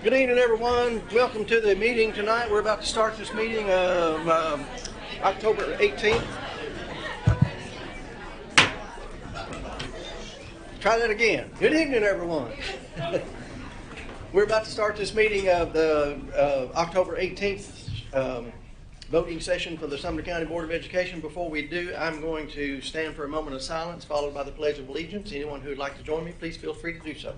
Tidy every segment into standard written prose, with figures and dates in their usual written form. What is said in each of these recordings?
Good evening, everyone. Welcome to the meeting tonight. We're about to start this meeting of October 18th. Try that again. Good evening, everyone. We're about to start this meeting of the October 18th voting session for the Sumner County Board of Education. Before we do, I'm going to stand for a moment of silence, followed by the Pledge of Allegiance. Anyone who would like to join me, please feel free to do so.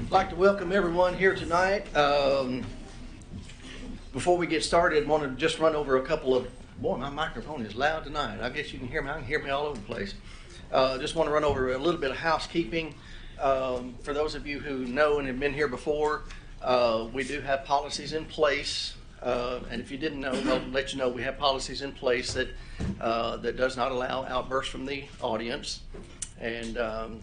I'd like to welcome everyone here tonight. Before we get started, I want to just run over a couple of, boy, my microphone is loud tonight. I guess you can hear me. I can hear me all over the place. Just want to run over a little bit of housekeeping. For those of you who know and have been here before, we do have policies in place. And if you didn't know, I'll let you know we have policies in place that does not allow outbursts from the audience. And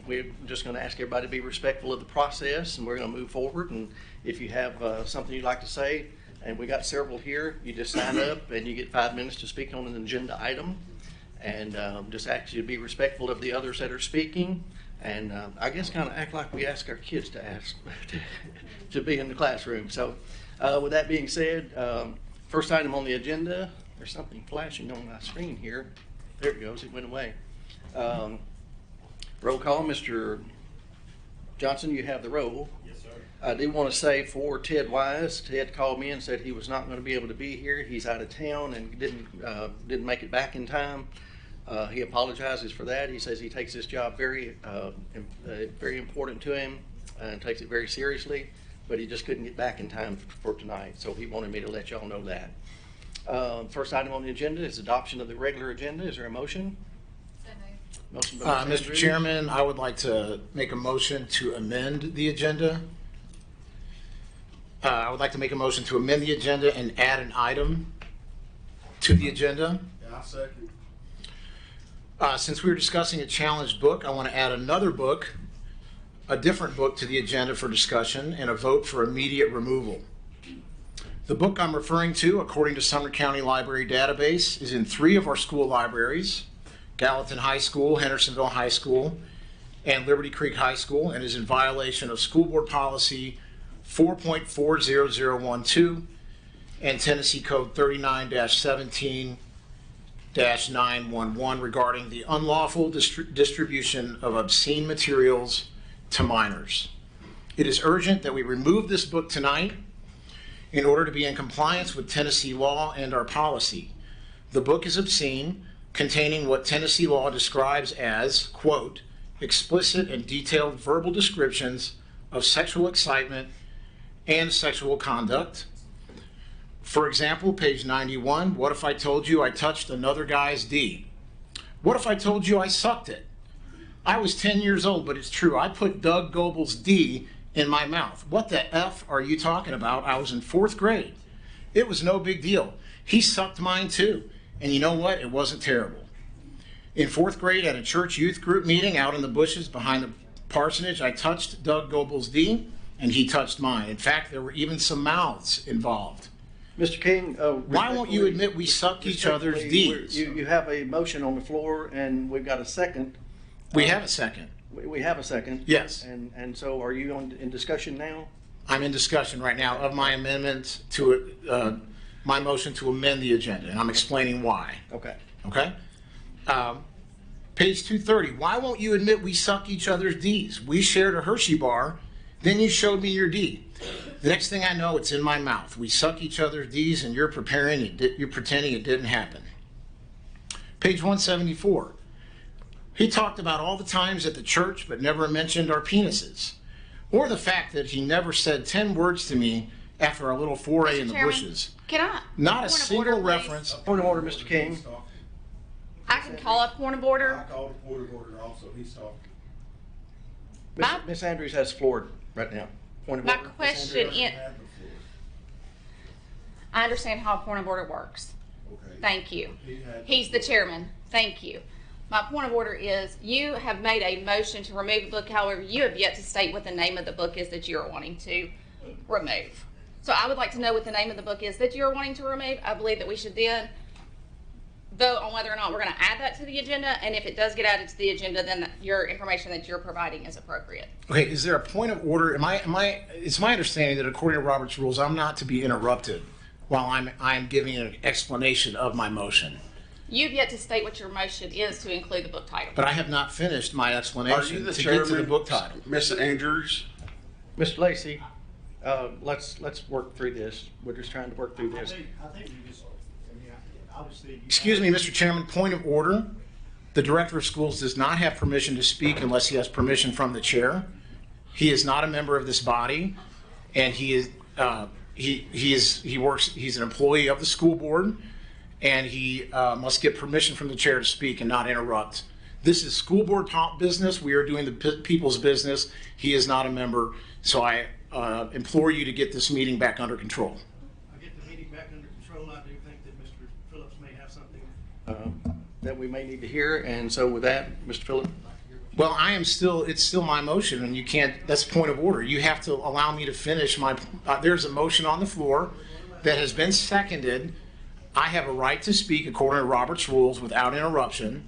we're just going to ask everybody to be respectful of the process, and we're going to move forward. And if you have something you'd like to say, and we got several here, you just sign up and you get 5 minutes to speak on an agenda item. And just ask you to be respectful of the others that are speaking. And I guess kind of act like we ask our kids to ask to be in the classroom. So with that being said, first item on the agenda, there's something flashing on my screen here. There it goes, it went away. Roll call, Mr. Johnson, you have the roll. Yes, sir. I do want to say for Ted Wise, Ted called me and said he was not going to be able to be here. He's out of town and didn't make it back in time. He apologizes for that. He says he takes this job very important to him and takes it very seriously, but he just couldn't get back in time for tonight, so he wanted me to let y'all know that. First item on the agenda is adoption of the regular agenda. Is there a motion? Motion by Mr. Chairman, I would like to make a motion to amend the agenda. I would like to make a motion to amend the agenda and add an item to the agenda. Yeah, I'll second. Since we were discussing a challenged book, I want to add another book, a different book to the agenda for discussion and a vote for immediate removal. The book I'm referring to, according to Sumner County Library Database, is in 3 of our school libraries: Gallatin High School, Hendersonville High School, and Liberty Creek High School, and is in violation of School Board Policy 4.40012 and Tennessee Code 39-17-911 regarding the unlawful distribution of obscene materials to minors. It is urgent that we remove this book tonight in order to be in compliance with Tennessee law and our policy. The book is obscene, containing what Tennessee law describes as, quote, explicit and detailed verbal descriptions of sexual excitement and sexual conduct. For example, page 91, what if I told you I touched another guy's D? What if I told you I sucked it? I was 10 years old, but it's true. I put Doug Goebel's D in my mouth. What the F are you talking about? I was in 4th grade. It was no big deal. He sucked mine too. And you know what? It wasn't terrible. In 4th grade at a church youth group meeting out in the bushes behind the parsonage, I touched Doug Goebel's D, and he touched mine. In fact, there were even some mouths involved. Mr. King, why won't you admit we sucked each other's D's? You have a motion on the floor, and we've got a second. We have a second. We have a second. Yes. And so are you in discussion now? I'm in discussion right now of my amendment to my motion to amend the agenda, and I'm explaining why. Okay. Okay? Page 230, why won't you admit we suck each other's D's? We shared a Hershey bar, then you showed me your D. The next thing I know, it's in my mouth. We suck each other's D's, and you're pretending it didn't happen. Page 174, he talked about all the times at the church, but never mentioned our penises. Or the fact that he never said 10 words to me after our little foray in the Chairman, bushes. Can I? Not a point of single order, please? reference. Point of order, Mr. King. He's talking. I can call up point of order. I called a point of order also, he's talking. My- Ms. Andrews has floor right now. Point of My order, Ms. question Andrews. in, Have the floor. I understand how a point of order works. Okay. Thank you. He had He's the chairman. Thank you. My point of order is you have made a motion to remove the book. However, you have yet to state what the name of the book is that you're wanting to remove. So I would like to know what the name of the book is that you're wanting to remove. I believe that we should then vote on whether or not we're going to add that to the agenda. And if it does get added to the agenda, then your information that you're providing is appropriate. Okay, is there a point of order? It's my understanding that according to Robert's rules, I'm not to be interrupted while I'm giving an explanation of my motion. You've yet to state what your motion is to include the book title. But I have not finished my Are explanation you the to get to the chairman, book title. Mr. Andrews? Mr. Lacy, let's work through this. We're just trying to work through this. I think you just, I mean, obviously. you Excuse have- me, Mr. Chairman, point of order. The Director of Schools does not have permission to speak unless he has permission from the chair. He is not a member of this body, and he's an employee of the school board, and he must get permission from the chair to speak and not interrupt. This is school board talk business. We are doing the people's business. He is not a member, so I implore you to get this meeting back under control. I get the meeting back under control. I do think that Mr. Phillips may have something. That we may need to hear, and so with that, Mr. Phillip. Well, it's still my motion, and you can't, that's point of order. You have to allow me to finish my, there's a motion on the floor that has been seconded. I have a right to speak according to Robert's rules without interruption,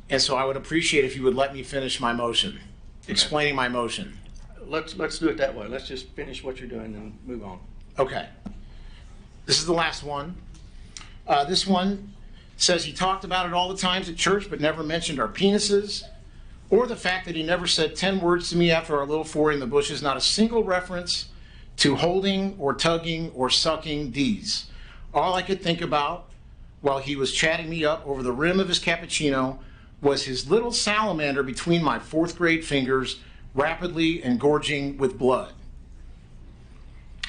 and so I would appreciate if you would let me finish my motion, explaining my motion. Let's do it that way. Let's just finish what you're doing and move on. Okay. This is the last one. This one says he talked about it all the times at church, but never mentioned our penises, or the fact that he never said 10 words to me after our little foray in the bushes, not a single reference to holding or tugging or sucking D's. All I could think about while he was chatting me up over the rim of his cappuccino was his little salamander between my 4th grade fingers, rapidly engorging with blood.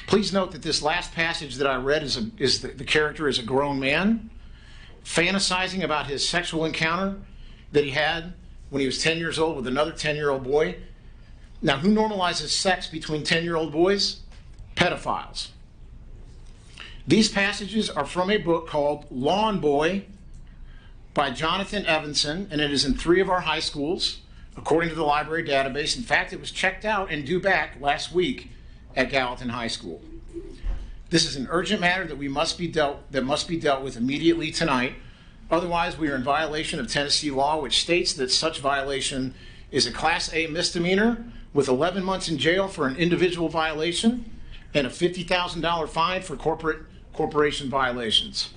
Please note that this last passage that I read is the character is a grown man fantasizing about his sexual encounter that he had when he was 10 years old with another 10-year-old boy. Now, who normalizes sex between 10-year-old boys? Pedophiles. These passages are from a book called Lawn Boy by Jonathan Evanson, and it is in 3 of our high schools, according to the library database. In fact, it was checked out and due back last week at Gallatin High School. This is an urgent matter that must be dealt with immediately tonight. Otherwise, we are in violation of Tennessee law, which states that such violation is a Class A misdemeanor with 11 months in jail for an individual violation and a $50,000 fine for corporation violations.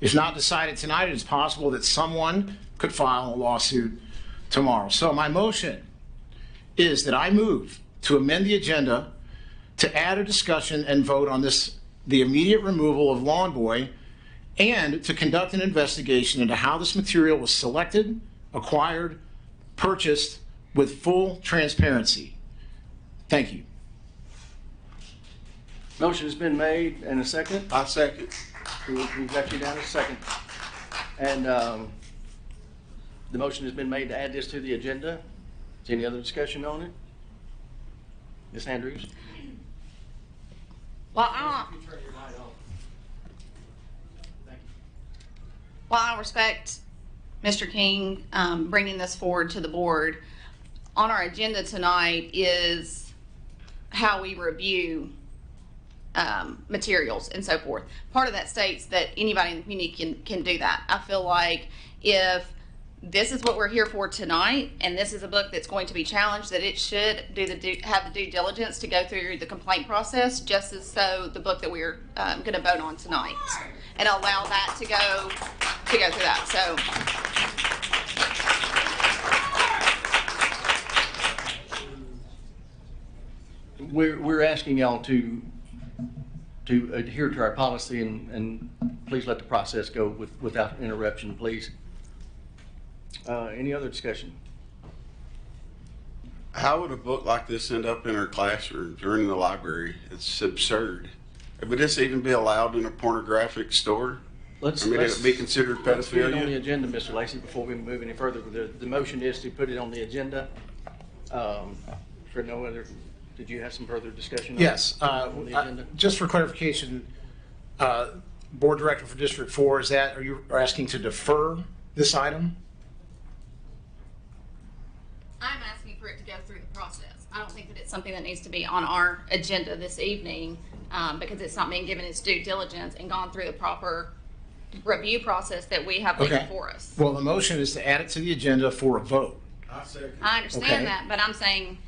If not decided tonight, it is possible that someone could file a lawsuit tomorrow. So my motion is that I move to amend the agenda to add a discussion and vote on the immediate removal of Lawn Boy, and to conduct an investigation into how this material was selected, acquired, purchased with full transparency. Thank you. Motion has been made, and a second. I second. We've got you down to second. And the motion has been made to add this to the agenda. Is any other discussion on it? Ms. Andrews? Well, I You turn your light off. Thank you. While I respect Mr. King bringing this forward to the board, on our agenda tonight is how we review materials and so forth. Part of that states that anybody in the community can do that. I feel like if this is what we're here for tonight, and this is a book that's going to be challenged, that it should have the due diligence to go through the complaint process, just as so the book that we're going to vote on tonight, and allow that to go through that. So We're asking y'all to adhere to our policy and please let the process go without interruption, please. Any other discussion? How would a book like this end up in our classrooms or in the library? It's absurd. Would this even be allowed in a pornographic store? Let's, I mean, let's, it'd be considered let's get it on the pedophilia? agenda, Mr. Lacy, before we move any further. The motion is to put it on the agenda. For no other, did you have some further discussion? Yes, On the agenda? just for clarification, Board Director for District 4, are you asking to defer this item? I'm asking for it to go through the process. I don't think that it's something that needs to be on our agenda this evening, because it's not being given its due diligence and gone through the proper review process that we have laid Okay. before us. Well, the motion is to add it to the agenda for a vote. I second. I understand Okay. that, but I'm saying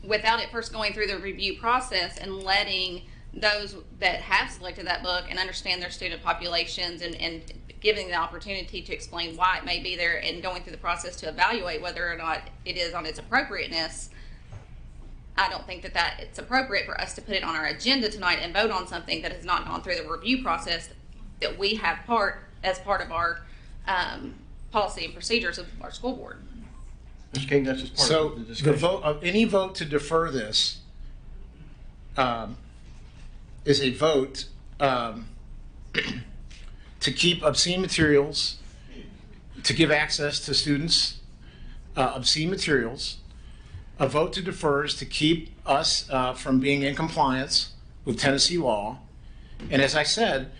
without it first going through the review process and letting those that have selected that book and understand their student populations and giving the opportunity to explain why it may be there and going through the process to evaluate whether or not it is on its appropriateness, I don't think that it's appropriate for us to put it on our agenda tonight and vote on something that has not gone through the review process that we have as part of our policy and procedures of our school board. Mr. King, that's just part So of the the discussion. vote, any vote to defer this is a vote to keep obscene materials, to give access to students obscene materials. A vote to defer is to keep us from being in compliance with Tennessee law. And as I said,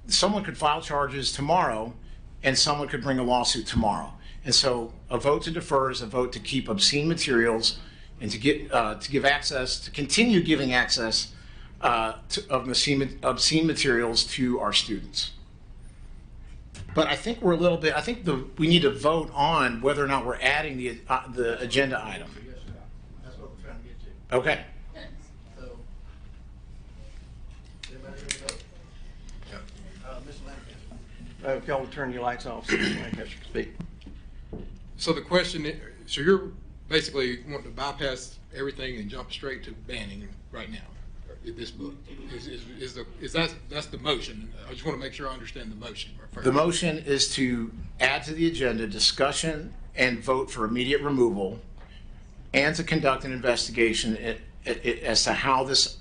someone could file charges tomorrow and someone could bring a lawsuit tomorrow. And so a vote to defer is a vote to keep obscene materials and to give access, to continue giving access of obscene materials to our students. But I think we're a little bit, we need to vote on whether or not we're adding the agenda item. Yes, sir. That's what we're trying to get to. Okay. So, everybody ready to vote? Mr. Lancaster. If y'all would turn your lights off so Mr. Lancaster can speak. So the question, so you're basically wanting to bypass everything and jump straight to banning right now, this book? That's the motion? I just want to make sure I understand the motion. The motion is to add to the agenda discussion and vote for immediate removal and to conduct an investigation as to how this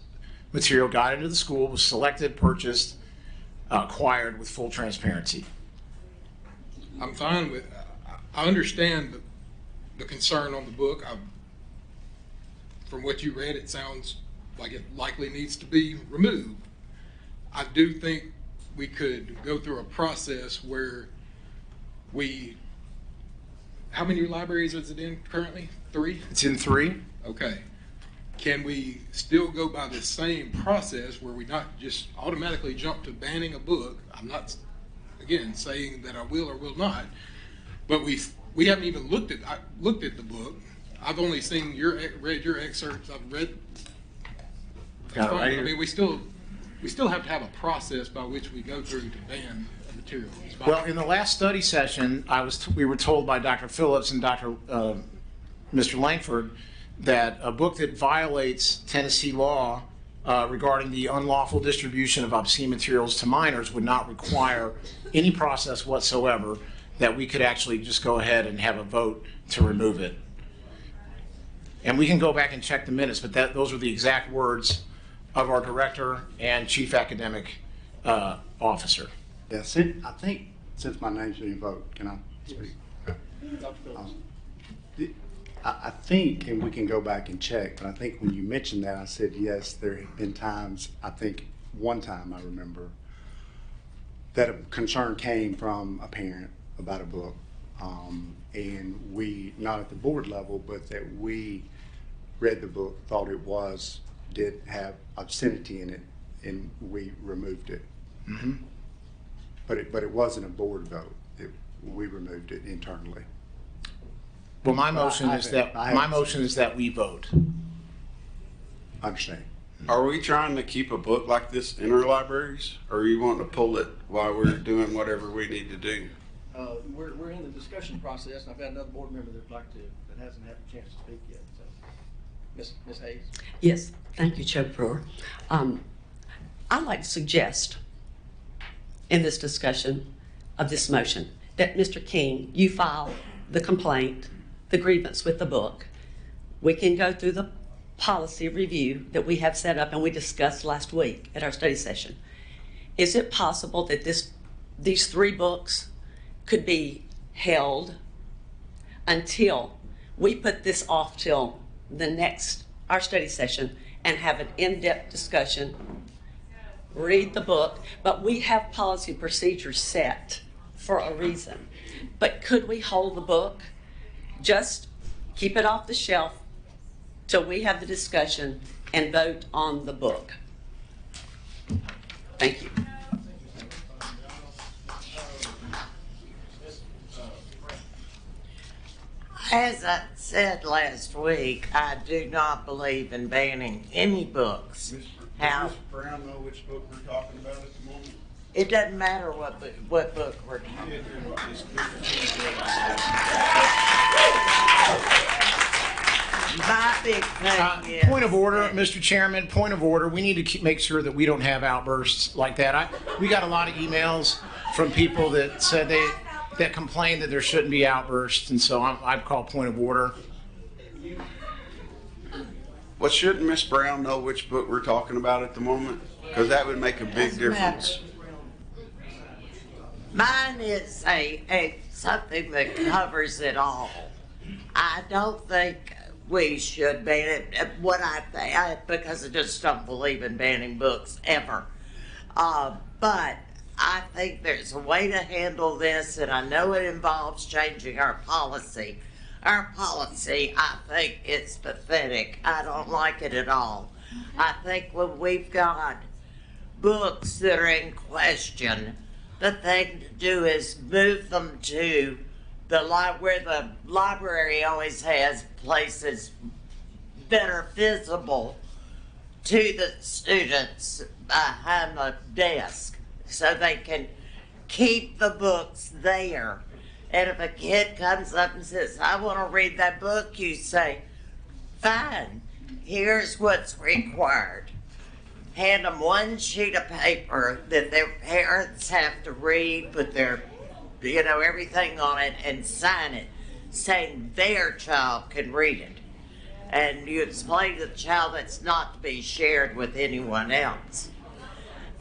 material got into the school, was selected, purchased, acquired with full transparency. I'm fine with, I understand the concern on the book. From what you read, it sounds like it likely needs to be removed. I do think we could go through a process where how many libraries is it in currently? 3? It's in 3. Okay. Can we still go by the same process where we not just automatically jump to banning a book? I'm not, again, saying that I will or will not, but we haven't even looked at the book. I've only read your excerpts. I've read. Got it right here. I mean, we still have to have a process by which we go through to ban a material. Well, in the last study session, we were told by Dr. Phillips and Mr. Langford that a book that violates Tennessee law regarding the unlawful distribution of obscene materials to minors would not require any process whatsoever, that we could actually just go ahead and have a vote to remove it. And we can go back and check the minutes, but those are the exact words of our director and chief academic officer. Yes, I think since my name's being invoked, can I speak? I think, and we can go back and check, but I think when you mentioned that, I said, yes, there have been times, I think one time I remember, that a concern came from a parent about a book. And we, not at the board level, but that we read the book, thought it did have obscenity in it, and we removed it. Mm-hmm. But it wasn't a board vote. We removed it internally. Well, my motion is that we vote. I understand. Are we trying to keep a book like this in our libraries, or are you wanting to pull it while we're doing whatever we need to do? We're in the discussion process, and I've got another board member that hasn't had a chance to speak yet, so. Ms. Hayes? Yes, thank you, Chair Brewer. I'd like to suggest in this discussion of this motion that Mr. King, you file the complaint, the grievance with the book. We can go through the policy review that we have set up and we discussed last week at our study session. Is it possible that these 3 books could be held until we put this off till our study session and have an in-depth discussion, read the book, but we have policy procedures set for a reason. But could we hold the book, just keep it off the shelf till we have the discussion and vote on the book? Thank you. As I said last week, I do not believe in banning any books. How? Does Mr. Brown know which book we're talking about at the moment? It doesn't matter what book we're talking You didn't hear what Ms. Cooper said. My big thing is... Point of order, Mr. Chairman, point of order. We need to make sure that we don't have outbursts like that. We got a lot of emails from people that said that complained that there shouldn't be outbursts, and so I'd call point of order. Well, shouldn't Ms. Brown know which book we're talking about at the moment? Because that would make a big difference. Mine is something that covers it all. I don't think we should ban it. What I think, because I just don't believe in banning books ever. But I think there's a way to handle this, and I know it involves changing our policy. Our policy, I think it's pathetic. I don't like it at all. I think when we've got books that are in question, the thing to do is move them to where the library always has places that are visible to the students behind the desk, so they can keep the books there. And if a kid comes up and says, I want to read that book, you say, fine, here's what's required. Hand them one sheet of paper that their parents have to read, put their, everything on it, and sign it, saying their child can read it. And you explain to the child that's not to be shared with anyone else.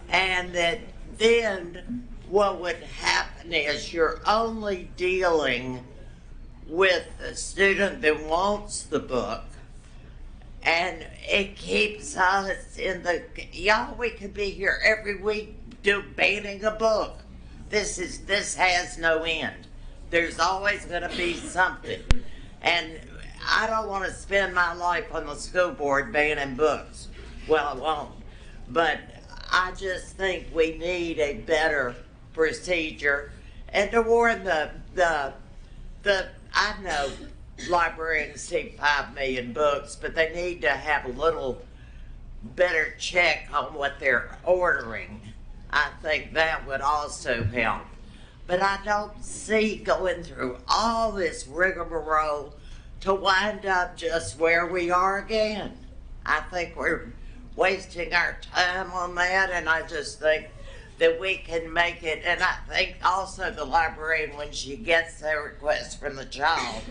And that then what would happen is you're only dealing with the student that wants the book, and it keeps us in the, we could be here every week banning a book. This has no end. There's always going to be something. And I don't want to spend my life on the school board banning books. Well, I won't. But I just think we need a better procedure, and to warn I know librarians see 5 million books, but they need to have a little better check on what they're ordering. I think that would also help. But I don't see going through all this rigmarole to wind up just where we are again. I think we're wasting our time on that, and I just think that we can make it. And I think also the librarian, when she gets a request from the child,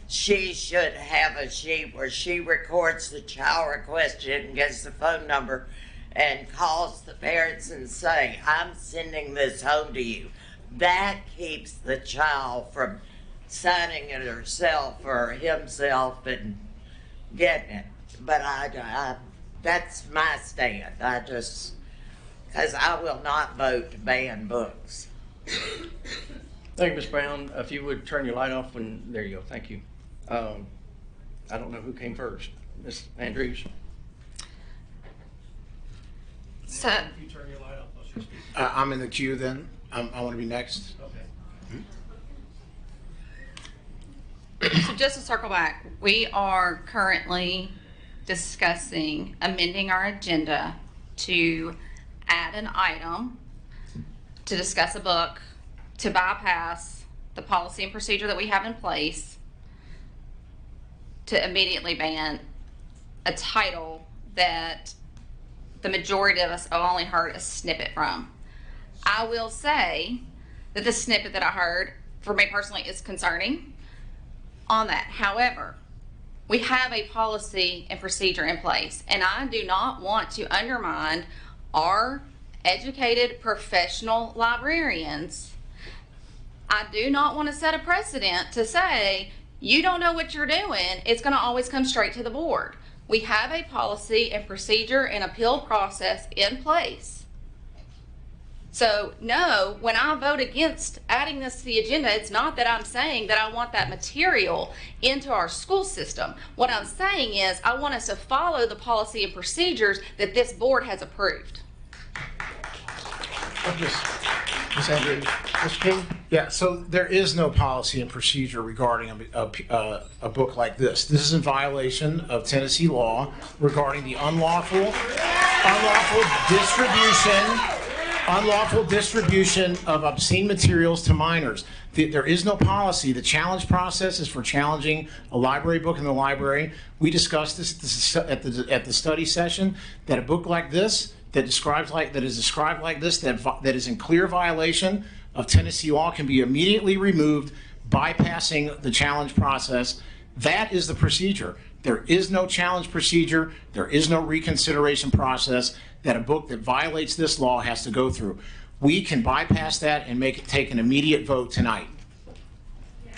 she should have a sheet where she records the child requested and gets the phone number and calls the parents and say, I'm sending this home to you. That keeps the child from signing it herself or himself and getting it. But that's my stand. Because I will not vote to ban books. Thank you, Ms. Brown. If you would turn your light off there you go. Thank you. I don't know who came first. Ms. Andrews? So, If you turn your light off, I'll just speak. I'm in the queue then. I want to be next. Okay. so just to circle back, we are currently discussing amending our agenda to add an item to discuss a book to bypass the policy and procedure that we have in place to immediately ban a title that the majority of us have only heard a snippet from. I will say that the snippet that I heard, for me personally, is concerning on that. However, we have to make a decision. We have to make a decision. And I think that we need to have a little bit of time to think about this. I will say that the snippet that I heard from me personally is concerning on that. However, we have to make a decision. And I think that we need to have a little bit of time to think about this. I will say that the snippet that I heard We have a policy and procedure in place, and I do not want to undermine our educated professional librarians. I do not want to set a precedent to say, you don't know what you're doing, it's going to always come straight to the board. We have a policy and procedure and appeal process in place. So no, when I vote against adding this to the agenda, it's not that I'm saying that I want that material into our school system. What I'm saying is I want us to follow the policy and procedures that this board has approved. Ms. Andrews, Mr. King? Yeah, so there is no policy and procedure regarding a book like this. This is in violation of Tennessee law regarding the unlawful distribution of obscene materials to minors. There is no policy. The challenge process is for challenging a library book in the library. We discussed this at the study session, that a book like this that is described like this that is in clear violation of Tennessee law can be immediately removed, bypassing the challenge process. That is the procedure. There is no challenge procedure. There is no reconsideration process that a book that violates this law has to go through. We can bypass that and take an immediate vote tonight.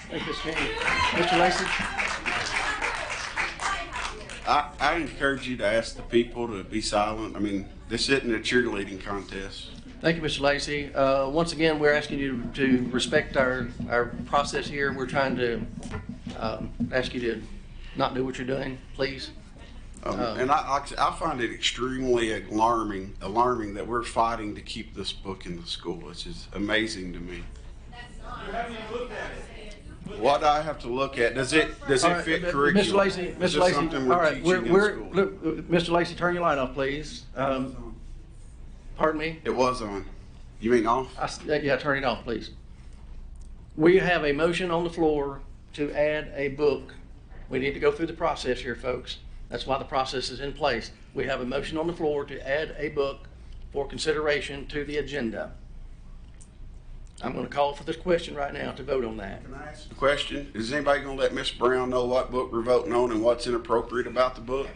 Thank you, Mr. King. Mr. Lacy? I encourage you to ask the people to be silent. I mean, this isn't a cheerleading contest. Thank you, Mr. Lacy. Once again, we're asking you to respect our process here. We're trying to ask you to not do what you're doing, please. And I find it extremely alarming that we're fighting to keep this book in the school. It's just amazing to me. What I have to look at, does it fit curriculum? Mr. Lacy, Is Mr. this Lacy, something all we're right, teaching in school? look, Mr. Lacy, turn your light off, please. Pardon me? It was on. You mean off? Yeah, turn it off, please. We have a motion on the floor to add a book. We need to go through the process here, folks. That's why the process is in place. We have a motion on the floor to add a book for consideration to the agenda. I'm going to call for this question right now to vote on that. Can I ask a question? Is anybody going to let Miss Brown know what book we're voting on and what's inappropriate about the book?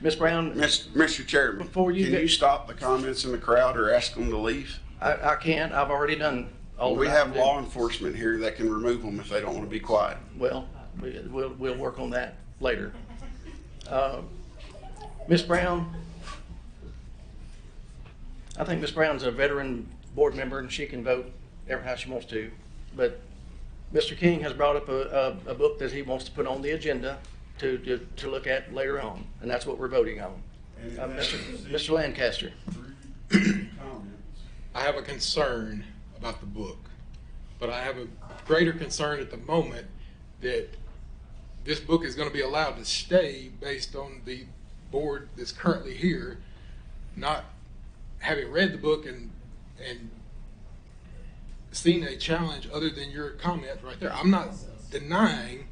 Ms. Brown? Mr. Chairman, can you stop the comments in the crowd or ask them to leave? I can't. I've already done all We that I have can do. law enforcement here that can remove them if they don't want to be quiet. Well, we'll work on that later. Ms. Brown, I think Ms. Brown's a veteran board member and she can vote ever how she wants to. But Mr. King has brought up a book that he wants to put on the agenda to look at later on, and that's what we're voting on. Mr. Lancaster. I have a concern about the book, but I have a greater concern at the moment that this book is going to be allowed to stay based on the board that's currently here, not having read the book and seen a challenge other than your comment right there. I'm not denying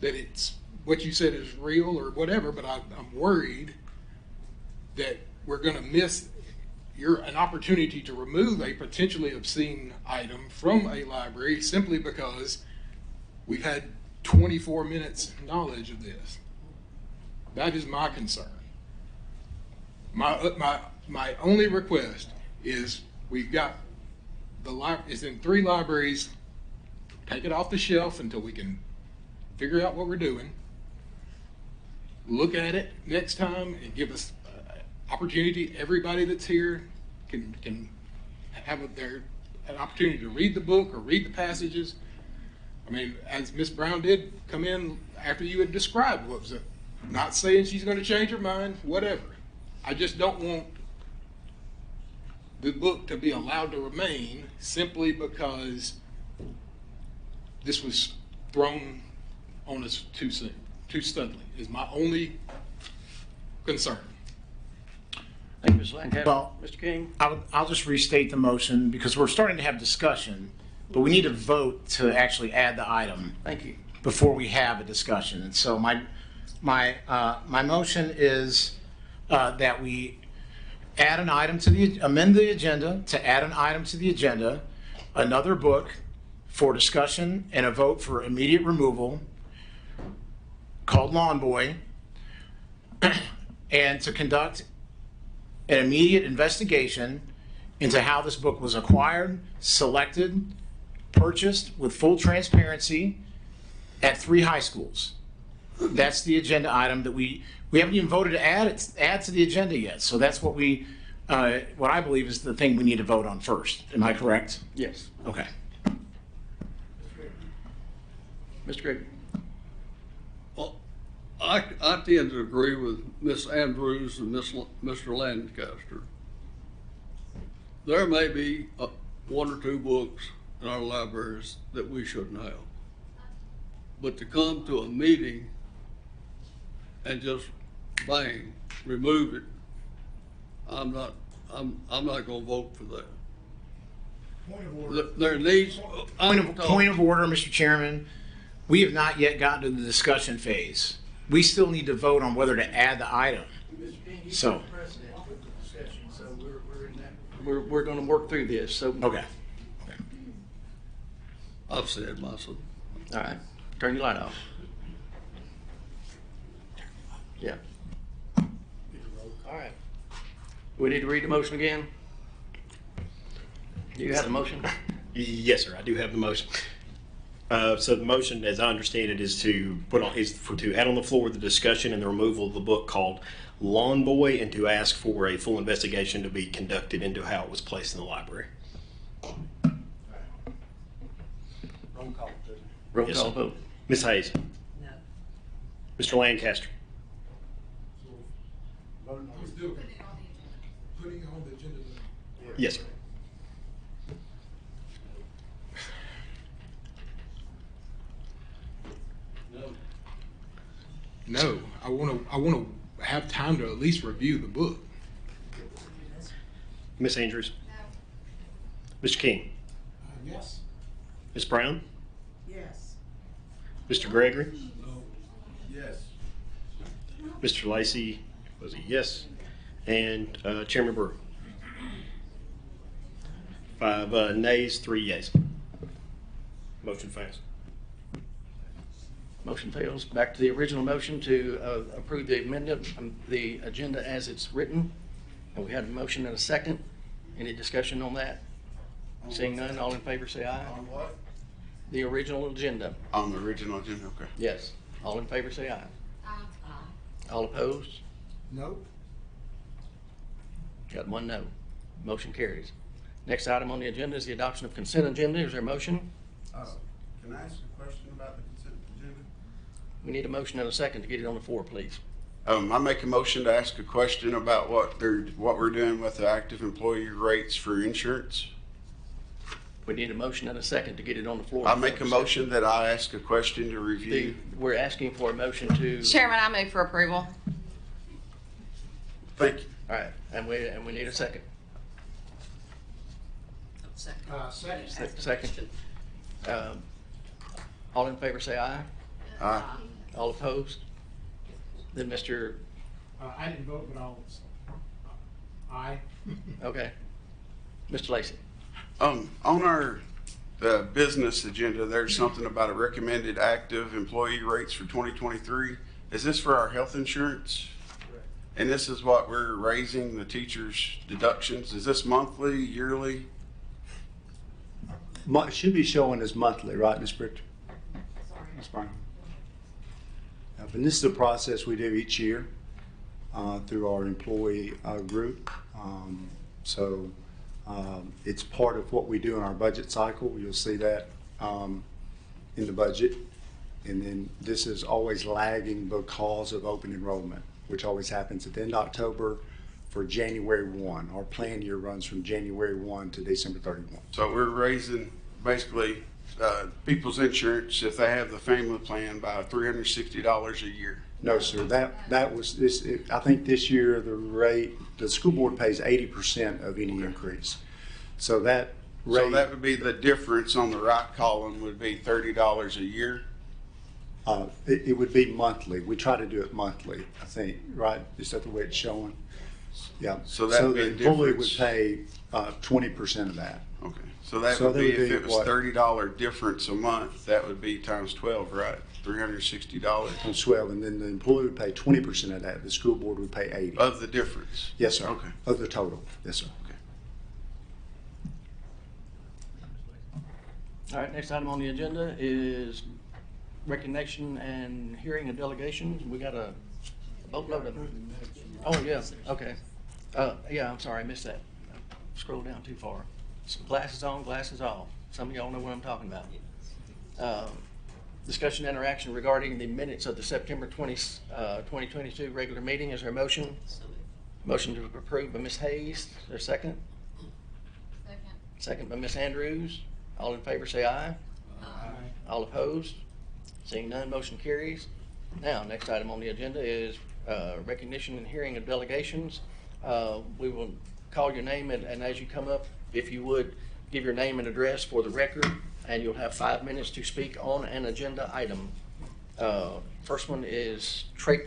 that it's what you said is real or whatever, but I'm worried that we're going to miss an opportunity to remove a potentially obscene item from a library simply because we've had 24 minutes knowledge of this. That is my concern. My only request is we've got it's in 3 libraries. Take it off the shelf until we can figure out what we're doing. Look at it next time and give us opportunity. Everybody that's here can have an opportunity to read the book or read the passages. I mean, as Miss Brown did come in after you had described what was it. Not saying she's going to change her mind, whatever. I just don't want the book to be allowed to remain simply because this was thrown on us too soon, too suddenly, is my only concern. Thank you, Mr. Lancaster. Well, Mr. King? I'll just restate the motion because we're starting to have discussion, but we need to vote to actually add the item. Thank you. Before we have a discussion. And so my motion is that we add an item amend the agenda to add an item to the agenda, another book for discussion and a vote for immediate removal, called Lawn Boy and to conduct an immediate investigation into how this book was acquired, selected, purchased with full transparency at 3 high schools. That's the agenda item that we haven't even voted to add to the agenda yet. So that's what what I believe is the thing we need to vote on first. Am I correct? Yes. Okay. Mr. Gregory? Well, I tend to agree with Miss Andrews and Mr. Lancaster. There may be 1 or 2 books in our libraries that we shouldn't have. But to come to a meeting and just bang, remove it, I'm not gonna vote for that. There needs. Point of order, Mr. Chairman. We have not yet gotten to the discussion phase. We still need to vote on whether to add the item. So. We're going to work through this. So. Okay. I've said myself. All right. Turn your light off. Yeah. All right. We need to read the motion again. Do you have the motion? Yes, sir. I do have the motion. So the motion, as I understand it, is to to add on the floor the discussion and the removal of the book called Lawn Boy, and to ask for a full investigation to be conducted into how it was placed in the library. Roll call, please. Roll Yes, call sir. vote. Ms. Hayes. No. Mr. Lancaster. We're still putting it on the agenda. Yes, sir. No, I want to have time to at least review the book. Ms. Andrews. Mr. King. Yes. Ms. Brown. Yes. Mr. Gregory. Yes. Mr. Lacy was a yes, and Chairman Brewer. 5 nays, 3 yeas. Motion fails. Motion fails. Back to the original motion to approve the amendment, the agenda as it's written. And we had a motion and a second. Any discussion on that? Seeing none, all in favor say aye. On what? The original agenda. On the original agenda, okay. Yes. All in favor say aye. Aye. All opposed? No. Got 1 no. Motion carries. Next item on the agenda is the adoption of consent agenda. Is there a motion? Can I ask a question about the consent agenda? We need a motion and a second to get it on the floor, please. I make a motion to ask a question about what we're doing with the active employee rates for insurance. We need a motion and a second to get it on the floor. I make a motion that I ask a question to review. We're asking for a motion to. Chairman, I move for approval. Thank you. All right, and we need a second. Second. All in favor say aye. Aye. All opposed? Then Mr. I didn't vote, but aye. Okay. Mr. Lacy. On our business agenda, there's something about a recommended active employee rates for 2023. Is this for our health insurance? And this is what we're raising the teachers' deductions. Is this monthly, yearly? It should be showing as monthly, right, Ms. Britton? Ms. Brown? And this is a process we do each year through our employee group. It's part of what we do in our budget cycle. You'll see that in the budget. And then this is always lagging because of open enrollment, which always happens at the end of October for January 1. Our plan year runs from January 1 to December 31. So we're raising basically people's insurance, if they have the family plan, by $360 a year. No, sir. That was this. I think this year the school board pays 80% of any increase. So that rate. So that would be the difference on the right column would be $30 a year. It would be monthly. We try to do it monthly, I think, right? Is that the way it's showing? Yeah. So that would be the a employee difference. would pay 20% of that. Okay. So that So would that be, would if be it was what? $30 difference a month, that would be times 12, right? $360 On 12, and then the employee would pay 20% of that. The school board would pay 80. of the difference. Yes, sir. Okay. Of the total. Yes, sir. All right, next item on the agenda is recognition and hearing of delegations. We got a boatload of them. Oh, yeah, okay. Yeah, I'm sorry, I missed that. Scroll down too far. Glasses on, glasses off. Some of y'all know what I'm talking about. Discussion and interaction regarding the minutes of the September 2022 regular meeting. Is there a motion? Motion to approve by Ms. Hayes. Is there a second? Second. Second by Ms. Andrews. All in favor say aye. Aye. All opposed? Seeing none, motion carries. Now, next item on the agenda is recognition and hearing of delegations. We will call your name, and as you come up, if you would, give your name and address for the record, and you'll have 5 minutes to speak on an agenda item. First one is Tracy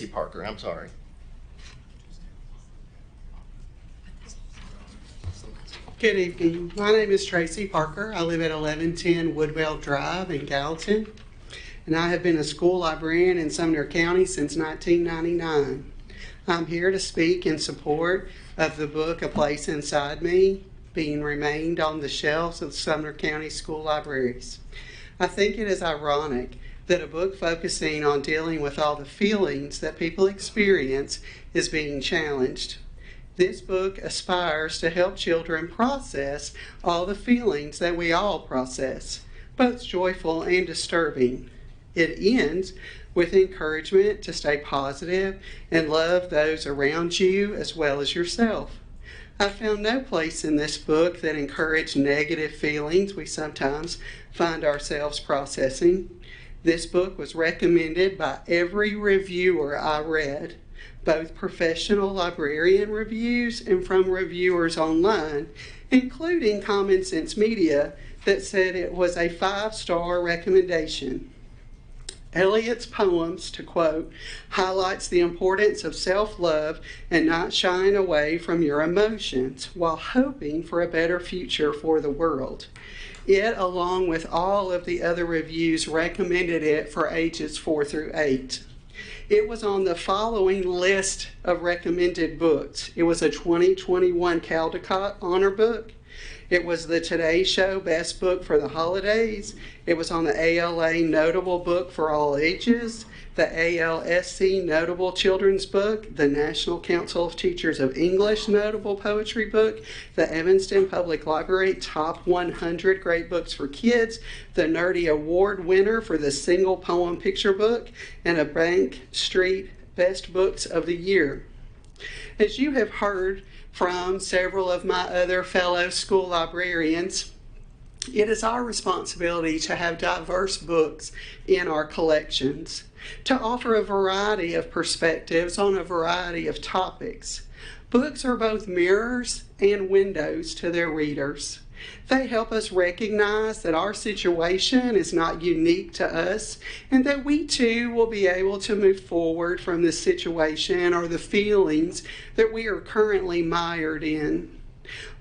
Parker, I'm sorry. Good evening. My name is Tracy Parker. I live at 1110 Woodwell Drive in Gallatin, and I have been a school librarian in Sumner County since 1999. I'm here to speak in support of the book A Place Inside Me being remained on the shelves of Sumner County school libraries. I think it is ironic that a book focusing on dealing with all the feelings that people experience is being challenged. This book aspires to help children process all the feelings that we all process, both joyful and disturbing. It ends with encouragement to stay positive and love those around you as well as yourself. I found no place in this book that encouraged negative feelings we sometimes find ourselves processing. This book was recommended by every reviewer I read, both professional librarian reviews and from reviewers online, including Common Sense Media, that said it was a 5-star recommendation. Eliot's poems, to quote, highlights the importance of self-love and not shying away from your emotions while hoping for a better future for the world. It, along with all of the other reviews, recommended it for ages 4 through 8. It was on the following list of recommended books. It was a 2021 Caldecott Honor Book. It was the Today Show Best Book for the Holidays. It was on the ALA Notable Book for All Ages, the ALSC Notable Children's Book, the National Council of Teachers of English Notable Poetry Book, the Evanston Public Library Top 100 Great Books for Kids, the Nerdy Award winner for the Single Poem Picture Book, and a Bank Street Best Books of the Year. As you have heard from several of my other fellow school librarians, it is our responsibility to have diverse books in our collections, to offer a variety of perspectives on a variety of topics. Books are both mirrors and windows to their readers. They help us recognize that our situation is not unique to us and that we too will be able to move forward from the situation or the feelings that we are currently mired in.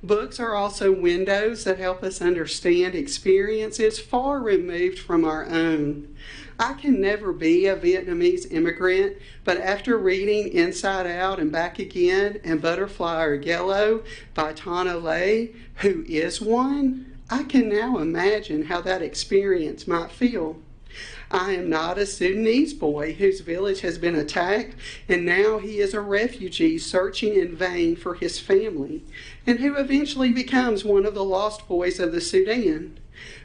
Books are also windows that help us understand experiences far removed from our own. I can never be a Vietnamese immigrant, but after reading Inside Out and Back Again and Butterfly Are Yellow by Tana Lay, who is one, I can now imagine how that experience might feel. I am not a Sudanese boy whose village has been attacked and now he is a refugee searching in vain for his family, and who eventually becomes one of the lost boys of the Sudan.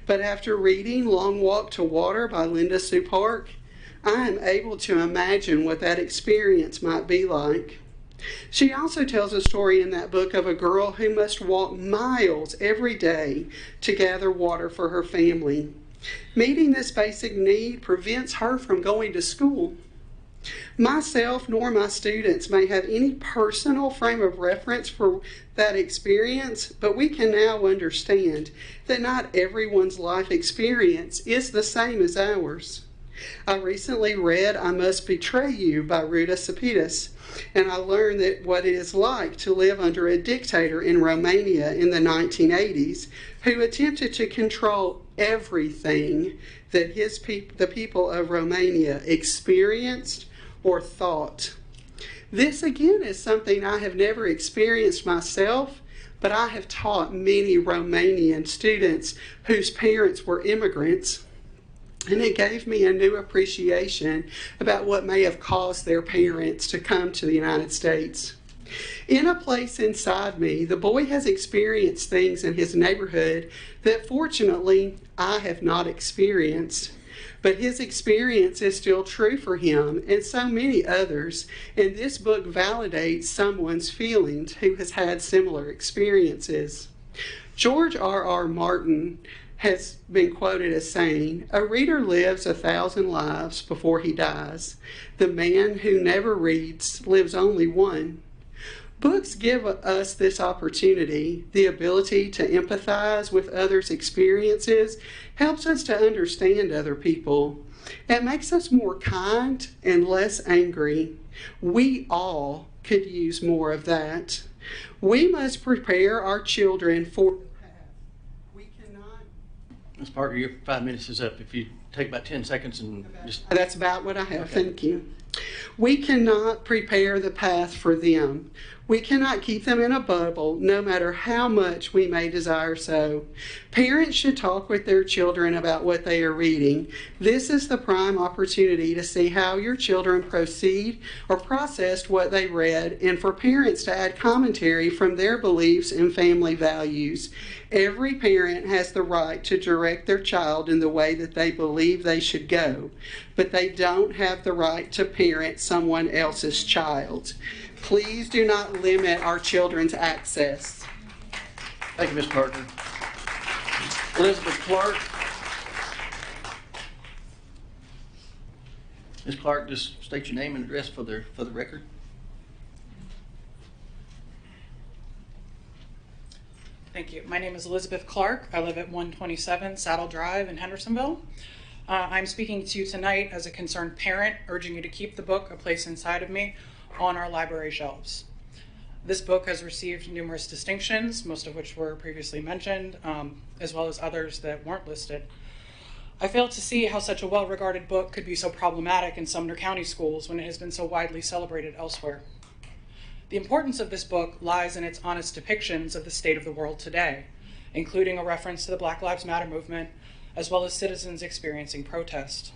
But after reading Long Walk to Water by Linda Sue Park, I am able to imagine what that experience might be like. She also tells a story in that book of a girl who must walk miles every day to gather water for her family. Meeting this basic need prevents her from going to school. Myself nor my students may have any personal frame of reference for that experience, but we can now understand that not everyone's life experience is the same as ours. I recently read I Must Betray You by Ruta Sepetys, and I learned that what it is like to live under a dictator in Romania in the 1980s who attempted to control everything that the people of Romania experienced or thought. This again is something I have never experienced myself, but I have taught many Romanian students whose parents were immigrants, and it gave me a new appreciation about what may have caused their parents to come to the United States. In a place inside me, the boy has experienced things in his neighborhood that fortunately I have not experienced. But his experience is still true for him and so many others, and this book validates someone's feelings who has had similar experiences. George R.R. Martin has been quoted as saying, "A reader lives 1,000 lives before he dies. The man who never reads lives only one." Books give us this opportunity. The ability to empathize with others' experiences helps us to understand other people. It makes us more kind and less angry. We all could use more of that. We must prepare our children for the path. We cannot... Ms. Parker, your 5 minutes is up. If you take about 10 seconds and just... That's about what I have. Okay. Thank you. We cannot prepare the path for them. We cannot keep them in a bubble, no matter how much we may desire so. Parents should talk with their children about what they are reading. This is the prime opportunity to see how your children proceed or processed what they read, and for parents to add commentary from their beliefs and family values. Every parent has the right to direct their child in the way that they believe they should go, but they don't have the right to parent someone else's child. Please do not limit our children's access. Thank you, Ms. Parker. Elizabeth Clark. Ms. Clark, just state your name and address for the record. Thank you. My name is Elizabeth Clark. I live at 127 Saddle Drive in Hendersonville. I'm speaking to you tonight as a concerned parent, urging you to keep the book, A Place Inside of Me, on our library shelves. This book has received numerous distinctions, most of which were previously mentioned, as well as others that weren't listed. I fail to see how such a well-regarded book could be so problematic in Sumner County schools when it has been so widely celebrated elsewhere. The importance of this book lies in its honest depictions of the state of the world today, including a reference to the Black Lives Matter movement, as well as citizens experiencing protest.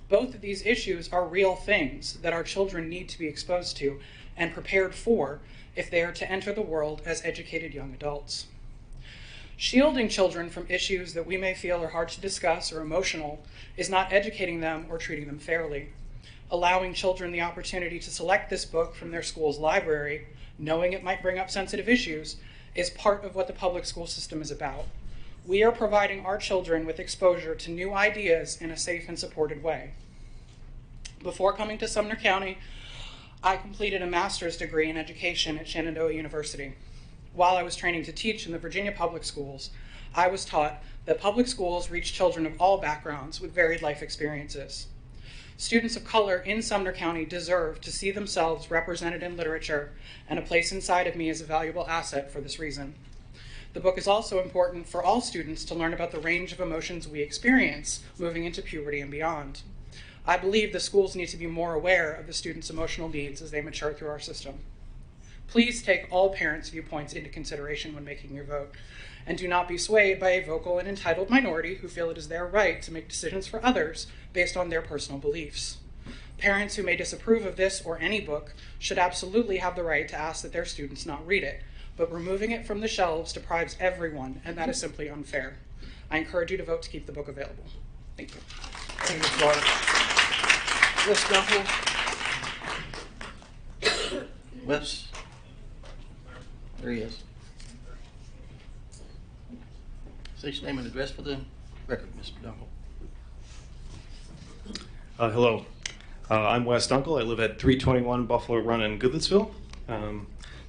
Both of these issues are real things that our children need to be exposed to and prepared for if they are to enter the world as educated young adults. Shielding children from issues that we may feel are hard to discuss or emotional is not educating them or treating them fairly. Allowing children the opportunity to select this book from their school's library, knowing it might bring up sensitive issues, is part of what the public school system is about. We are providing our children with exposure to new ideas in a safe and supported way. Before coming to Sumner County, I completed a master's degree in education at Shenandoah University. While I was training to teach in the Virginia public schools, I was taught that public schools reach children of all backgrounds with varied life experiences. Students of color in Sumner County deserve to see themselves represented in literature, and A Place Inside of Me is a valuable asset for this reason. The book is also important for all students to learn about the range of emotions we experience moving into puberty and beyond. I believe the schools need to be more aware of the students' emotional needs as they mature through our system. Please take all parents' viewpoints into consideration when making your vote, and do not be swayed by a vocal and entitled minority who feel it is their right to make decisions for others based on their personal beliefs. Parents who may disapprove of this or any book should absolutely have the right to ask that their students not read it, but removing it from the shelves deprives everyone, and that is simply unfair. I encourage you to vote to keep the book available. Thank you. Thank you, Clark. Wes Dunkel. Wes. There he is. Say your name and address for the record, Mr. Dunkel. Hello. I'm Wes Dunkel. I live at 321 Buffalo Run in Goodlettsville.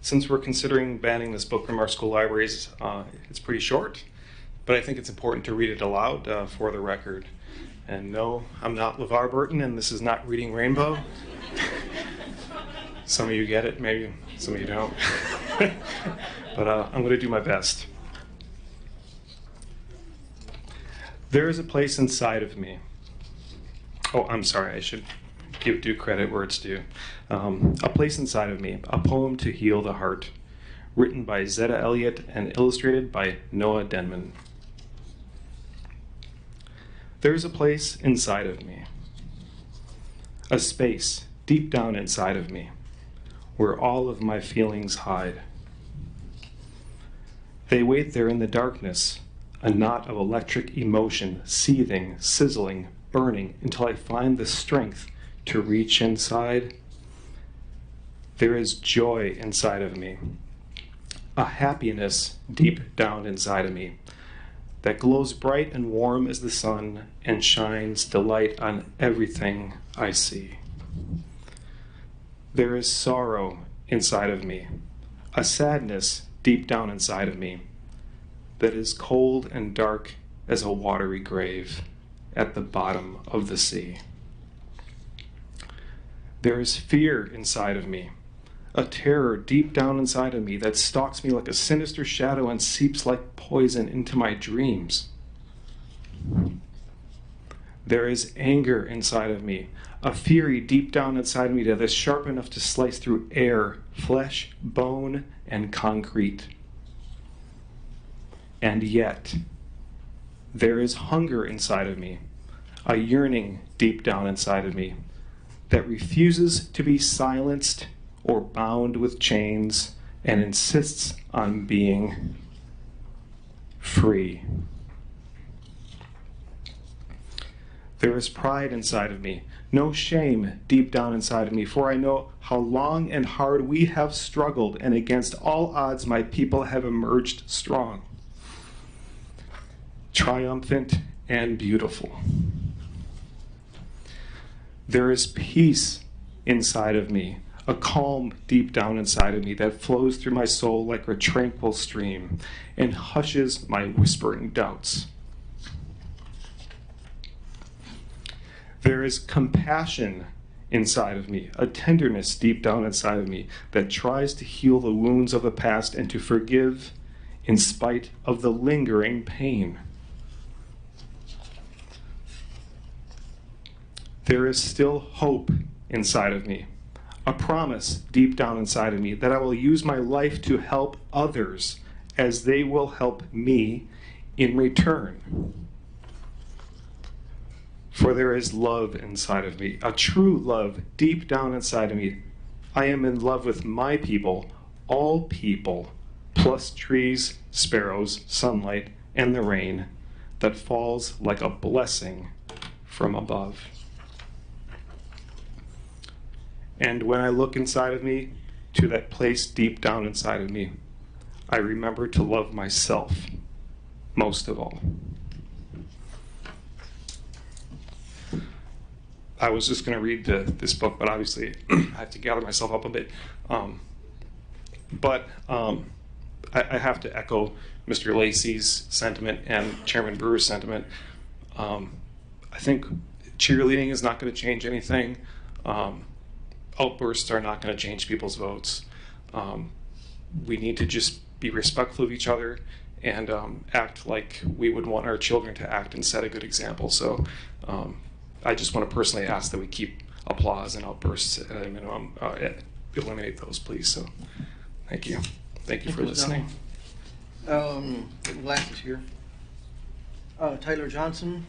Since we're considering banning this book from our school libraries, it's pretty short, but I think it's important to read it aloud for the record. And no, I'm not LeVar Burton, and this is not Reading Rainbow. Some of you get it, maybe some of you don't. But I'm going to do my best. There is a place inside of me. Oh, I'm sorry, I should give due credit where it's due. A place inside of me, a poem to heal the heart, written by Zetta Elliott and illustrated by Noah Denman. There is a place inside of me, a space deep down inside of me, where all of my feelings hide. They wait there in the darkness, a knot of electric emotion, seething, sizzling, burning, until I find the strength to reach inside. There is joy inside of me, a happiness deep down inside of me that glows bright and warm as the sun and shines delight on everything I see. There is sorrow inside of me, a sadness deep down inside of me that is cold and dark as a watery grave at the bottom of the sea. There is fear inside of me, a terror deep down inside of me that stalks me like a sinister shadow and seeps like poison into my dreams. There is anger inside of me, a fury deep down inside of me that is sharp enough to slice through air, flesh, bone, and concrete. And yet, there is hunger inside of me, a yearning deep down inside of me that refuses to be silenced or bound with chains and insists on being free. There is pride inside of me, no shame deep down inside of me, for I know how long and hard we have struggled, and against all odds my people have emerged strong, triumphant and beautiful. There is peace inside of me, a calm deep down inside of me that flows through my soul like a tranquil stream and hushes my whispering doubts. There is compassion inside of me, a tenderness deep down inside of me that tries to heal the wounds of the past and to forgive in spite of the lingering pain. There is still hope inside of me, a promise deep down inside of me that I will use my life to help others as they will help me in return. For there is love inside of me, a true love deep down inside of me. I am in love with my people, all people, plus trees, sparrows, sunlight, and the rain that falls like a blessing from above. And when I look inside of me, to that place deep down inside of me, I remember to love myself most of all. I was just going to read this book, but obviously I have to gather myself up a bit. But I have to echo Mr. Lacey's sentiment and Chairman Brewer's sentiment. I think cheerleading is not going to change anything. Outbursts are not going to change people's votes. We need to just be respectful of each other and act like we would want our children to act and set a good example. So I just want to personally ask that we keep applause and outbursts at a minimum, eliminate those, please. So thank you. Thank you for listening. Glasses here. Taylor Johnson.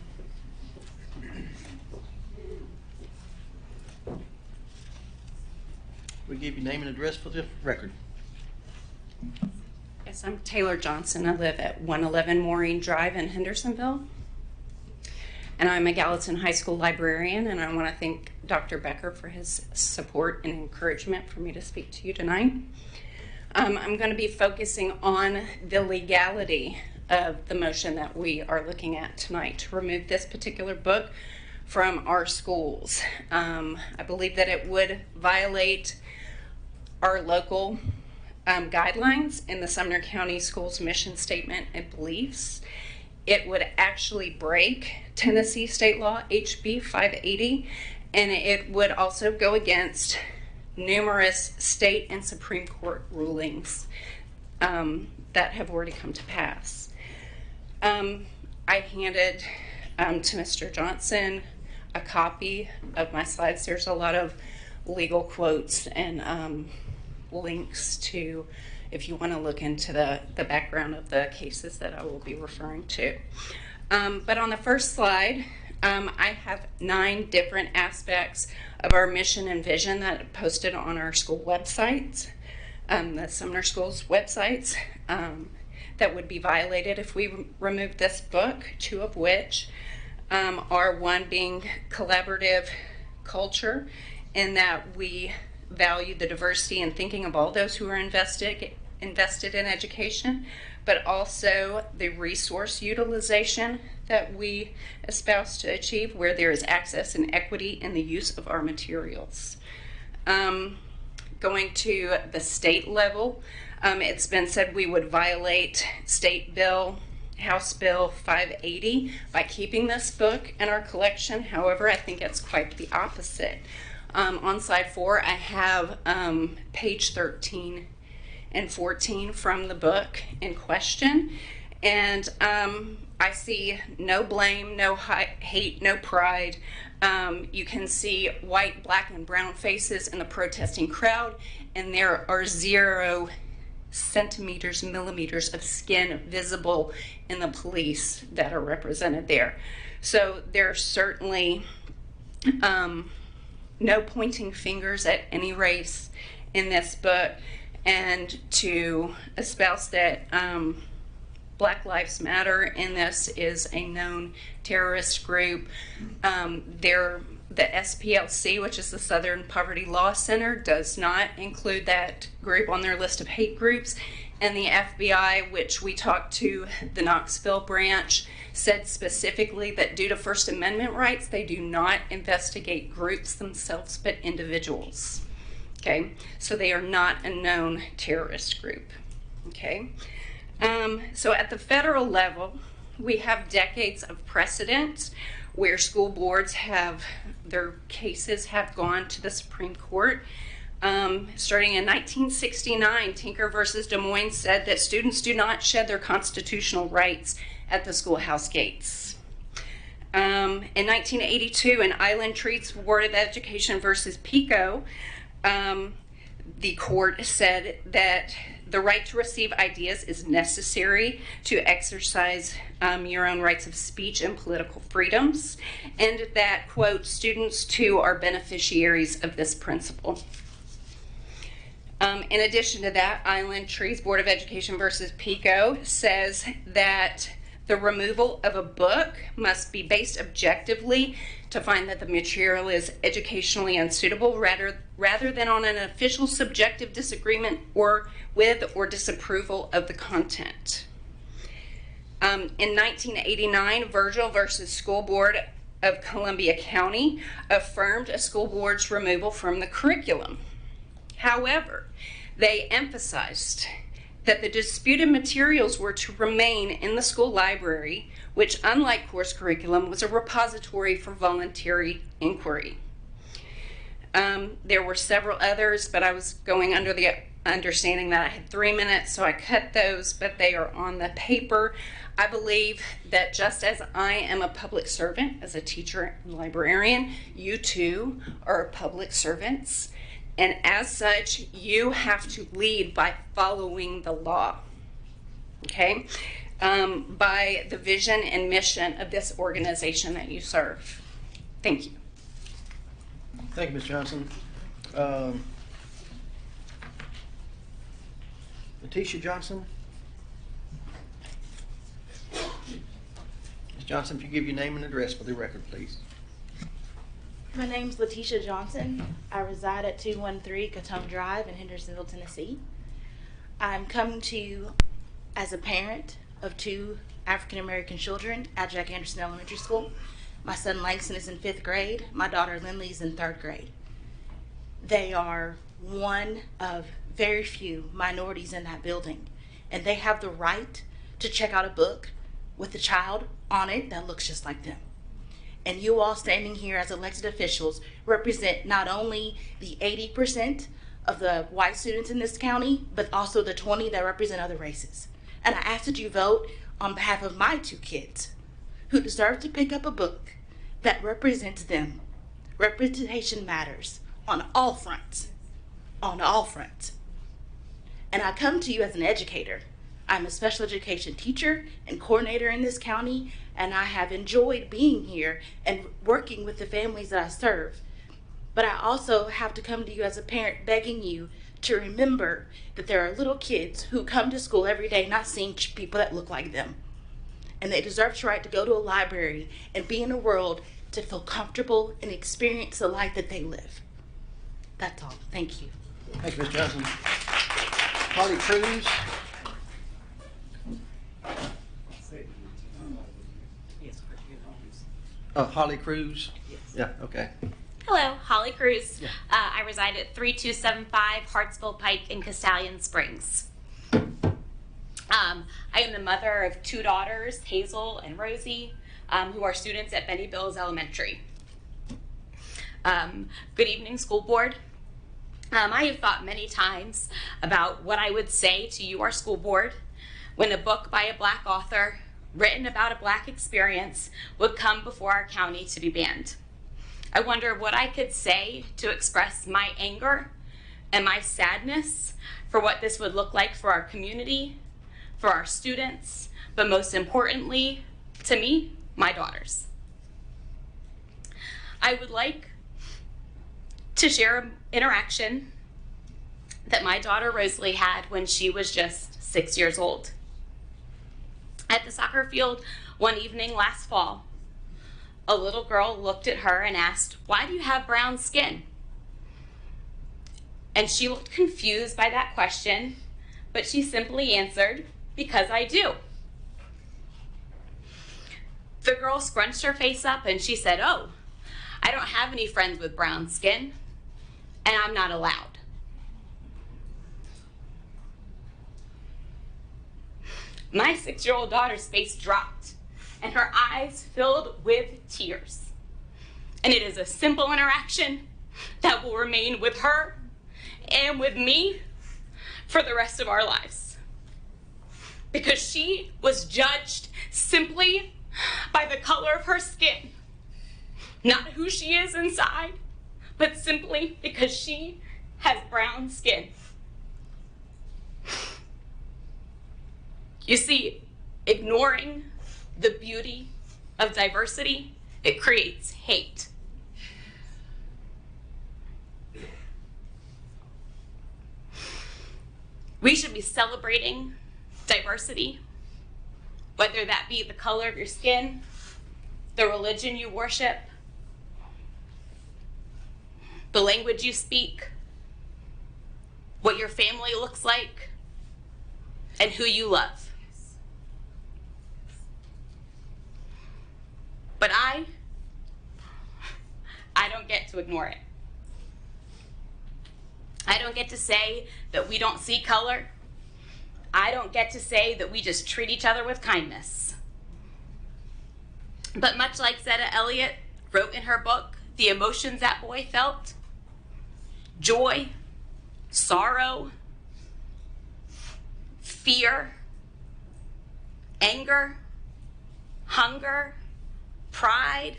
We give you name and address for the record. Yes, I'm Taylor Johnson. I live at 111 Maureen Drive in Hendersonville. And I'm a Gallatin High School librarian, and I want to thank Dr. Becker for his support and encouragement for me to speak to you tonight. I'm going to be focusing on the legality of the motion that we are looking at tonight to remove this particular book from our schools. I believe that it would violate our local guidelines in the Sumner County Schools mission statement and beliefs. it would actually break Tennessee state law, HB 580, and it would also go against numerous state and Supreme Court rulings that have already come to pass. I handed to Mr. Johnson a copy of my slides. There's a lot of legal quotes and links to, if you want to look into the background of the cases that I will be referring to. But on the first slide, I have 9 different aspects of our mission and vision that are posted on our school websites, the Sumner Schools websites, that would be violated if we remove this book, 2 of which are, 1 being collaborative culture, in that we value the diversity and thinking of all those who are invested in education, but also the resource utilization that we espouse to achieve, where there is access and equity in the use of our materials. Going to the state level, it's been said we would violate House Bill 580 by keeping this book in our collection. However, I think it's quite the opposite. On slide 4, I have page 13 and 14 from the book in question, and I see no blame, no hate, no pride. You can see white, black, and brown faces in the protesting crowd, and there are 0 centimeters, millimeters of skin visible in the police that are represented there. So there's certainly no pointing fingers at any race in this book, and to espouse that Black Lives Matter in this is a known terrorist group. The SPLC, which is the Southern Poverty Law Center, does not include that group on their list of hate groups. And the FBI, which we talked to, the Knoxville branch, said specifically that due to First Amendment rights, they do not investigate groups themselves, but individuals. Okay, so they are not a known terrorist group. Okay, so at the federal level, we have decades of precedent where school boards their cases have gone to the Supreme Court. Starting in 1969, Tinker versus Des Moines said that students do not shed their constitutional rights at the schoolhouse gates. In 1982, in Island Treats Board of Education versus PICO, the court said that the right to receive ideas is necessary to exercise your own rights of speech and political freedoms, and that, quote, students too are beneficiaries of this principle. In addition to that, Island Trees Board of Education versus PICO says that the removal of a book must be based objectively to find that the material is educationally unsuitable rather than on an official subjective disagreement with or disapproval of the content. In 1989, Virgil versus School Board of Columbia County affirmed a school board's removal from the curriculum. However, they emphasized that the disputed materials were to remain in the school library, which, unlike course curriculum, was a repository for voluntary inquiry. There were several others, but I was going under the understanding that I had 3 minutes, so I cut those, but they are on the paper. I believe that just as I am a public servant, as a teacher and librarian, you too are public servants. And as such, you have to lead by following the law, okay? By the vision and mission of this organization that you serve. Thank you. Thank you, Ms. Johnson. Letitia Johnson? Ms. Johnson, if you give your name and address for the record, please. My name's Letitia Johnson. I reside at 213 Catone Drive in Hendersonville, Tennessee. I'm coming to you as a parent of 2 African American children at Jack Anderson Elementary School. My son Langston is in 5th grade. My daughter Lindley is in 3rd grade. They are one of very few minorities in that building, and they have the right to check out a book with a child on it that looks just like them. And you all standing here as elected officials represent not only the 80% of the white students in this county, but also the 20 that represent other races. And I ask that you vote on behalf of my 2 kids who deserve to pick up a book that represents them. Representation matters on all fronts. On all fronts. And I come to you as an educator. I'm a special education teacher and coordinator in this county, and I have enjoyed being here and working with the families that I serve. But I also have to come to you as a parent begging you to remember that there are little kids who come to school every day not seeing people that look like them. And they deserve the right to go to a library and be in a world to feel comfortable and experience the life that they live. That's all. Thank you. Thank you, Ms. Johnson. Holly Cruz. Oh, Holly Cruz? Yeah, okay. Hello, Holly Cruz. I reside at 3275 Hartsville Pike in Castalian Springs. I am the mother of 2 daughters, Hazel and Rosie, who are students at Benny Bills Elementary. Good evening, school board. I have thought many times about what I would say to you, our school board, when a book by a Black author written about a Black experience would come before our county to be banned. I wonder what I could say to express my anger and my sadness for what this would look like for our community, for our students, but most importantly, to me, my daughters. I would like to share an interaction that my daughter Rosalie had when she was just 6 years old. At the soccer field one evening last fall, a little girl looked at her and asked, "Why do you have brown skin?" And she looked confused by that question, but she simply answered, "Because I do." The girl scrunched her face up and she said, "Oh, I don't have any friends with brown skin, and I'm not allowed." My 6-year-old daughter's face dropped and her eyes filled with tears. And it is a simple interaction that will remain with her and with me for the rest of our lives. Because she was judged simply by the color of her skin. Not who she is inside, but simply because she has brown skin. You see, ignoring the beauty of diversity, it creates hate. We should be celebrating diversity, whether that be the color of your skin, the religion you worship, the language you speak, what your family looks like, and who you love. But I don't get to ignore it. I don't get to say that we don't see color. I don't get to say that we just treat each other with kindness. But much like Zetta Elliott wrote in her book, the emotions that boy felt, joy, sorrow, fear, anger, hunger, pride,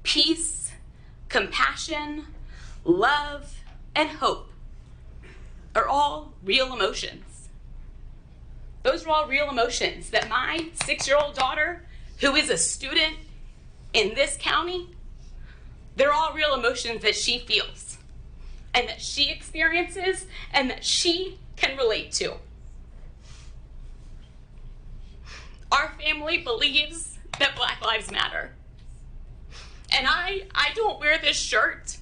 peace, compassion, love, and hope are all real emotions. Those are all real emotions that my 6-year-old daughter, who is a student in this county, they're all real emotions that she feels and that she experiences and that she can relate to. Our family believes that Black Lives Matter. And I don't wear this shirt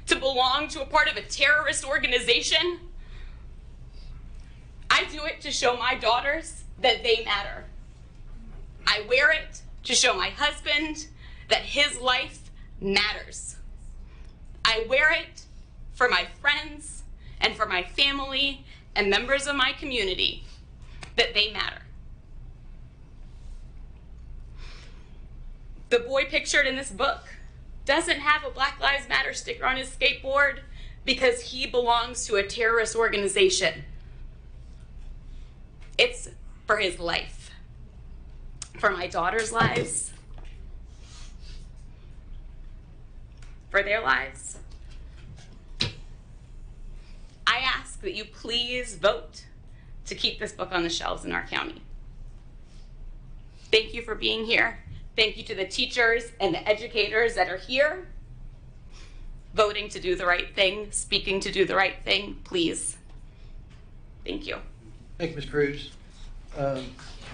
to belong to a part of a terrorist organization. I do it to show my daughters that they matter. I wear it to show my husband that his life matters. I wear it for my friends and for my family and members of my community that they matter. The boy pictured in this book doesn't have a Black Lives Matter sticker on his skateboard because he belongs to a terrorist organization. It's for his life, for my daughter's lives, for their lives. I ask that you please vote to keep this book on the shelves in our county. Thank you for being here. Thank you to the teachers and the educators that are here, voting to do the right thing, speaking to do the right thing, please. Thank you. Thank you, Ms. Cruz.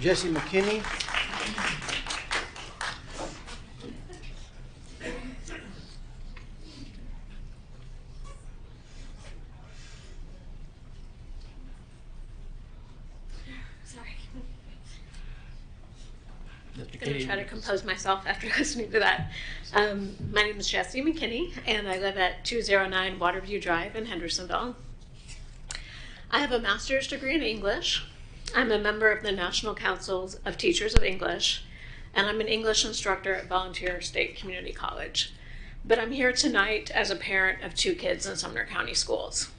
Jesse McKinney. I'm going to try to compose myself after listening to that. My name is Jessie McKinney, and I live at 209 Waterview Drive in Hendersonville. I have a master's degree in English. I'm a member of the National Councils of Teachers of English, and I'm an English instructor at Volunteer State Community College. But I'm here tonight as a parent of 2 kids in Sumner County Schools.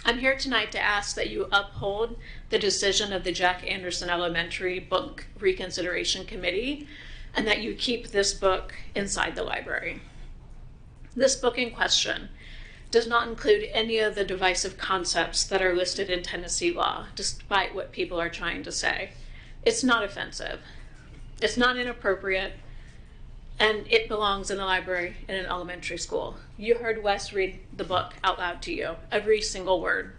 I'm here tonight to ask that you uphold the decision of the Jack Anderson Elementary Book Reconsideration Committee and that you keep this book inside the library. This book in question does not include any of the divisive concepts that are listed in Tennessee law, despite what people are trying to say. It's not offensive. It's not inappropriate. And it belongs in the library in an elementary school. You heard Wes read the book out loud to you, every single word.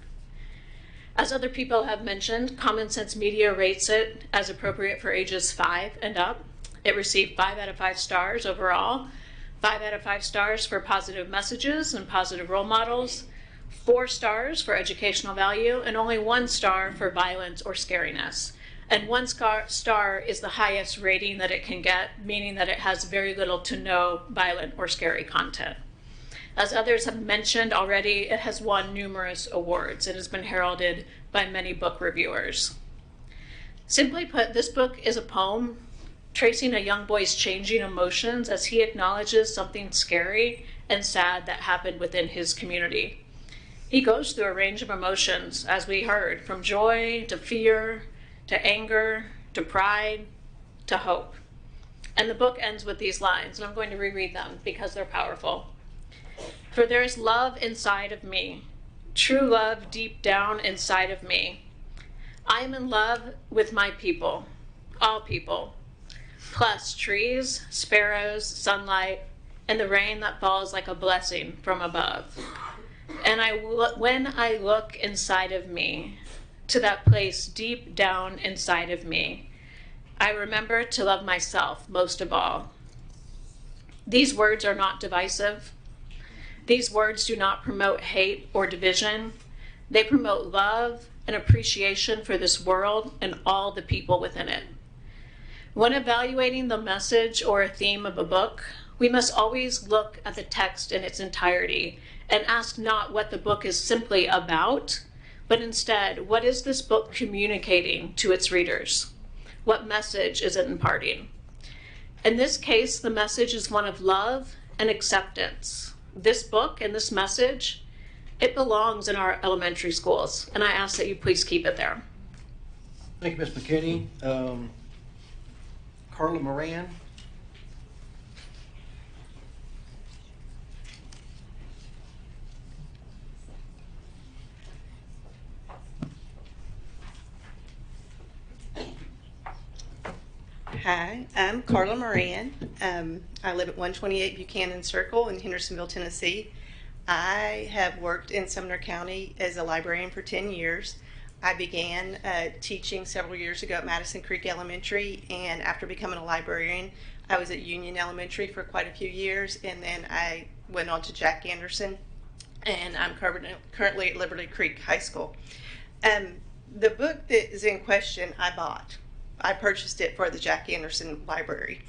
As other people have mentioned, Common Sense Media rates it as appropriate for ages 5 and up. It received 5 out of 5 stars overall, 5 out of 5 stars for positive messages and positive role models, 4 stars for educational value, and only 1 star for violence or scariness. And 1 star is the highest rating that it can get, meaning that it has very little to no violent or scary content. As others have mentioned already, it has won numerous awards and has been heralded by many book reviewers. Simply put, this book is a poem tracing a young boy's changing emotions as he acknowledges something scary and sad that happened within his community. He goes through a range of emotions, as we heard, from joy to fear, to anger, to pride, to hope. And the book ends with these lines, and I'm going to reread them because they're powerful. For there is love inside of me, true love deep down inside of me. I am in love with my people, all people, plus trees, sparrows, sunlight, and the rain that falls like a blessing from above. And when I look inside of me, to that place deep down inside of me, I remember to love myself most of all. These words are not divisive. These words do not promote hate or division. They promote love and appreciation for this world and all the people within it. When evaluating the message or a theme of a book, we must always look at the text in its entirety and ask not what the book is simply about, but instead, what is this book communicating to its readers? What message is it imparting? In this case, the message is one of love and acceptance. This book and this message, it belongs in our elementary schools, and I ask that you please keep it there. Thank you, Ms. McKinney. Carla Moran. Hi, I'm Carla Moran. I live at 128 Buchanan Circle in Hendersonville, Tennessee. I have worked in Sumner County as a librarian for 10 years. I began teaching several years ago at Madison Creek Elementary, and after becoming a librarian, I was at Union Elementary for quite a few years, and then I went on to Jack Anderson, and I'm currently at Liberty Creek High School. The book that is in question, I bought. I purchased it for the Jack Anderson Library.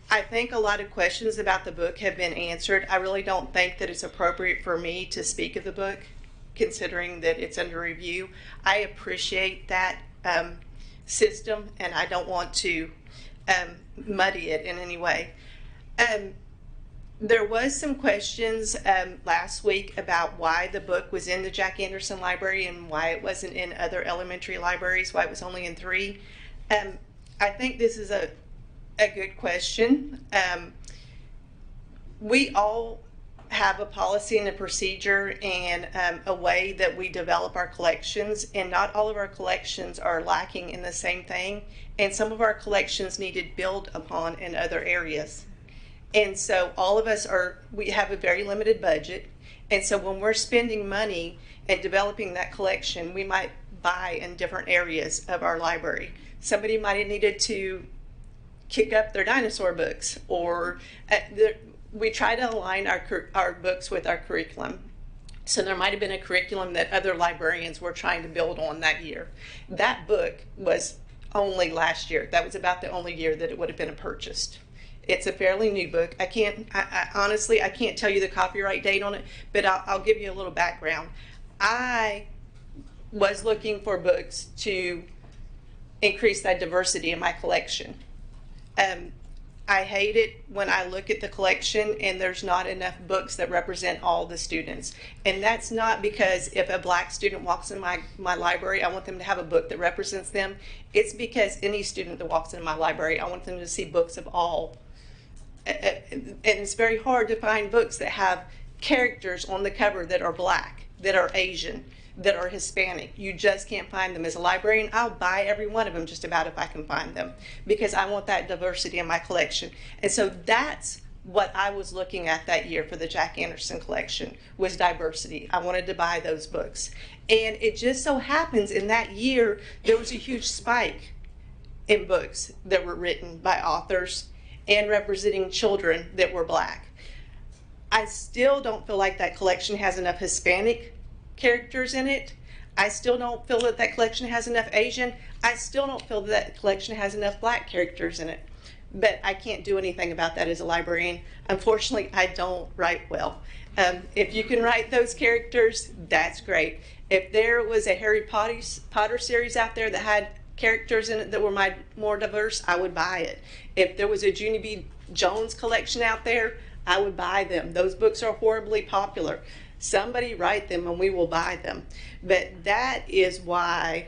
I think a lot of questions about the book have been answered. I really don't think that it's appropriate for me to speak of the book, considering that it's under review. I appreciate that system, and I don't want to muddy it in any way. There was some questions last week about why the book was in the Jack Anderson Library and why it wasn't in other elementary libraries, why it was only in 3. I think this is a good question. We all have a policy and a procedure and a way that we develop our collections, and not all of our collections are lacking in the same thing, and some of our collections needed build upon in other areas. And so all of us we have a very limited budget, and so when we're spending money and developing that collection, we might buy in different areas of our library. Somebody might have needed to kick up their dinosaur books, or we try to align our books with our curriculum. So there might have been a curriculum that other librarians were trying to build on that year. That book was only last year. That was about the only year that it would have been purchased. It's a fairly new book. I honestly can't tell you the copyright date on it, but I'll give you a little background. I was looking for books to increase that diversity in my collection. I hate it when I look at the collection and there's not enough books that represent all the students. And that's not because if a black student walks in my library, I want them to have a book that represents them. It's because any student that walks in my library, I want them to see books of all. And it's very hard to find books that have characters on the cover that are black, that are Asian, that are Hispanic. You just can't find them. As a librarian, I'll buy every one of them just about if I can find them, because I want that diversity in my collection. And so that's what I was looking at that year for the Jack Anderson collection, was diversity. I wanted to buy those books. And it just so happens in that year, there was a huge spike in books that were written by authors and representing children that were black. I still don't feel like that collection has enough Hispanic characters in it. I still don't feel that that collection has enough Asian. I still don't feel that collection has enough black characters in it. But I can't do anything about that as a librarian. Unfortunately, I don't write well. If you can write those characters, that's great. If there was a Harry Potter series out there that had characters in it that were more diverse, I would buy it. If there was a Junie B. Jones collection out there, I would buy them. Those books are horribly popular. Somebody write them and we will buy them. But that is why,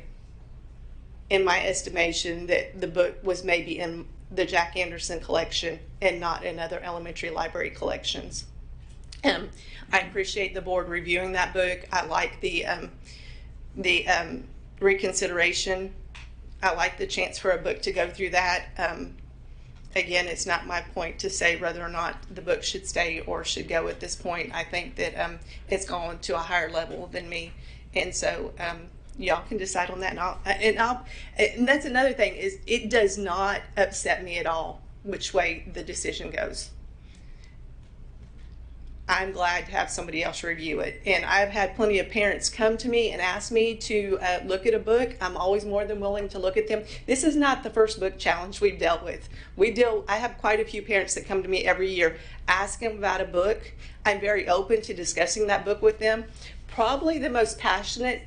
in my estimation, that the book was maybe in the Jack Anderson collection and not in other elementary library collections. I appreciate the board reviewing that book. I like the reconsideration. I like the chance for a book to go through that. Again, it's not my point to say whether or not the book should stay or should go at this point. I think that it's gone to a higher level than me. And so y'all can decide on that. And that's another thing, is it does not upset me at all which way the decision goes. I'm glad to have somebody else review it. And I've had plenty of parents come to me and ask me to look at a book. I'm always more than willing to look at them. This is not the first book challenge we've dealt with. I have quite a few parents that come to me every year asking about a book. I'm very open to discussing that book with them. Probably the most passionate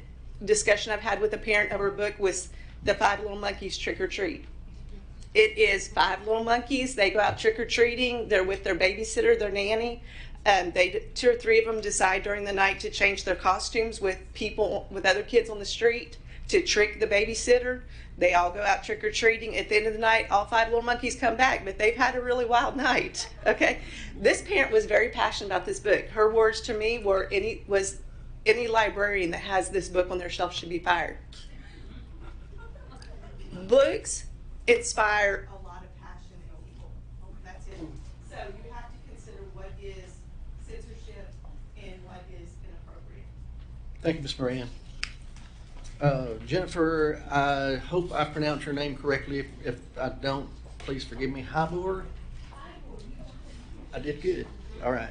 discussion I've had with a parent over a book was the 5 Little Monkeys Trick or Treat. It is 5 little monkeys. They go out trick or treating. They're with their babysitter, their nanny. 2 or 3 of them decide during the night to change their costumes with other kids on the street to trick the babysitter. They all go out trick or treating. At the end of the night, all 5 little monkeys come back, but they've had a really wild night. Okay, this parent was very passionate about this book. Her words to me were, any librarian that has this book on their shelf should be fired. Books inspire a lot of passion in people. That's it. So you have to consider what is censorship and what is inappropriate. Thank you, Ms. Moran. Jennifer, I hope I pronounced your name correctly. If I don't, please forgive me. Haibor? I did good. All right.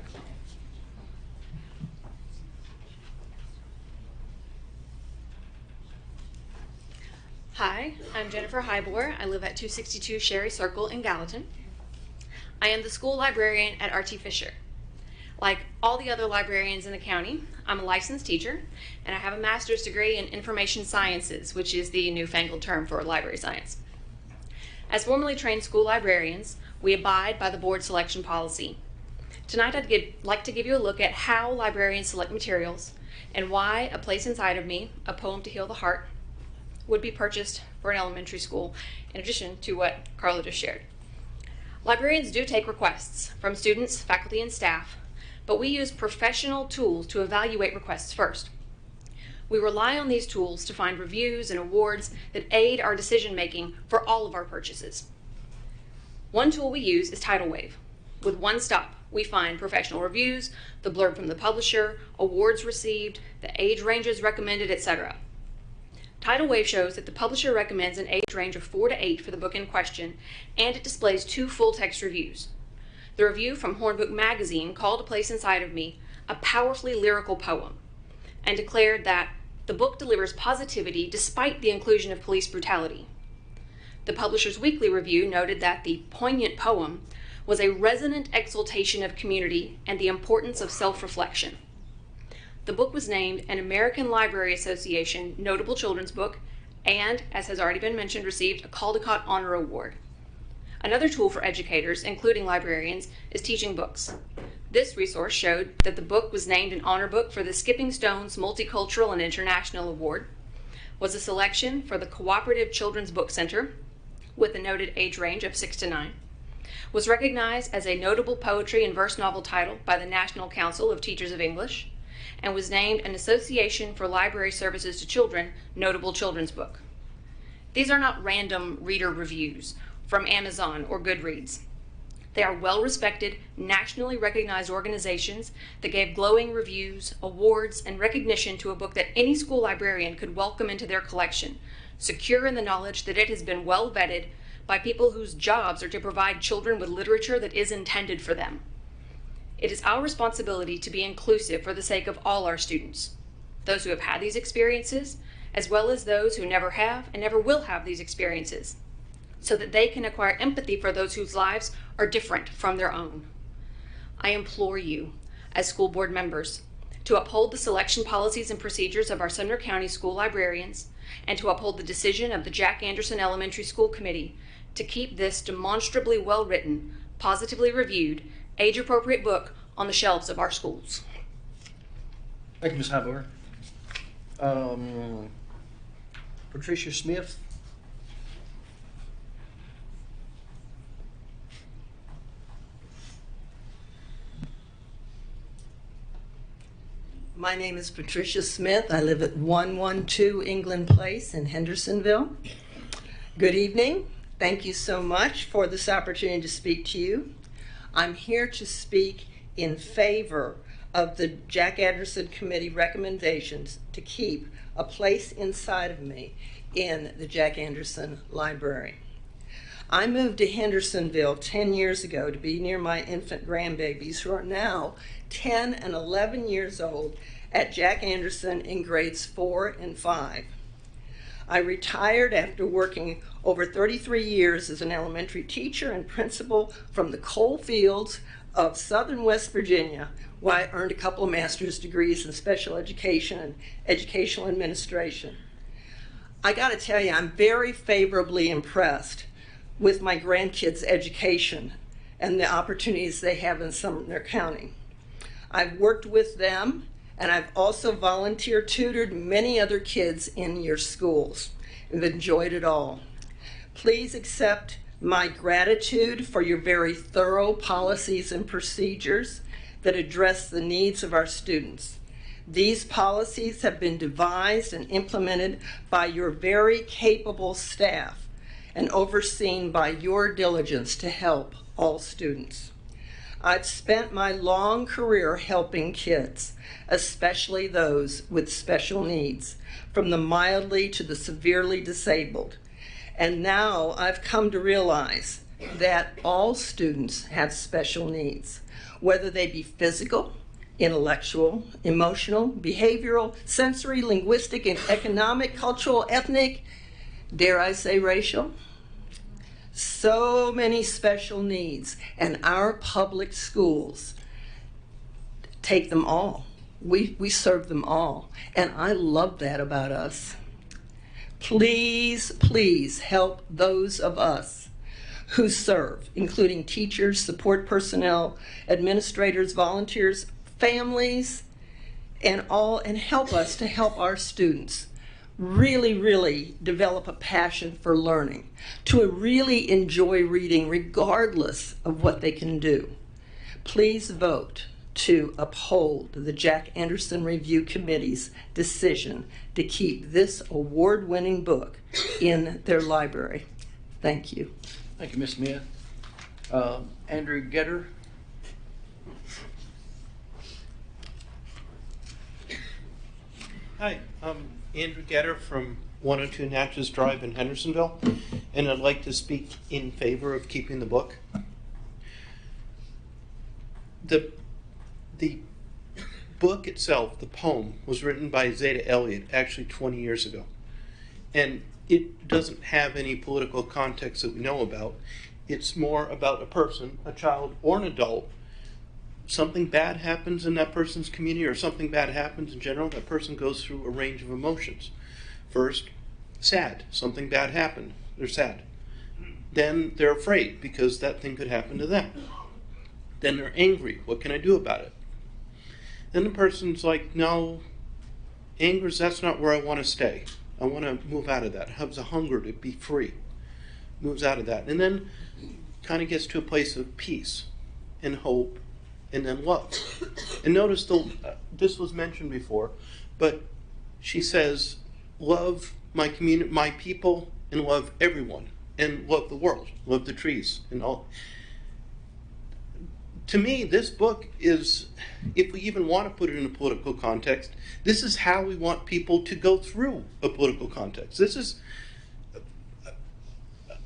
Hi, I'm Jennifer Haibor. I live at 262 Sherry Circle in Gallatin. I am the school librarian at R.T. Fisher. Like all the other librarians in the county, I'm a licensed teacher, and I have a master's degree in information sciences, which is the newfangled term for library science. As formerly trained school librarians, we abide by the board selection policy. Tonight I'd like to give you a look at how librarians select materials and why A Place Inside of Me, A Poem to Heal the Heart, would be purchased for an elementary school, in addition to what Carla just shared. Librarians do take requests from students, faculty, and staff, but we use professional tools to evaluate requests first. We rely on these tools to find reviews and awards that aid our decision-making for all of our purchases. One tool we use is Tidal Wave. With one stop, we find professional reviews, the blurb from the publisher, awards received, the age ranges recommended, etc. Tidal Wave shows that the publisher recommends an age range of 4 to 8 for the book in question, and it displays 2 full-text reviews. The review from Hornbook Magazine called A Place Inside of Me a powerfully lyrical poem, and declared that the book delivers positivity despite the inclusion of police brutality. The publisher's weekly review noted that the poignant poem was a resonant exaltation of community and the importance of self-reflection. The book was named an American Library Association Notable Children's Book and, as has already been mentioned, received a Caldecott Honor Award. Another tool for educators, including librarians, is Teaching Books. This resource showed that the book was named an honor book for the Skipping Stones Multicultural and International Award, was a selection for the Cooperative Children's Book Center with a noted age range of 6 to 9, was recognized as a notable poetry and verse novel title by the National Council of Teachers of English, and was named an Association for Library Services to Children Notable Children's Book. These are not random reader reviews from Amazon or Goodreads. They are well-respected, nationally recognized organizations that gave glowing reviews, awards, and recognition to a book that any school librarian could welcome into their collection, secure in the knowledge that it has been well vetted by people whose jobs are to provide children with literature that is intended for them. It is our responsibility to be inclusive for the sake of all our students, those who have had these experiences, as well as those who never have and never will have these experiences, so that they can acquire empathy for those whose lives are different from their own. I implore you, as school board members, to uphold the selection policies and procedures of our Sumner County school librarians, and to uphold the decision of the Jack Anderson Elementary School Committee to keep this demonstrably well-written, positively reviewed, age-appropriate book on the shelves of our schools. Thank you, Ms. Highbauer. Patricia Smith. My name is Patricia Smith. I live at 112 England Place in Hendersonville. Good evening. Thank you so much for this opportunity to speak to you. I'm here to speak in favor of the Jack Anderson Committee recommendations to keep A Place Inside of Me in the Jack Anderson Library. I moved to Hendersonville 10 years ago to be near my infant grandbabies who are now 10 and 11 years old at Jack Anderson in grades 4 and 5. I retired after working over 33 years as an elementary teacher and principal from the coal fields of southern West Virginia, where I earned a couple of master's degrees in special education and educational administration. I gotta tell you, I'm very favorably impressed with my grandkids' education and the opportunities they have in Sumner County. I've worked with them, and I've also volunteer tutored many other kids in your schools and enjoyed it all. Please accept my gratitude for your very thorough policies and procedures that address the needs of our students. These policies have been devised and implemented by your very capable staff and overseen by your diligence to help all students. I've spent my long career helping kids, especially those with special needs, from the mildly to the severely disabled. And now I've come to realize that all students have special needs, whether they be physical, intellectual, emotional, behavioral, sensory, linguistic, and economic, cultural, ethnic, dare I say racial. So many special needs, and our public schools take them all. We serve them all, and I love that about us. Please, please help those of us who serve, including teachers, support personnel, administrators, volunteers, families, and help us to help our students really develop a passion for learning, to really enjoy reading regardless of what they can do. Please vote to uphold the Jack Anderson Review Committee's decision to keep this award-winning book in their library. Thank you. Thank you, Ms. Smith. Andrew Getter. Hi, I'm Andrew Getter from 102 Natchez Drive in Hendersonville, and I'd like to speak in favor of keeping the book. The book itself, the poem, was written by Zeta Elliott actually 20 years ago. And it doesn't have any political context that we know about. It's more about a person, a child or an adult. Something bad happens in that person's community, or something bad happens in general, that person goes through a range of emotions. First, sad. Something bad happened. They're sad. Then they're afraid because that thing could happen to them. Then they're angry. What can I do about it? Then the person's like, no, anger, that's not where I want to stay. I want to move out of that. Has a hunger to be free. Moves out of that. And then kind of gets to a place of peace and hope and then love. And notice, this was mentioned before, but she says, love my community, my people, and love everyone, and love the world, love the trees, and all. To me, this book is, if we even want to put it in a political context, this is how we want people to go through a political context. This is,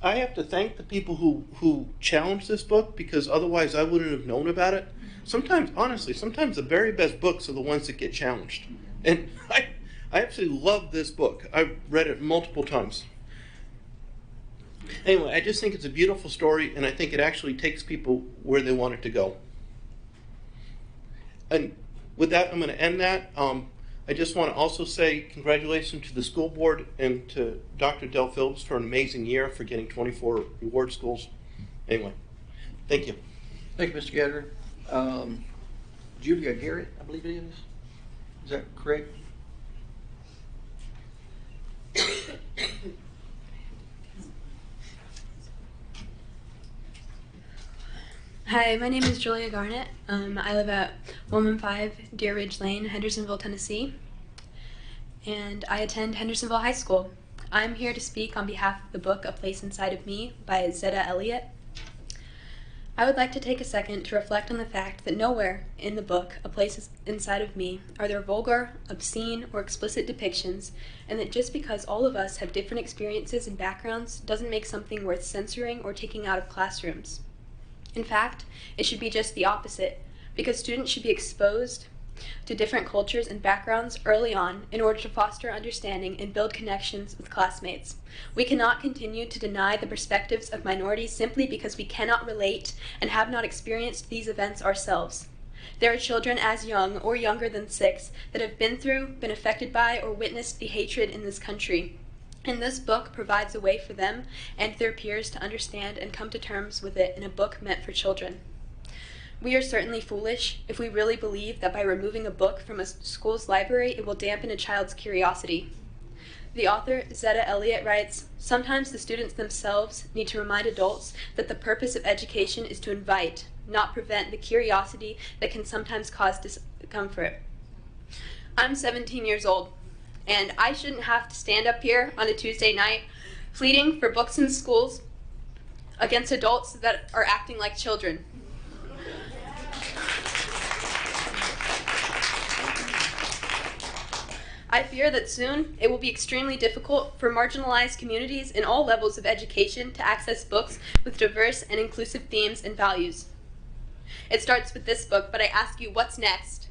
I have to thank the people who challenged this book, because otherwise I wouldn't have known about it. Sometimes, honestly, sometimes the very best books are the ones that get challenged. And I absolutely love this book. I've read it multiple times. Anyway, I just think it's a beautiful story, and I think it actually takes people where they want it to go. And with that, I'm going to end that. I just want to also say congratulations to the school board and to Dr. Del Phillips for an amazing year, for getting 24 reward schools. Anyway, thank you. Thank you, Mr. Getter. Julia Garrett, I believe it is. Is that correct? Hi, my name is Julia Garnett. I live at 115 Deer Ridge Lane, Hendersonville, Tennessee, and I attend Hendersonville High School. I'm here to speak on behalf of the book A Place Inside of Me by Zeta Elliott. I would like to take a second to reflect on the fact that nowhere in the book A Place Inside of Me are there vulgar, obscene, or explicit depictions, and that just because all of us have different experiences and backgrounds doesn't make something worth censoring or taking out of classrooms. In fact, it should be just the opposite, because students should be exposed to different cultures and backgrounds early on in order to foster understanding and build connections with classmates. We cannot continue to deny the perspectives of minorities simply because we cannot relate and have not experienced these events ourselves. There are children as young or younger than 6 that have been through, been affected by, or witnessed the hatred in this country. And this book provides a way for them and their peers to understand and come to terms with it in a book meant for children. We are certainly foolish if we really believe that by removing a book from a school's library, it will dampen a child's curiosity. The author, Zeta Elliott, writes, "Sometimes the students themselves need to remind adults that the purpose of education is to invite, not prevent, the curiosity that can sometimes cause discomfort." I'm 17 years old, and I shouldn't have to stand up here on a Tuesday night pleading for books in schools against adults that are acting like children. I fear that soon it will be extremely difficult for marginalized communities in all levels of education to access books with diverse and inclusive themes and values. It starts with this book, but I ask you, what's next?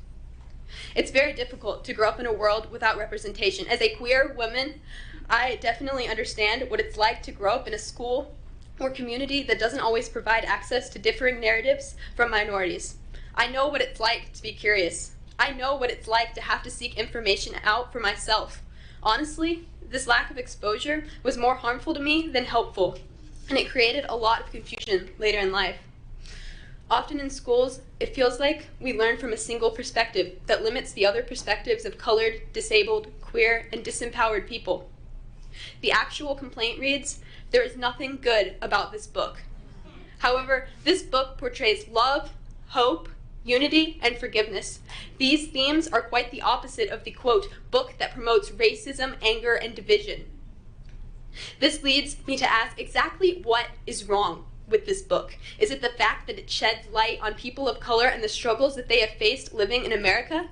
It's very difficult to grow up in a world without representation. As a queer woman, I definitely understand what it's like to grow up in a school or community that doesn't always provide access to differing narratives from minorities. I know what it's like to be curious. I know what it's like to have to seek information out for myself. Honestly, this lack of exposure was more harmful to me than helpful. and it created a lot of confusion later in life. Often in schools, it feels like we learn from a single perspective that limits the other perspectives of colored, disabled, queer, and disempowered people. The actual complaint reads, "There is nothing good about this book." However, this book portrays love, hope, unity, and forgiveness. These themes are quite the opposite of the, quote, book that promotes racism, anger, and division. This leads me to ask exactly what is wrong with this book. Is it the fact that it sheds light on people of color and the struggles that they have faced living in America?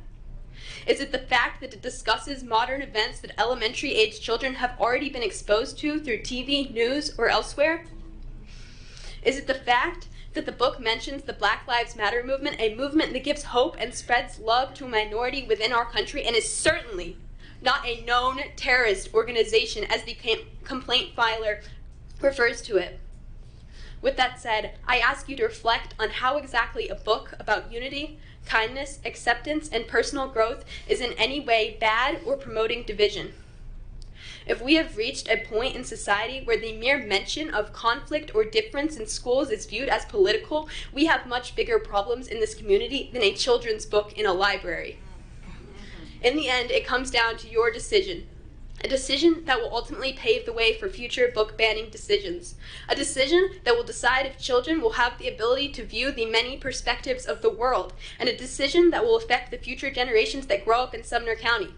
Is it the fact that it discusses modern events that elementary-age children have already been exposed to through TV, news, or elsewhere? Is it the fact that the book mentions the Black Lives Matter movement, a movement that gives hope and spreads love to a minority within our country and is certainly not a known terrorist organization as the complaint filer refers to it? With that said, I ask you to reflect on how exactly a book about unity, kindness, acceptance, and personal growth is in any way bad or promoting division. If we have reached a point in society where the mere mention of conflict or difference in schools is viewed as political, we have much bigger problems in this community than a children's book in a library. In the end, it comes down to your decision. A decision that will ultimately pave the way for future book banning decisions. A decision that will decide if children will have the ability to view the many perspectives of the world, and a decision that will affect the future generations that grow up in Sumner County.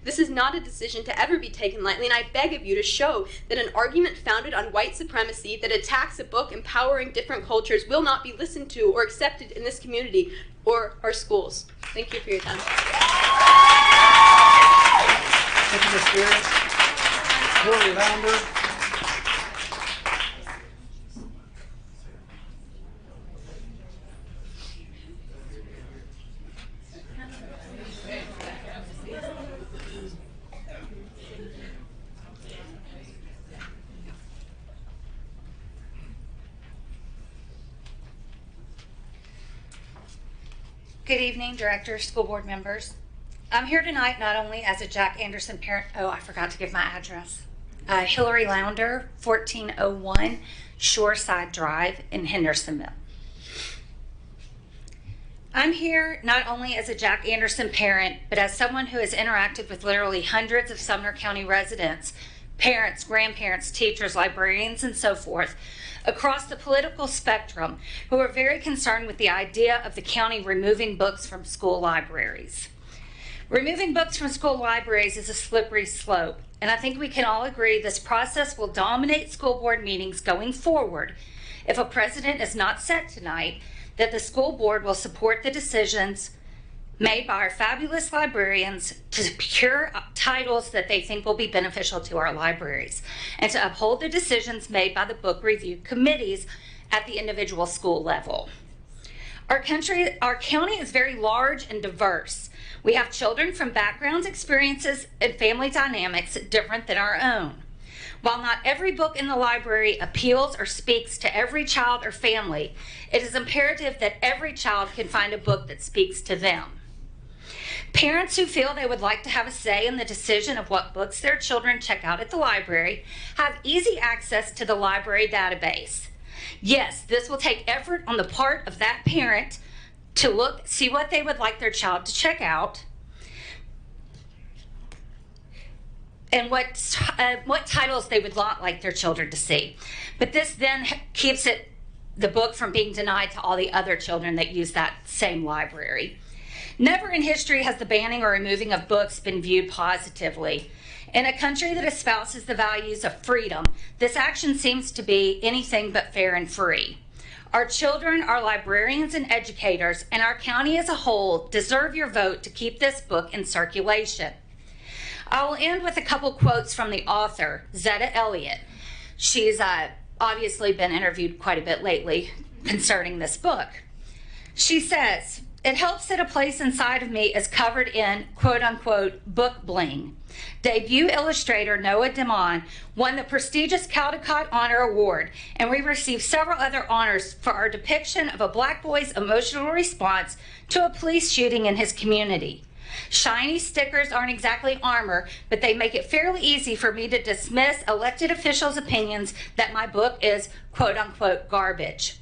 This is not a decision to ever be taken lightly, and I beg of you to show that an argument founded on white supremacy that attacks a book empowering different cultures will not be listened to or accepted in this community or our schools. Thank you for your time. Thank you, Ms. Spears. Hillary Lounder. Good evening, directors, school board members. I'm here tonight not only as a Jack Anderson parent, I forgot to give my address. Hillary Lounder, 1401 Shoreside Drive in Hendersonville. I'm here not only as a Jack Anderson parent, but as someone who has interacted with literally hundreds of Sumner County residents, parents, grandparents, teachers, librarians, and so forth, across the political spectrum who are very concerned with the idea of the county removing books from school libraries. Removing books from school libraries is a slippery slope, and I think we can all agree this process will dominate school board meetings going forward if a precedent is not set tonight that the school board will support the decisions made by our fabulous librarians to procure titles that they think will be beneficial to our libraries, and to uphold the decisions made by the book review committees at the individual school level. Our county is very large and diverse. We have children from backgrounds, experiences, and family dynamics different than our own. While not every book in the library appeals or speaks to every child or family, it is imperative that every child can find a book that speaks to them. Parents who feel they would like to have a say in the decision of what books their children check out at the library have easy access to the library database. Yes, this will take effort on the part of that parent to see what they would like their child to check out, and what titles they would not like their children to see. But this then keeps the book from being denied to all the other children that use that same library. Never in history has the banning or removing of books been viewed positively. In a country that espouses the values of freedom, this action seems to be anything but fair and free. Our children, our librarians and educators, and our county as a whole deserve your vote to keep this book in circulation. I will end with a couple quotes from the author, Zetta Elliott. She's obviously been interviewed quite a bit lately concerning this book. She says, "It helps that a place inside of me is covered in quote-unquote book bling. Debut illustrator Noah Demon won the prestigious Caldecott Honor Award, and we received several other honors for our depiction of a black boy's emotional response to a police shooting in his community. Shiny stickers aren't exactly armor, but they make it fairly easy for me to dismiss elected officials' opinions that my book is quote unquote garbage.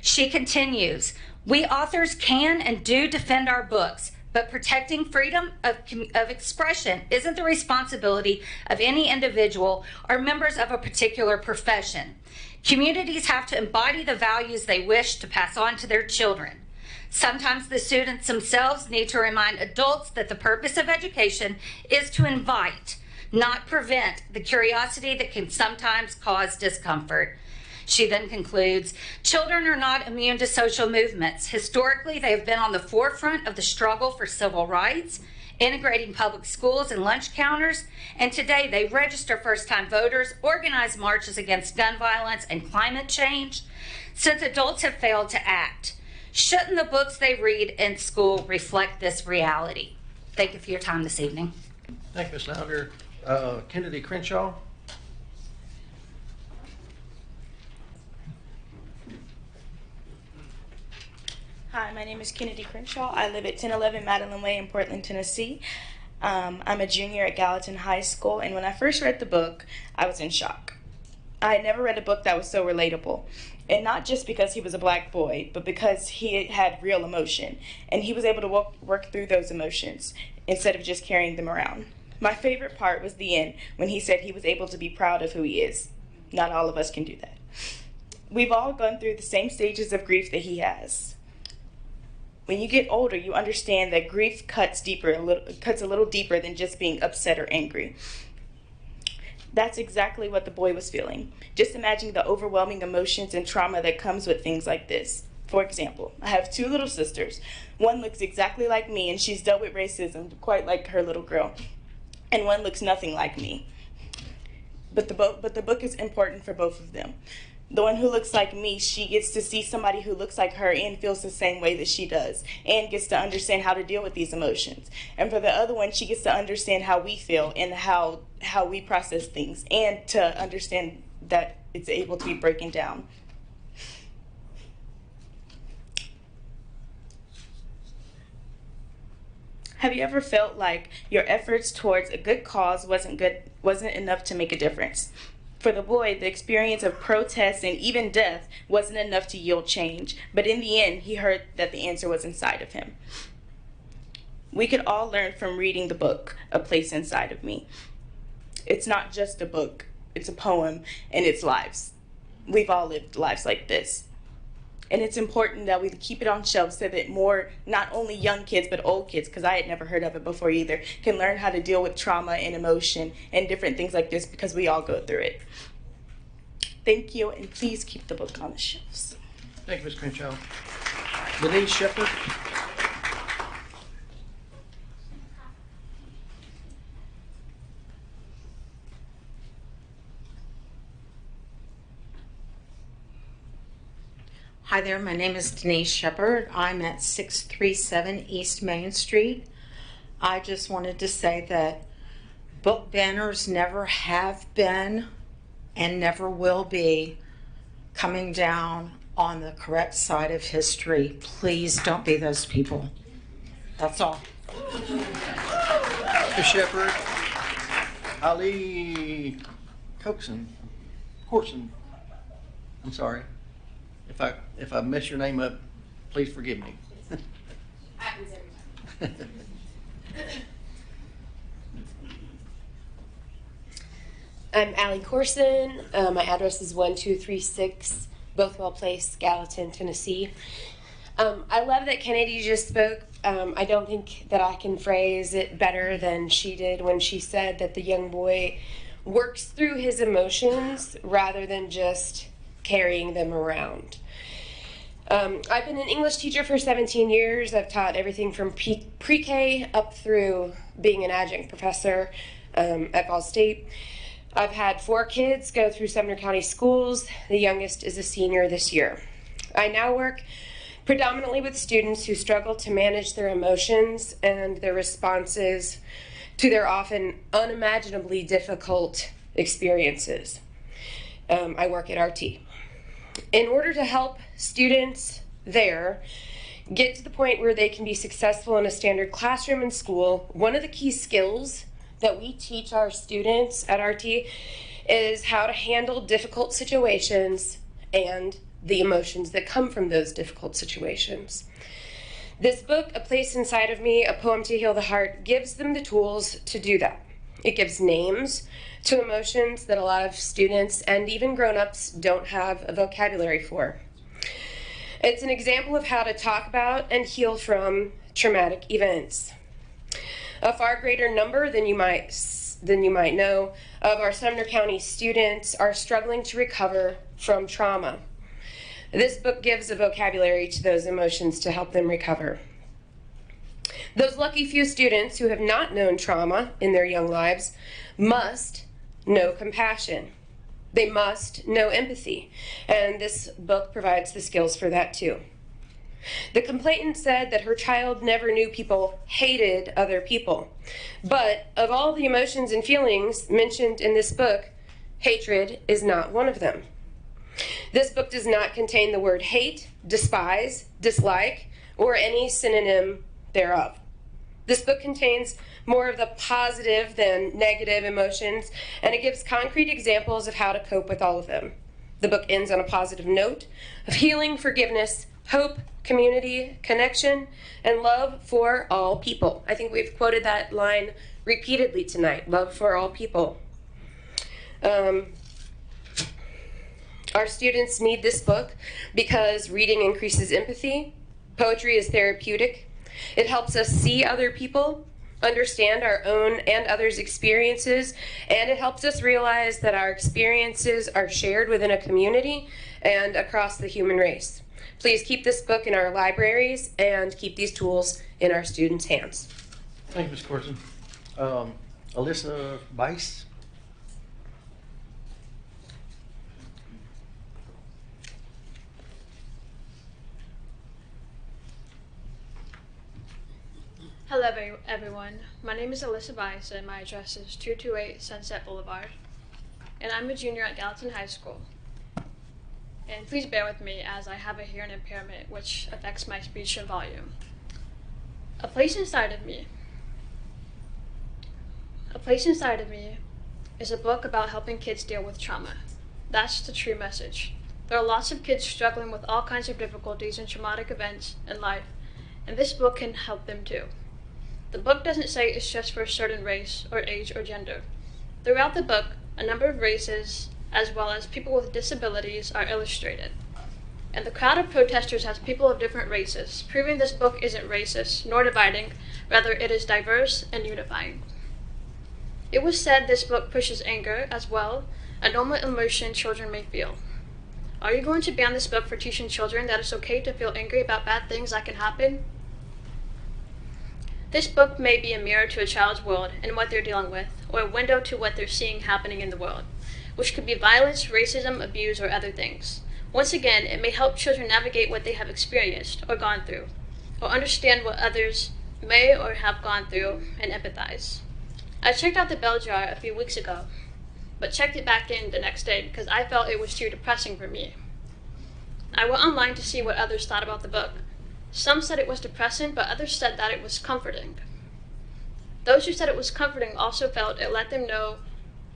She continues, we authors can and do defend our books, but protecting freedom of expression isn't the responsibility of any individual or members of a particular profession. Communities have to embody the values they wish to pass on to their children. Sometimes the students themselves need to remind adults that the purpose of education is to invite, not prevent, the curiosity that can sometimes cause discomfort. She then concludes, children are not immune to social movements. Historically, they have been on the forefront of the struggle for civil rights, integrating public schools and lunch counters, and today they register first-time voters, organize marches against gun violence and climate change. Since adults have failed to act, shouldn't the books they read in school reflect this reality? Thank you for your time this evening. Thank you, Ms. Lounder. Kennedy Crenshaw. Hi, my name is Kennedy Crenshaw. I live at 1011 Madeline Way in Portland, Tennessee. I'm a junior at Gallatin High School, and when I first read the book, I was in shock. I had never read a book that was so relatable, and not just because he was a black boy, but because he had real emotion, and he was able to work through those emotions instead of just carrying them around. My favorite part was the end, when he said he was able to be proud of who he is. Not all of us can do that. We've all gone through the same stages of grief that he has. When you get older, you understand that grief cuts a little deeper than just being upset or angry. That's exactly what the boy was feeling. Just imagine the overwhelming emotions and trauma that comes with things like this. For example, I have two little sisters. One looks exactly like me, and she's dealt with racism quite like her little girl. And one looks nothing like me. But the book is important for both of them. The one who looks like me, she gets to see somebody who looks like her and feels the same way that she does, and gets to understand how to deal with these emotions. And for the other one, she gets to understand how we feel and how we process things, and to understand that it's able to be breaking down. Have you ever felt like your efforts towards a good cause wasn't enough to make a difference? For the boy, the experience of protest and even death wasn't enough to yield change, but in the end, he heard that the answer was inside of him. We could all learn from reading the book, A Place Inside of Me. It's not just a book, it's a poem, and it's lives. We've all lived lives like this. And it's important that we keep it on shelves so that more, not only young kids, but old kids, because I had never heard of it before either, can learn how to deal with trauma and emotion and different things like this, because we all go through it. Thank you, and please keep the book on the shelves. Thank you, Ms. Crenshaw. Denise Shepard. Hi there, my name is Denise Shepard. I'm at 637 East Main Street. I just wanted to say that book banners never have been and never will be coming down on the correct side of history. Please don't be those people. That's all. Ms. Shepard. Ali Corson. I'm sorry. If I mess your name up, please forgive me. Happens every time. I'm Allie Corson. My address is 1236 Bothwell Place, Gallatin, Tennessee. I love that Kennedy just spoke. I don't think that I can phrase it better than she did when she said that the young boy works through his emotions rather than just carrying them around. I've been an English teacher for 17 years. I've taught everything from pre-K up through being an adjunct professor at Ball State. I've had 4 kids go through Sumner County schools. The youngest is a senior this year. I now work predominantly with students who struggle to manage their emotions and their responses to their often unimaginably difficult experiences. I work at RT. In order to help students there, get to the point where they can be successful in a standard classroom and school, one of the key skills that we teach our students at RT is how to handle difficult situations and the emotions that come from those difficult situations. This book, A Place Inside of Me, A Poem to Heal the Heart, gives them the tools to do that. It gives names to emotions that a lot of students and even grown-ups don't have a vocabulary for. It's an example of how to talk about and heal from traumatic events. A far greater number than you might know of our Sumner County students are struggling to recover from trauma. This book gives a vocabulary to those emotions to help them recover. Those lucky few students who have not known trauma in their young lives must know compassion. They must know empathy, and this book provides the skills for that too. The complainant said that her child never knew people hated other people, but of all the emotions and feelings mentioned in this book, hatred is not one of them. This book does not contain the word hate, despise, dislike, or any synonym thereof. This book contains more of the positive than negative emotions, and it gives concrete examples of how to cope with all of them. The book ends on a positive note of healing, forgiveness, hope, community, connection, and love for all people. I think we've quoted that line repeatedly tonight, love for all people. Our students need this book because reading increases empathy. Poetry is therapeutic. It helps us see other people, understand our own and others' experiences, and it helps us realize that our experiences are shared within a community and across the human race. Please keep this book in our libraries and keep these tools in our students' hands. Thank you, Ms. Corson. Alyssa Bice. Hello everyone, my name is Alyssa Bice and my address is 228 Sunset Boulevard, and I'm a junior at Gallatin High School. And please bear with me as I have a hearing impairment which affects my speech and volume. A Place Inside of Me. A Place Inside of Me is a book about helping kids deal with trauma. That's the true message. There are lots of kids struggling with all kinds of difficulties and traumatic events in life, and this book can help them too. The book doesn't say it's just for a certain race or age or gender. Throughout the book, a number of races, as well as people with disabilities, are illustrated. And the crowd of protesters has people of different races, proving this book isn't racist nor dividing, rather it is diverse and unifying. It was said this book pushes anger as well, a normal emotion children may feel. Are you going to ban this book for teaching children that it's okay to feel angry about bad things that can happen? This book may be a mirror to a child's world and what they're dealing with, or a window to what they're seeing happening in the world, which could be violence, racism, abuse, or other things. Once again, it may help children navigate what they have experienced or gone through, or understand what others may or have gone through and empathize. I checked out the bell jar a few weeks ago, but checked it back in the next day because I felt it was too depressing for me. I went online to see what others thought about the book. Some said it was depressing, but others said that it was comforting. Those who said it was comforting also felt it let them know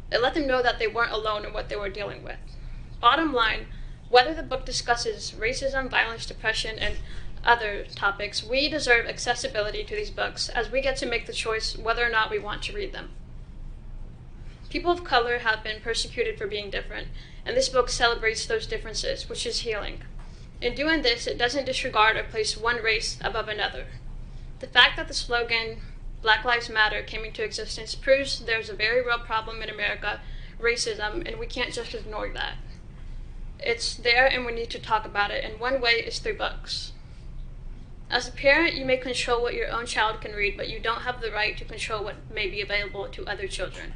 that they weren't alone in what they were dealing with. Bottom line, whether the book discusses racism, violence, depression, and other topics, we deserve accessibility to these books as we get to make the choice whether or not we want to read them. People of color have been persecuted for being different, and this book celebrates those differences, which is healing. In doing this, it doesn't disregard or place one race above another. The fact that the slogan, Black Lives Matter, came into existence proves there's a very real problem in America, racism, and we can't just ignore that. It's there and we need to talk about it, and one way is through books. As a parent, you may control what your own child can read, but you don't have the right to control what may be available to other children.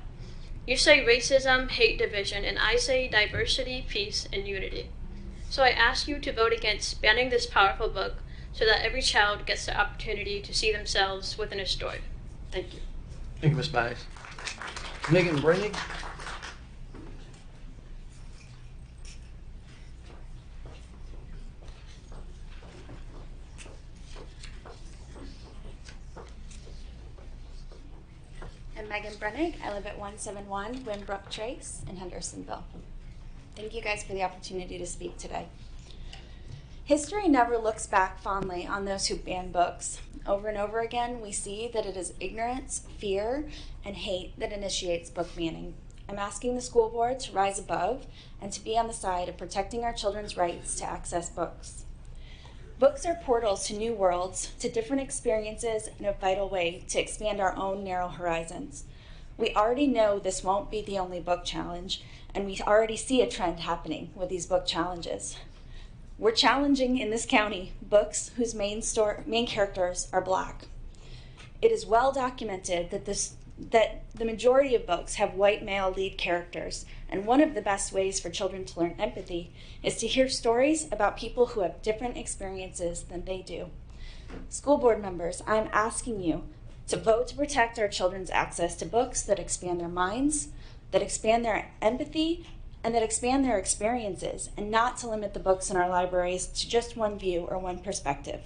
You say racism, hate, division, and I say diversity, peace, and unity. So I ask you to vote against banning this powerful book so that every child gets the opportunity to see themselves within a story. Thank you. Thank you, Ms. Bice. Megan Brainig. Megan Brennig. I live at 171 Winbrook Trace in Hendersonville. Thank you guys for the opportunity to speak today. History never looks back fondly on those who ban books. Over and over again, we see that it is ignorance, fear, and hate that initiates book banning. I'm asking the school board to rise above and to be on the side of protecting our children's rights to access books. Books are portals to new worlds, to different experiences in a vital way to expand our own narrow horizons. We already know this won't be the only book challenge, and we already see a trend happening with these book challenges. We're challenging in this county books whose main characters are Black. It is well documented that the majority of books have white male lead characters, and one of the best ways for children to learn empathy is to hear stories about people who have different experiences than they do. School board members, I'm asking you to vote to protect our children's access to books that expand their minds, that expand their empathy, and that expand their experiences, and not to limit the books in our libraries to just one view or one perspective.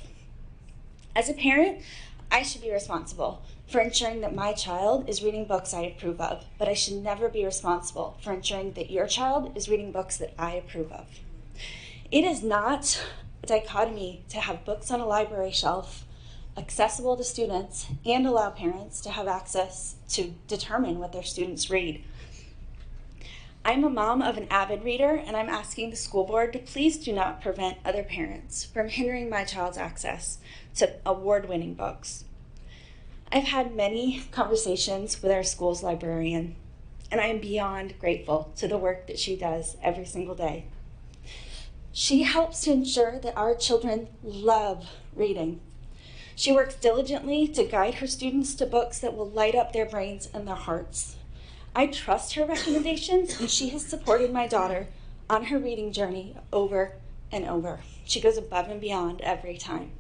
As a parent, I should be responsible for ensuring that my child is reading books I approve of, but I should never be responsible for ensuring that your child is reading books that I approve of. It is not a dichotomy to have books on a library shelf accessible to students and allow parents to have access to determine what their students read. I'm a mom of an avid reader, and I'm asking the school board to please do not prevent other parents from hindering my child's access to award-winning books. I've had many conversations with our school's librarian, and I am beyond grateful to the work that she does every single day. She helps to ensure that our children love reading. She works diligently to guide her students to books that will light up their brains and their hearts. I trust her recommendations, and she has supported my daughter on her reading journey over and over. She goes above and beyond every time.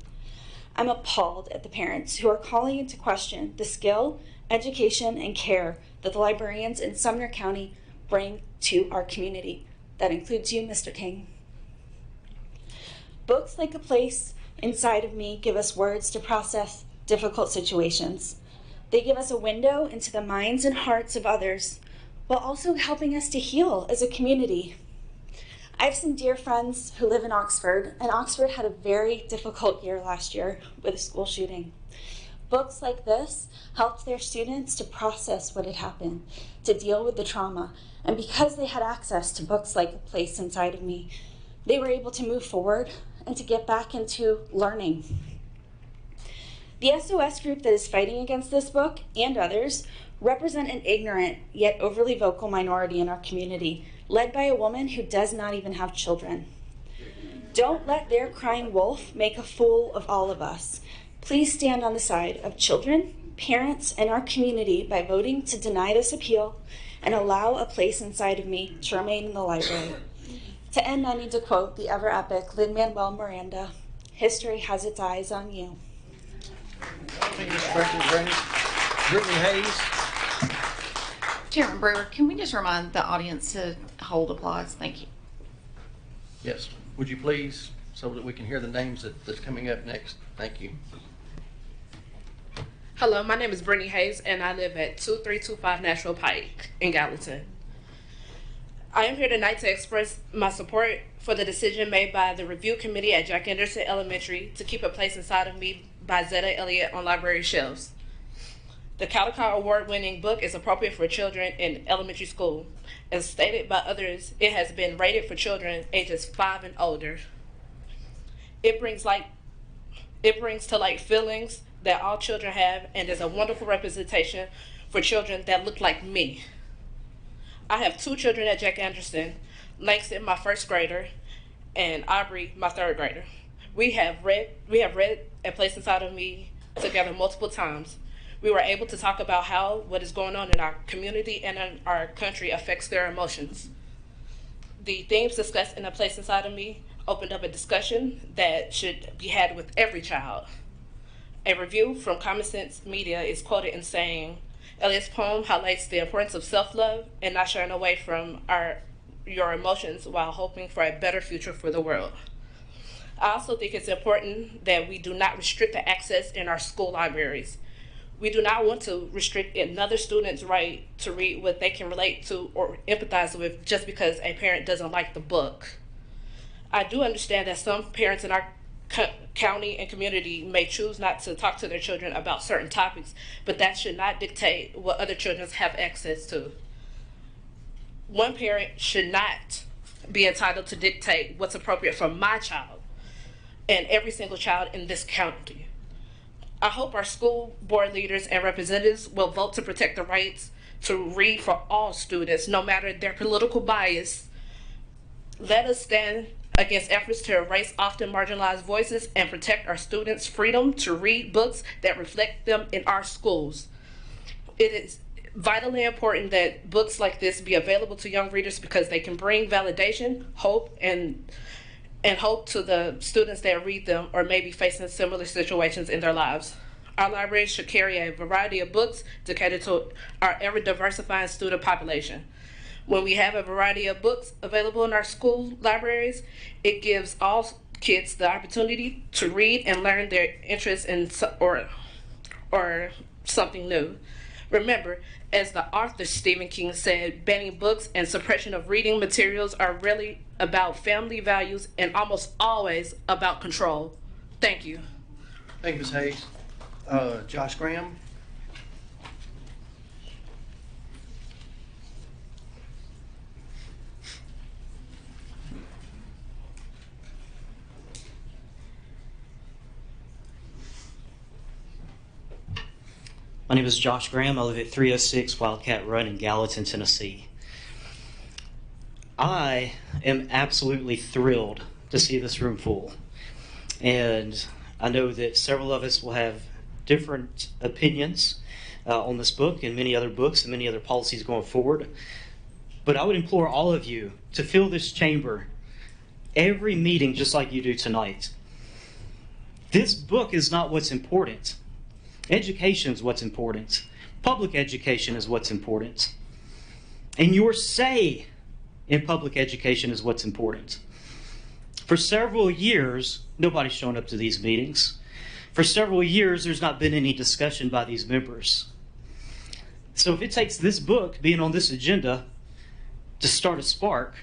I'm appalled at the parents who are calling into question the skill, education, and care that the librarians in Sumner County bring to our community. That includes you, Mr. King. Books like A Place Inside of Me give us words to process difficult situations. They give us a window into the minds and hearts of others, while also helping us to heal as a community. I have some dear friends who live in Oxford, and Oxford had a very difficult year last year with a school shooting. Books like this helped their students to process what had happened, to deal with the trauma, and because they had access to books like A Place Inside of Me, they were able to move forward and to get back into learning. The SOS group that is fighting against this book, and others, represent an ignorant yet overly vocal minority in our community, led by a woman who does not even have children. Don't let their crying wolf make a fool of all of us. Please stand on the side of children, parents, and our community by voting to deny this appeal and allow A Place Inside of Me to remain in the library. To end, I need to quote the ever-epic Lin-Manuel Miranda, "History has its eyes on you." Thank you, Mr. President. Brittany Hayes. Chairman Brewer, can we just remind the audience to hold applause? Thank you. Yes, would you please, so that we can hear the names that's coming up next. Thank you. Hello, my name is Brittany Hayes, and I live at 2325 Nashville Pike in Gallatin. I am here tonight to express my support for the decision made by the review committee at Jack Anderson Elementary to keep A Place Inside of Me by Zetta Elliott on library shelves. The Caldecott Award-winning book is appropriate for children in elementary school. As stated by others, it has been rated for children ages 5 and older. It brings to light feelings that all children have, and is a wonderful representation for children that look like me. I have 2 children at Jack Anderson, Langston, my 1st grader, and Aubrey, my 3rd grader. We have read A Place Inside of Me together multiple times. We were able to talk about how what is going on in our community and in our country affects their emotions. The themes discussed in A Place Inside of Me opened up a discussion that should be had with every child. A review from Common Sense Media is quoted in saying, Elliott's poem highlights the importance of self-love and not shying away from your emotions while hoping for a better future for the world. I also think it's important that we do not restrict the access in our school libraries. We do not want to restrict another student's right to read what they can relate to or empathize with just because a parent doesn't like the book. I do understand that some parents in our county and community may choose not to talk to their children about certain topics, but that should not dictate what other children have access to. One parent should not be entitled to dictate what's appropriate for my child and every single child in this county. I hope our school board leaders and representatives will vote to protect the rights to read for all students, no matter their political bias. Let us stand against efforts to erase often marginalized voices and protect our students' freedom to read books that reflect them in our schools. It is vitally important that books like this be available to young readers because they can bring validation, hope, and hope to the students that read them or may be facing similar situations in their lives. Our libraries should carry a variety of books to cater to our ever-diversifying student population. When we have a variety of books available in our school libraries, it gives all kids the opportunity to read and learn their interests in or something new. Remember, as the author Stephen King said, banning books and suppression of reading materials are really about family values and almost always about control. Thank you. Thank you, Ms. Hayes. Josh Graham. My name is Josh Graham. I live at 306 Wildcat Run in Gallatin, Tennessee. I am absolutely thrilled to see this room full. And I know that several of us will have different opinions on this book and many other books and many other policies going forward. But I would implore all of you to fill this chamber every meeting just like you do tonight. This book is not what's important. Education is what's important. Public education is what's important. And your say in public education is what's important. For several years, nobody's shown up to these meetings. For several years, there's not been any discussion by these members. So if it takes this book being on this agenda to start a spark,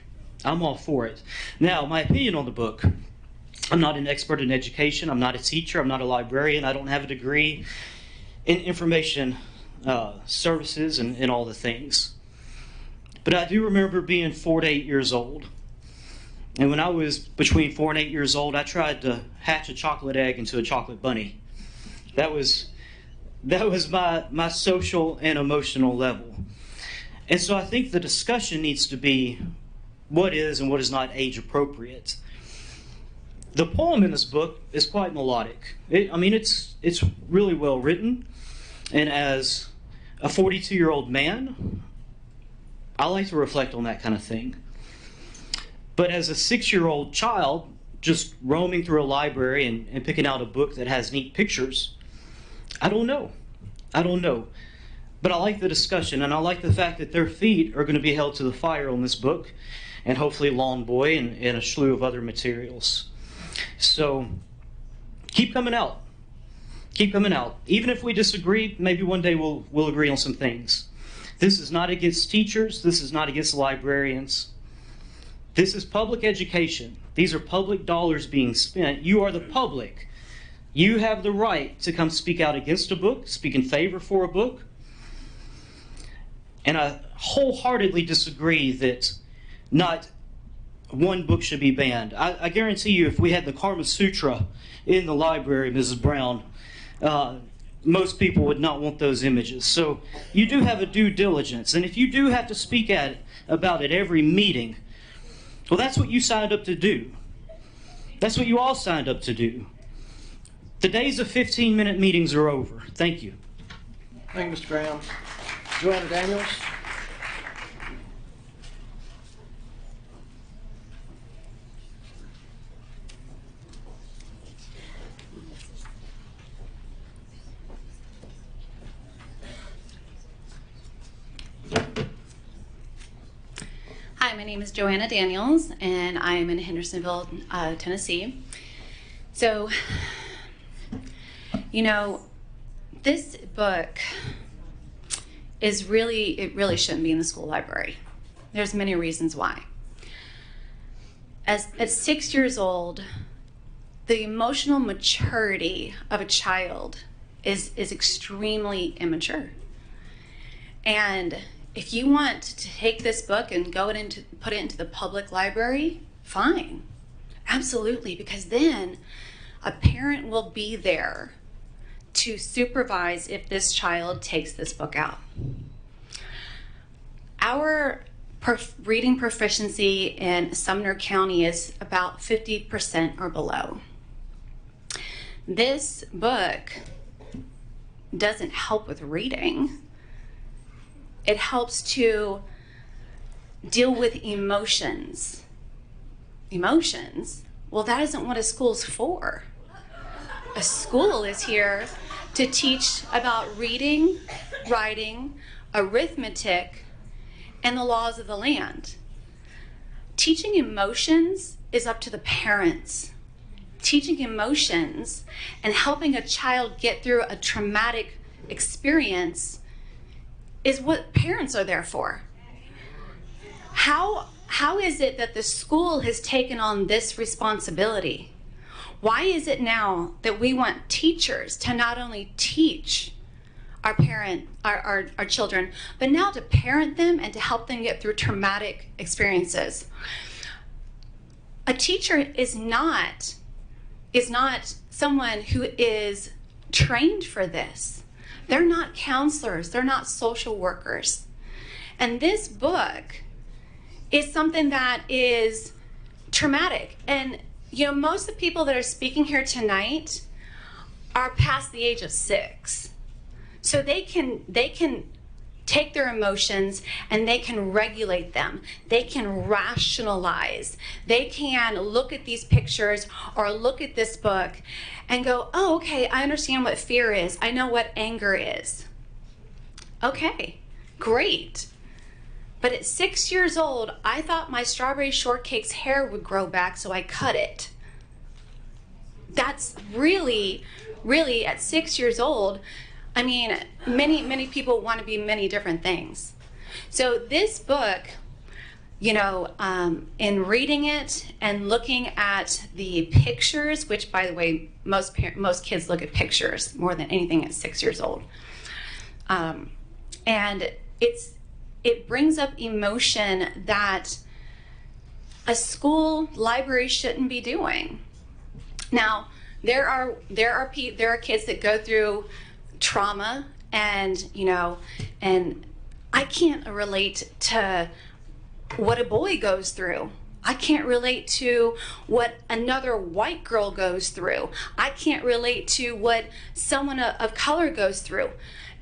I'm all for it. Now, my opinion on the book. I'm not an expert in education. I'm not a teacher. I'm not a librarian. I don't have a degree in information services and all the things. But I do remember being 4 to 8 years old. And when I was between 4 and 8 years old, I tried to hatch a chocolate egg into a chocolate bunny. That was my social and emotional level. And so I think the discussion needs to be what is and what is not age appropriate. The poem in this book is quite melodic. It's really well written. And as a 42-year-old man, I like to reflect on that kind of thing. But as a 6-year-old child, just roaming through a library and picking out a book that has neat pictures, I don't know. But I like the discussion, and I like the fact that their feet are going to be held to the fire on this book, and hopefully Lawn Boy and a slew of other materials. So keep coming out. Keep coming out. Even if we disagree, maybe one day we'll agree on some things. This is not against teachers. This is not against librarians. This is public education. These are public dollars being spent. You are the public. You have the right to come speak out against a book, speak in favor for a book. And I wholeheartedly disagree that not one book should be banned. I guarantee you, if we had the Karma Sutra in the library, Mrs. Brown, most people would not want those images. So you do have a due diligence. And if you do have to speak about it every meeting, well, that's what you signed up to do. That's what you all signed up to do. The days of 15-minute meetings are over. Thank you. Thank you, Mr. Graham. Joanna Daniels. Hi, my name is Joanna Daniels, and I am in Hendersonville, Tennessee. So, this book is really, it really shouldn't be in the school library. There's many reasons why. At 6 years old, the emotional maturity of a child is extremely immature. And if you want to take this book and put it into the public library, fine, absolutely, because then a parent will be there to supervise if this child takes this book out. Our reading proficiency in Sumner County is about 50% or below. This book doesn't help with reading. It helps to deal with emotions. Emotions? Well, that isn't what a school's for. A school is here to teach about reading, writing, arithmetic, and the laws of the land. Teaching emotions is up to the parents. Teaching emotions and helping a child get through a traumatic experience is what parents are there for. How is it that the school has taken on this responsibility? Why is it now that we want teachers to not only teach our children, but now to parent them and to help them get through traumatic experiences? A teacher is not someone who is trained for this. They're not counselors, they're not social workers. And this book is something that is traumatic. And you know, most of the people that are speaking here tonight are past the age of 6. So they can take their emotions and they can regulate them. They can rationalize. They can look at these pictures or look at this book and go, oh, okay, I understand what fear is. I know what anger is. Okay, great. But at 6 years old, I thought my strawberry shortcake's hair would grow back, so I cut it. That's really, really, at 6 years old, I mean, many people want to be many different things. So this book, you know, in reading it and looking at the pictures, which, by the way, most kids look at pictures more than anything at 6 years old. And it brings up emotion that a school library shouldn't be doing. Now, there are kids that go through trauma, and you know, and I can't relate to what a boy goes through. I can't relate to what another white girl goes through. I can't relate to what someone of color goes through.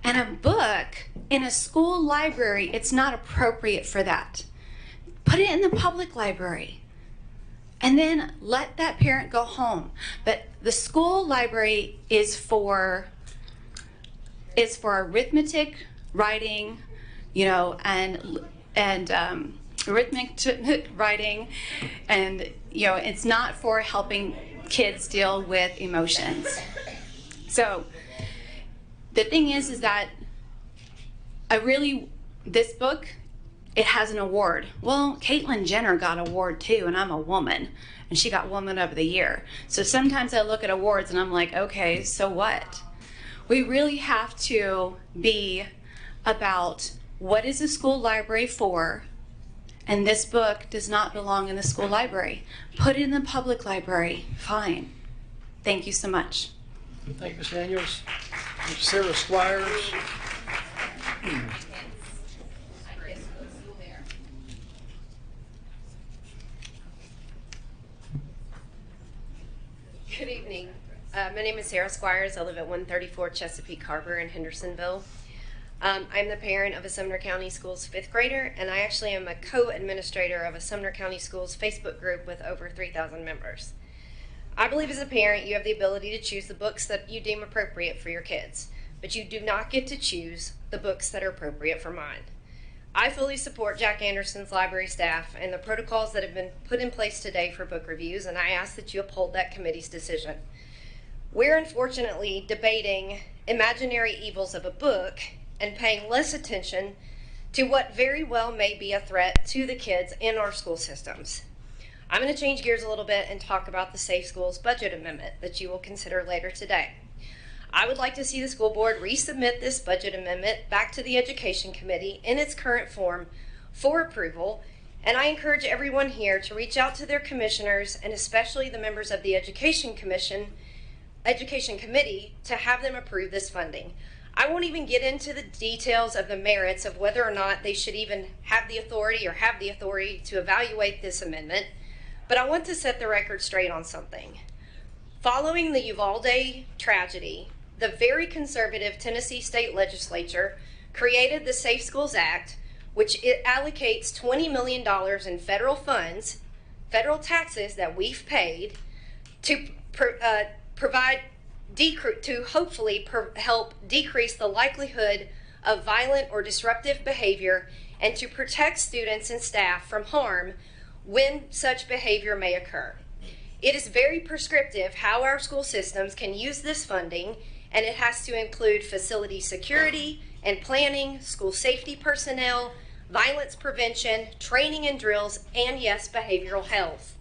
And a book in a school library, it's not appropriate for that. Put it in the public library. And then let that parent go home. But the school library is for arithmetic, writing, you know, and arithmetic, writing, and you know, it's not for helping kids deal with emotions. So the thing is that this book, it has an award. Well, Caitlyn Jenner got an award too, and I'm a woman, and she got Woman of the Year. So sometimes I look at awards and I'm like, okay, so what? We really have to be about what is the school library for, and this book does not belong in the school library. Put it in the public library. Fine. Thank you so much. Thank you, Ms. Daniels. Ms. Sarah Squires. Good evening. My name is Sarah Squires. I live at 134 Chesapeake Harbor in Hendersonville. I'm the parent of a Sumner County Schools 5th grader, and I actually am a co-administrator of a Sumner County Schools Facebook group with over 3,000 members. I believe as a parent you have the ability to choose the books that you deem appropriate for your kids, but you do not get to choose the books that are appropriate for mine. I fully support Jack Anderson's library staff and the protocols that have been put in place today for book reviews, and I ask that you uphold that committee's decision. We're unfortunately debating imaginary evils of a book and paying less attention to what very well may be a threat to the kids in our school systems. I'm going to change gears a little bit and talk about the Safe Schools budget amendment that you will consider later today. I would like to see the school board resubmit this budget amendment back to the Education Committee in its current form for approval, and I encourage everyone here to reach out to their commissioners and especially the members of the Education Committee to have them approve this funding. I won't even get into the details of the merits of whether or not they should even have the authority to evaluate this amendment, but I want to set the record straight on something. Following the Uvalde tragedy, the very conservative Tennessee State Legislature created the Safe Schools Act, which it allocates $20 million in federal funds, federal taxes that we've paid, to hopefully help decrease the likelihood of violent or disruptive behavior and to protect students and staff from harm when such behavior may occur. It is very prescriptive how our school systems can use this funding, and it has to include facility security and planning, school safety personnel, violence prevention, training and drills, and yes, behavioral health.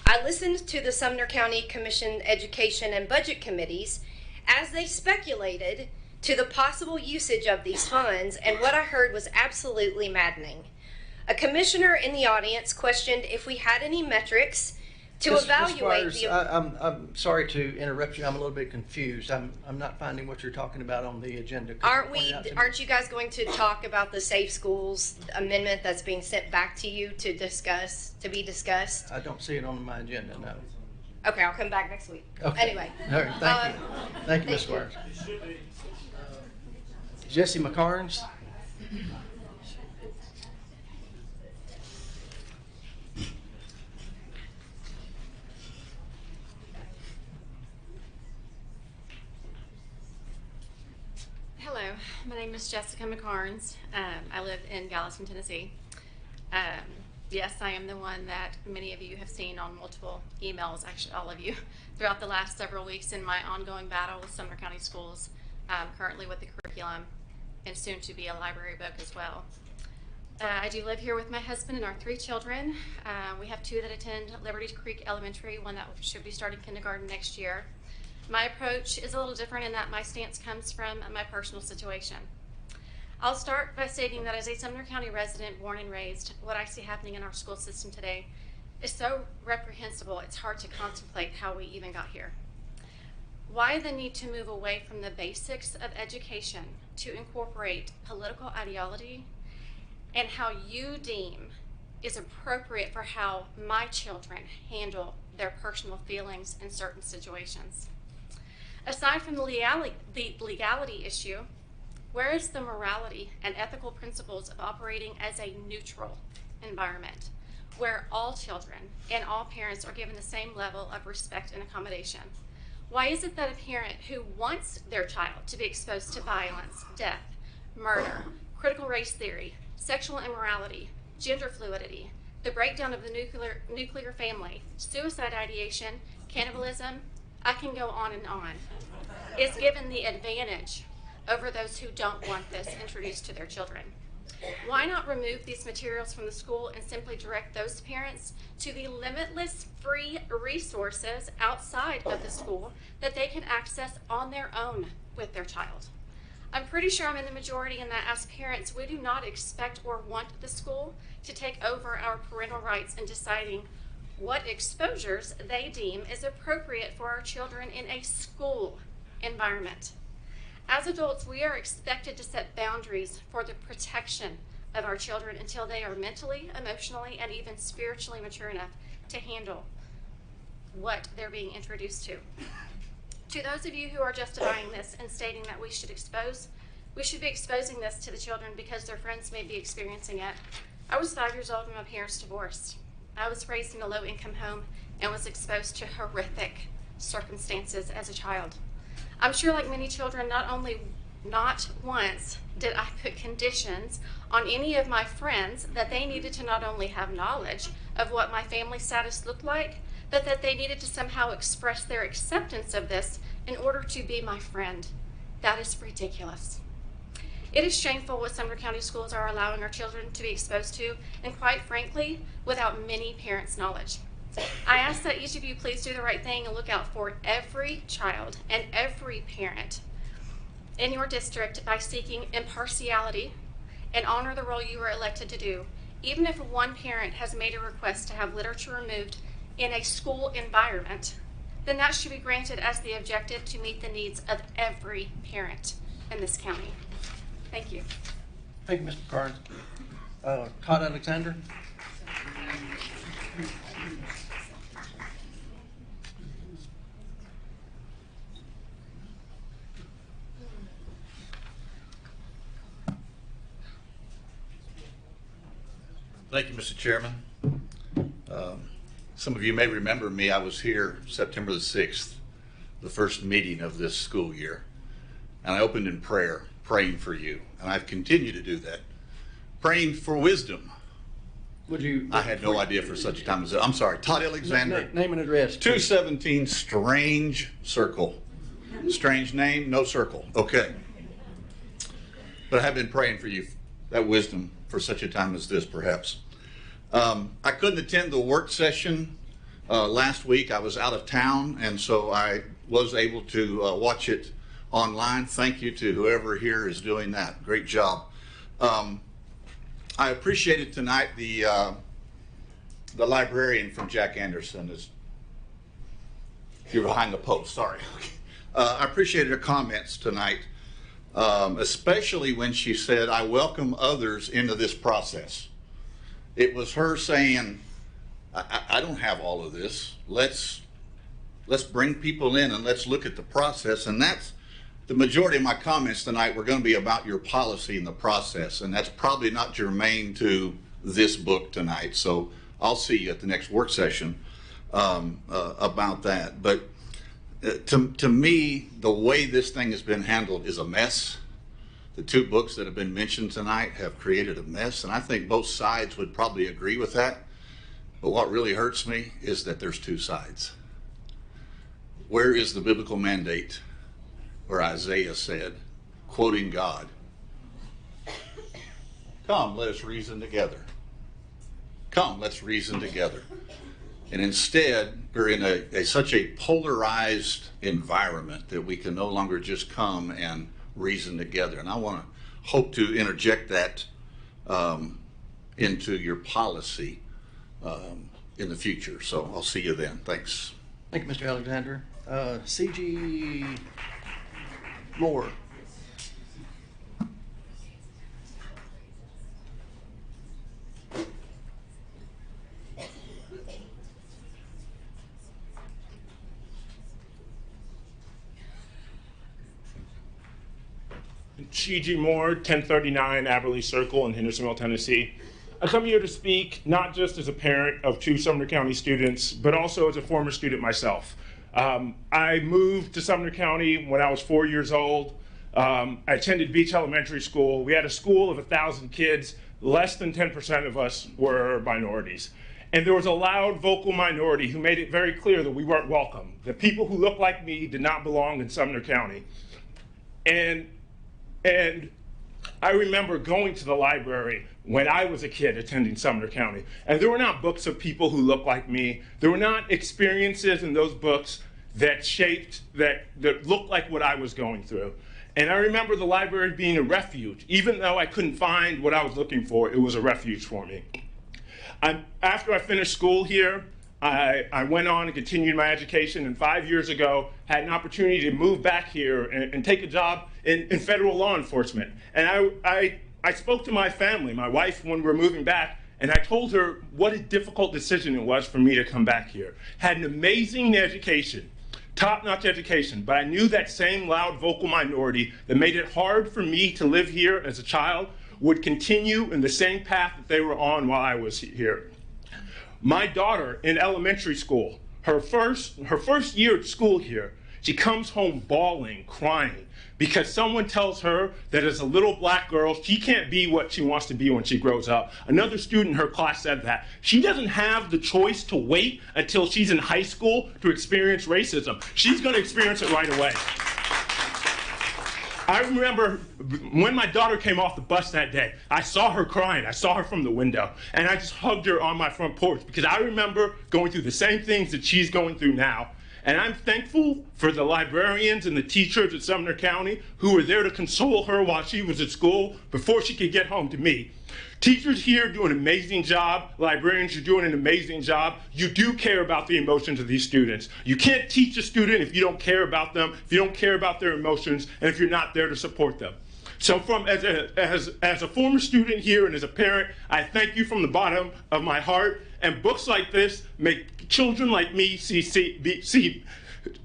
I listened to the Sumner County Commission Education and Budget Committees as they speculated to the possible usage of these funds, and what I heard was absolutely maddening. A commissioner in the audience questioned if we had any metrics to evaluate the... I'm sorry to interrupt you. I'm a little bit confused. I'm not finding what you're talking about on the agenda. Aren't you guys going to talk about the Safe Schools amendment that's being sent back to you to be discussed? I don't see it on my agenda, no. Okay, I'll come back next week. Okay. Anyway. All right, thank you. Thank you, Ms. Squires. Jesse McCarnes. Hello, my name is Jessica McCarnes. I live in Gallatin, Tennessee. Yes, I am the one that many of you have seen on multiple emails, actually all of you, throughout the last several weeks in my ongoing battle with Sumner County Schools, currently with the curriculum and soon to be a library book as well. I do live here with my husband and our 3 children. We have 2 that attend Liberty Creek Elementary, one that should be starting kindergarten next year. My approach is a little different in that my stance comes from my personal situation. I'll start by stating that as a Sumner County resident born and raised, what I see happening in our school system today is so reprehensible, it's hard to contemplate how we even got here. Why the need to move away from the basics of education to incorporate political ideology and how you deem is appropriate for how my children handle their personal feelings in certain situations. Aside from the legality issue, where is the morality and ethical principles of operating as a neutral environment where all children and all parents are given the same level of respect and accommodation? Why is it that a parent who wants their child to be exposed to violence, death, murder, critical race theory, sexual immorality, gender fluidity, the breakdown of the nuclear family, suicide ideation, cannibalism, I can go on, is given the advantage over those who don't want this introduced to their children? Why not remove these materials from the school and simply direct those parents to the limitless free resources outside of the school that they can access on their own with their child? I'm pretty sure I'm in the majority in that as parents, we do not expect or want the school to take over our parental rights in deciding what exposures they deem is appropriate for our children in a school environment. As adults, we are expected to set boundaries for the protection of our children until they are mentally, emotionally, and even spiritually mature enough to handle what they're being introduced to. To those of you who are justifying this and stating that we should be exposing this to the children because their friends may be experiencing it. I was 5 years old when my parents divorced. I was raised in a low-income home and was exposed to horrific circumstances as a child. I'm sure like many children, not once did I put conditions on any of my friends that they needed to not only have knowledge of what my family status looked like, but that they needed to somehow express their acceptance of this in order to be my friend That is ridiculous. It is shameful what Sumner County schools are allowing our children to be exposed to, and quite frankly, without many parents' knowledge. I ask that each of you please do the right thing and look out for every child and every parent in your district by seeking impartiality and honor the role you were elected to do. Even if one parent has made a request to have literature removed in a school environment, then that should be granted as the objective to meet the needs of every parent in this county. Thank you. Thank you, Mr. Carnes. Todd Alexander. Thank you, Mr. Chairman. Some of you may remember me. I was here September the 6th, the first meeting of this school year, and I opened in prayer, praying for you, and I've continued to do that, praying for wisdom. Would you? I had no idea for such a time as that. I'm sorry, Todd Alexander. Name and address. 217 Strange Circle. Strange name, no circle. Okay. But I have been praying for you, that wisdom for such a time as this, perhaps. I couldn't attend the work session last week. I was out of town, and so I was able to watch it online. Thank you to whoever here is doing that. Great job. I appreciated tonight the librarian from Jack Anderson. You're behind the post, sorry. I appreciated her comments tonight, especially when she said, I welcome others into this process. It was her saying, I don't have all of this. Let's bring people in and let's look at the process. And that's the majority of my comments tonight were going to be about your policy and the process. And that's probably not germane to this book tonight. So I'll see you at the next work session about that. But to me, the way this thing has been handled is a mess. The two books that have been mentioned tonight have created a mess, and I think both sides would probably agree with that. But what really hurts me is that there's two sides. Where is the biblical mandate where Isaiah said, quoting God, come, let us reason together. Come, let's reason together. And instead, we're in such a polarized environment that we can no longer just come and reason together. And I want to hope to interject that into your policy in the future. So I'll see you then. Thanks. Thank you, Mr. Alexander. C.G. Moore. C.G. Moore, 1039 Aberley Circle in Hendersonville, Tennessee. I come here to speak not just as a parent of two Sumner County students, but also as a former student myself. I moved to Sumner County when I was 4 years old. I attended Beach Elementary School. We had a school of 1,000 kids. Less than 10% of us were minorities. And there was a loud vocal minority who made it very clear that we weren't welcome, that people who looked like me did not belong in Sumner County. And I remember going to the library when I was a kid attending Sumner County, and there were not books of people who looked like me. There were not experiences in those books that looked like what I was going through. And I remember the library being a refuge. Even though I couldn't find what I was looking for, it was a refuge for me. After I finished school here, I went on and continued my education, and 5 years ago had an opportunity to move back here and take a job in federal law enforcement. And I spoke to my family, my wife, when we were moving back, and I told her what a difficult decision it was for me to come back here. Had an amazing education, top-notch education, but I knew that same loud vocal minority that made it hard for me to live here as a child would continue in the same path that they were on while I was here. My daughter in elementary school, her first year at school here, she comes home bawling, crying, because someone tells her that as a little black girl, she can't be what she wants to be when she grows up. Another student in her class said that. She doesn't have the choice to wait until she's in high school to experience racism. She's going to experience it right away. I remember when my daughter came off the bus that day, I saw her crying. I saw her from the window, and I just hugged her on my front porch because I remember going through the same things that she's going through now. And I'm thankful for the librarians and the teachers at Sumner County who were there to console her while she was at school before she could get home to me. Teachers here do an amazing job. Librarians are doing an amazing job. You do care about the emotions of these students. You can't teach a student if you don't care about them, if you don't care about their emotions, and if you're not there to support them. So as a former student here and as a parent, I thank you from the bottom of my heart. And books like this make children like me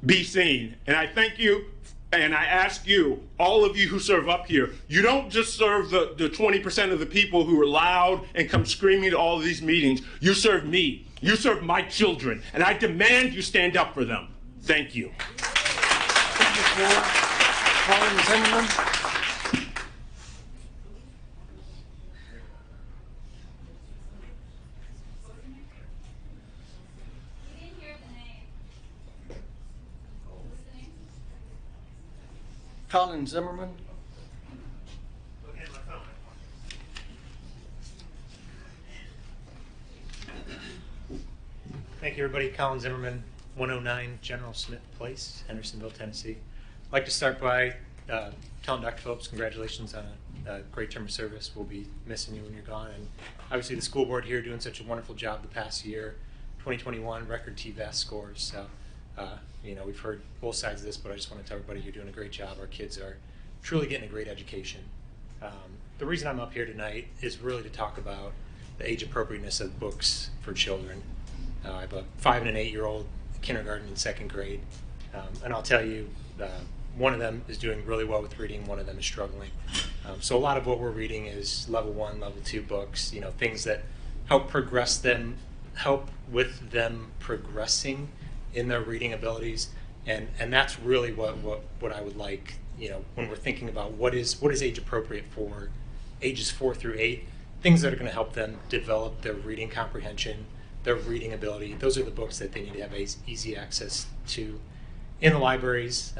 be seen. And I thank you, and I ask you, all of you who serve up here, you don't just serve the 20% of the people who are loud and come screaming to all of these meetings. You serve me. You serve my children. And I demand you stand up for them. Thank you. Colin Zimmerman. Colin Zimmerman. Thank you, everybody. Colin Zimmerman, 109 General Smith Place, Hendersonville, Tennessee. I'd like to start by telling Dr. Phillips congratulations on a great term of service. We'll be missing you when you're gone. And obviously the school board here doing such a wonderful job the past year. 2021 record TVAS scores. So, you know, we've heard both sides of this, but I just want to tell everybody you're doing a great job. Our kids are truly getting a great education. The reason I'm up here tonight is really to talk about the age appropriateness of books for children. I have a 5 and an 8-year-old, kindergarten and second grade, and I'll tell you, one of them is doing really well with reading, one of them is struggling. So a lot of what we're reading is level 1, level 2 books, you know, things that help progress them, help with them progressing in their reading abilities, and that's really what I would like, you know, when we're thinking about what is age appropriate for ages 4 through 8, things that are going to help them develop their reading comprehension, their reading ability. Those are the books that they need to have easy access to in the libraries.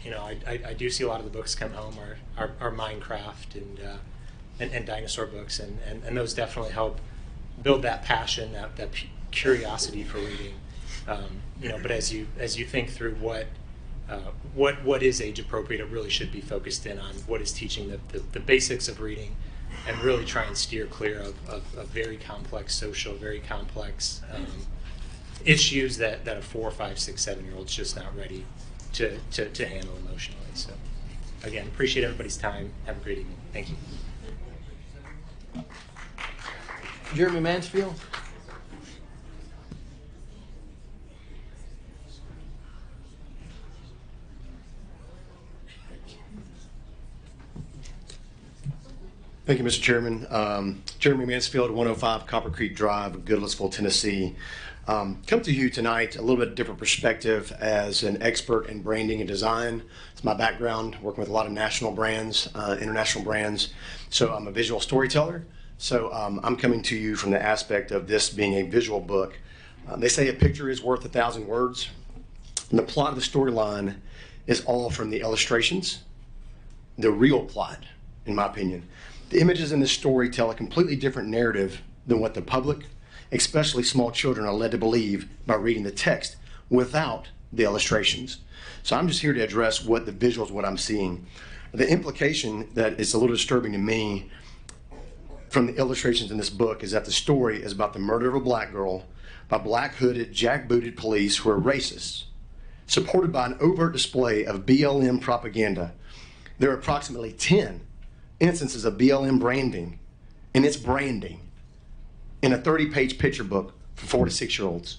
You know, I do see a lot of the books come home are Minecraft and dinosaur books, and those definitely help build that passion, that curiosity for reading. You know, but as you think through what is age appropriate, it really should be focused in on what is teaching the basics of reading, and really try and steer clear of very complex social, very complex issues that a 4, 5, 6, 7-year-old's just not ready to handle emotionally. So again, appreciate everybody's time. Have a great evening. Thank you. Jeremy Mansfield. Thank you, Mr. Chairman. Jeremy Mansfield, 105 Copper Creek Drive, Goodlettsville, Tennessee. Come to you tonight a little bit different perspective as an expert in branding and design. It's my background, working with a lot of national brands, international brands. So I'm a visual storyteller. So I'm coming to you from the aspect of this being a visual book. They say a picture is worth 1,000 words. And the plot of the storyline is all from the illustrations, the real plot, in my opinion. The images in this story tell a completely different narrative than what the public, especially small children, are led to believe by reading the text without the illustrations. So I'm just here to address what the visuals, what I'm seeing. The implication that is a little disturbing to me from the illustrations in this book is that the story is about the murder of a black girl by black-hooded, jack-booted police who are racists, supported by an overt display of BLM propaganda. There are approximately 10 instances of BLM branding and its branding in a 30-page picture book for 4 to 6-year-olds.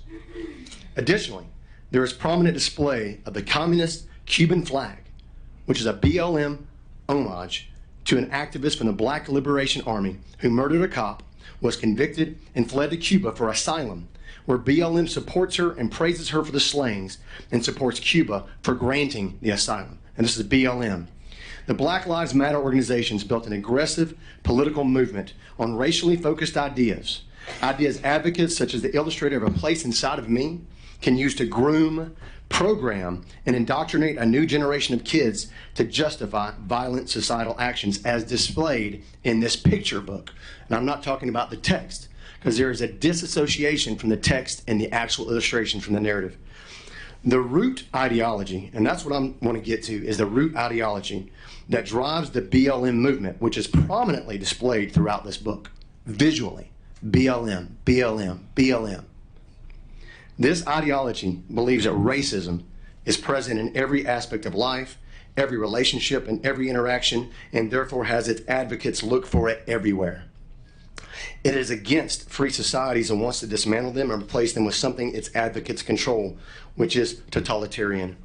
Additionally, there is prominent display of the communist Cuban flag, which is a BLM homage to an activist from the Black Liberation Army who murdered a cop, was convicted, and fled to Cuba for asylum, where BLM supports her and praises her for the slayings and supports Cuba for granting the asylum. And this is BLM. The Black Lives Matter organizations built an aggressive political movement on racially focused ideas. Ideas advocates such as the illustrator of A Place Inside of Me can use to groom, program, and indoctrinate a new generation of kids to justify violent societal actions as displayed in this picture book. And I'm not talking about the text, because there is a disassociation from the text and the actual illustration from the narrative. The root ideology, and that's what I want to get to, is the root ideology that drives the BLM movement, which is prominently displayed throughout this book, visually. BLM, BLM, BLM. This ideology believes that racism is present in every aspect of life, every relationship, and every interaction, and therefore has its advocates look for it everywhere. It is against free societies and wants to dismantle them and replace them with something its advocates control, which is totalitarian.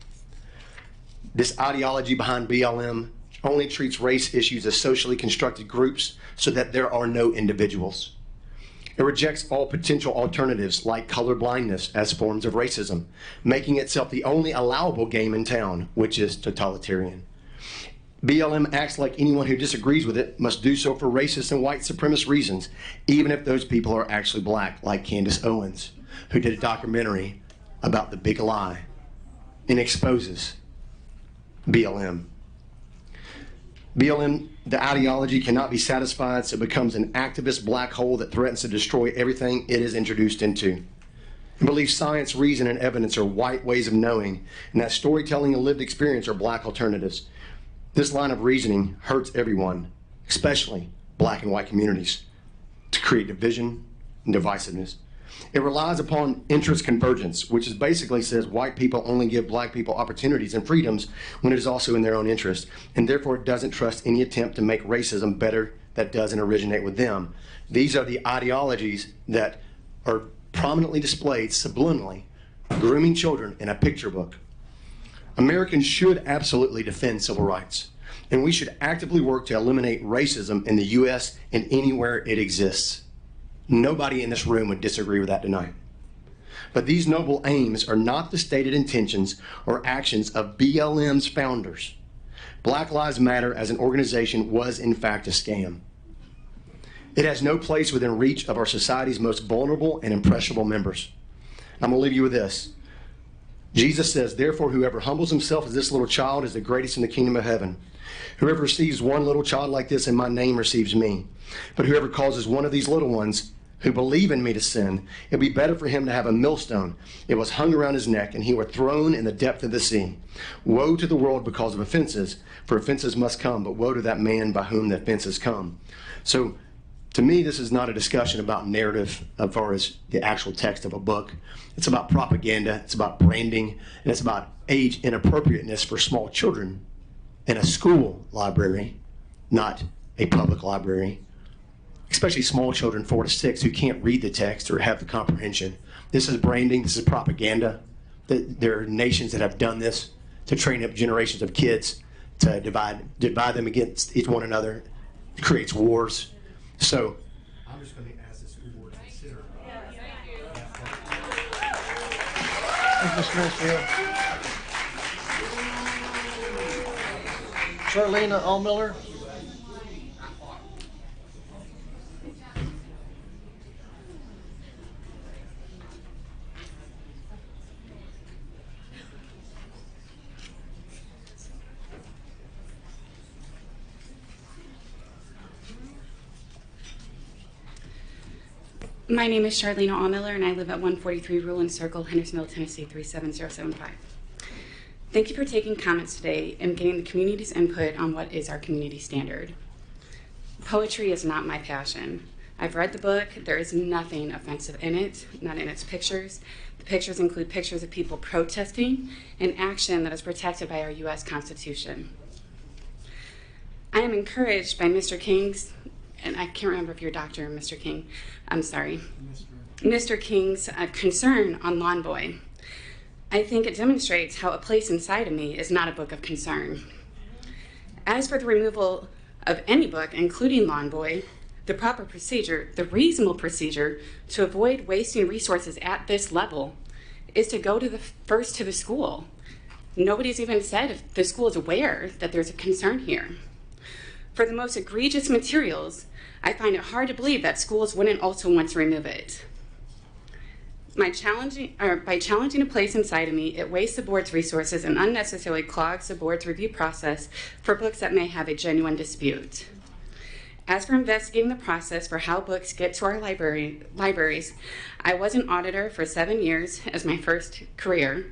This ideology behind BLM only treats race issues as socially constructed groups so that there are no individuals. It rejects all potential alternatives like colorblindness as forms of racism, making itself the only allowable game in town, which is totalitarian. BLM acts like anyone who disagrees with it must do so for racist and white supremacist reasons, even if those people are actually black, like Candace Owens, who did a documentary about the big lie and exposes BLM. BLM, the ideology cannot be satisfied, so it becomes an activist black hole that threatens to destroy everything it is introduced into. It believes science, reason, and evidence are white ways of knowing, and that storytelling and lived experience are black alternatives. This line of reasoning hurts everyone, especially black and white communities, to create division and divisiveness. It relies upon interest convergence, which is basically says white people only give black people opportunities and freedoms when it is also in their own interest, and therefore it doesn't trust any attempt to make racism better that doesn't originate with them. These are the ideologies that are prominently displayed subliminally, grooming children in a picture book. Americans should absolutely defend civil rights, and we should actively work to eliminate racism in the U.S. and anywhere it exists. Nobody in this room would disagree with that tonight. But these noble aims are not the stated intentions or actions of BLM's founders. Black Lives Matter as an organization was in fact a scam. It has no place within reach of our society's most vulnerable and impressionable members. I'm going to leave you with this. Jesus says, therefore, whoever humbles himself as this little child is the greatest in the kingdom of heaven. Whoever receives one little child like this in my name receives me. But whoever causes one of these little ones who believe in me to sin, it would be better for him to have a millstone. It was hung around his neck, and he were thrown in the depth of the sea. Woe to the world because of offenses, for offenses must come, but woe to that man by whom the offenses come. So, to me, this is not a discussion about narrative as far as the actual text of a book. It's about propaganda, it's about branding, and it's about age inappropriateness for small children in a school library, not a public library. Especially small children, 4 to 6, who can't read the text or have the comprehension. This is branding, this is propaganda. There are nations that have done this to train up generations of kids to divide them against each one another. It creates wars. So I'm just going to ask the school board to consider. Thank you, Ms. Mansfield. Charlena Allmiller. My name is Charlena Allmiller, and I live at 143 Ruland Circle, Hendersonville, Tennessee, 37075. Thank you for taking comments today and getting the community's input on what is our community standard. Poetry is not my passion. I've read the book. There is nothing offensive in it, not in its pictures. The pictures include pictures of people protesting an action that is protected by our U.S. Constitution. I am encouraged by Mr. King's, and I can't remember if you're a doctor, Mr. King, I'm sorry, Mr. King's concern on Lawn Boy. I think it demonstrates how A Place Inside of Me is not a book of concern. As for the removal of any book, including Lawn Boy, the proper procedure, the reasonable procedure to avoid wasting resources at this level is to go first to the school. Nobody's even said if the school is aware that there's a concern here. For the most egregious materials, I find it hard to believe that schools wouldn't also want to remove it. By challenging a place inside of me, it wastes the board's resources and unnecessarily clogs the board's review process for books that may have a genuine dispute. As for investigating the process for how books get to our libraries, I was an auditor for 7 years as my first career,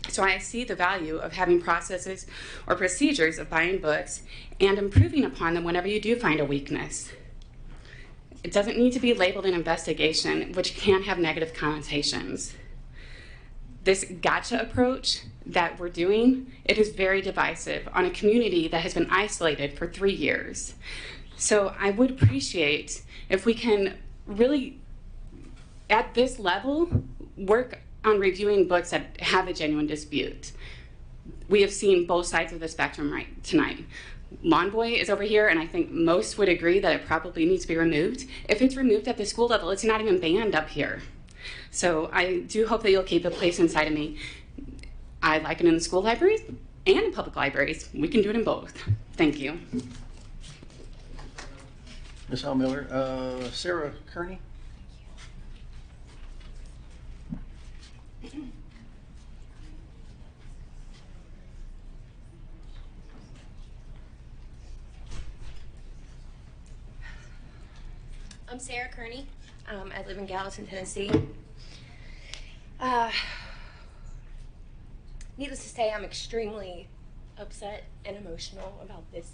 so I see the value of having processes or procedures of buying books and improving upon them whenever you do find a weakness. It doesn't need to be labeled an investigation, which can have negative connotations. This gotcha approach that we're doing, it is very divisive on a community that has been isolated for 3 years. So I would appreciate if we can really, at this level, work on reviewing books that have a genuine dispute. We have seen both sides of the spectrum right tonight. Lawn Boy is over here, and I think most would agree that it probably needs to be removed. If it's removed at the school level, it's not even banned up here. So I do hope that you'll keep a place inside of me. I like it in the school libraries and in public libraries. We can do it in both. Thank you. Ms. Allmiller. Sarah Kearney? I'm Sarah Kearney. I live in Gallatin, Tennessee. Needless to say, I'm extremely upset and emotional about this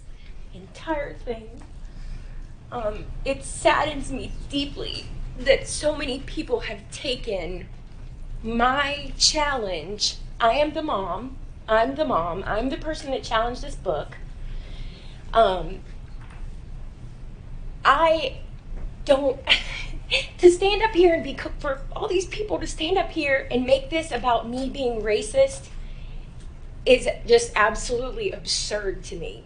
entire thing. It saddens me deeply that so many people have taken my challenge. I am the mom. I'm the person that challenged this book. I don't, to stand up here and be, for all these people to stand up here and make this about me being racist is just absolutely absurd to me.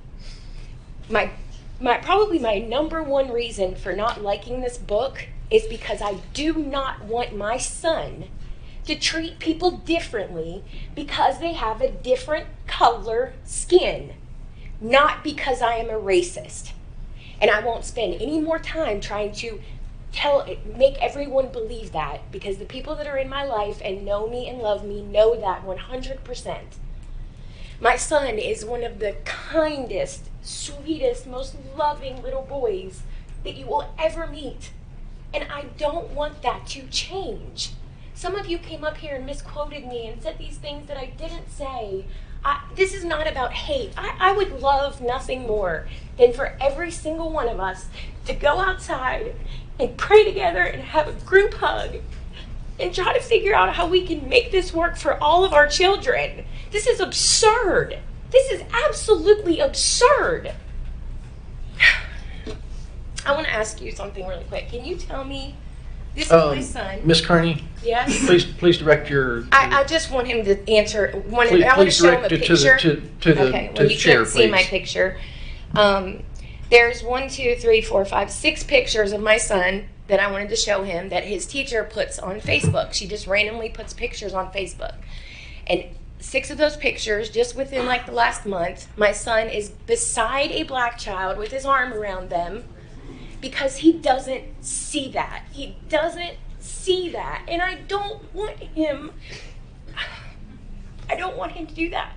Probably my number one reason for not liking this book is because I do not want my son to treat people differently because they have a different color skin, not because I am a racist. And I won't spend any more time trying to make everyone believe that, because the people that are in my life and know me and love me know that 100%. My son is one of the kindest, sweetest, most loving little boys that you will ever meet. And I don't want that to change. Some of you came up here and misquoted me and said these things that I didn't say. This is not about hate. I would love nothing more than for every single one of us to go outside and pray together and have a group hug and try to figure out how we can make this work for all of our children. This is absurd. This is absolutely absurd. I want to ask you something really quick. Can you tell me, this is my son. Ms. Kearney? Yes? Please direct your... I just want him to answer. I want to show him a picture. To the you chair, can't see please. my picture. There's 1, 2, 3, 4, 5, 6 pictures of my son that I wanted to show him that his teacher puts on Facebook. She just randomly puts pictures on Facebook. And 6 of those pictures, just within like the last month, my son is beside a black child with his arm around them because he doesn't see that. He doesn't see that. And I don't want him to do that.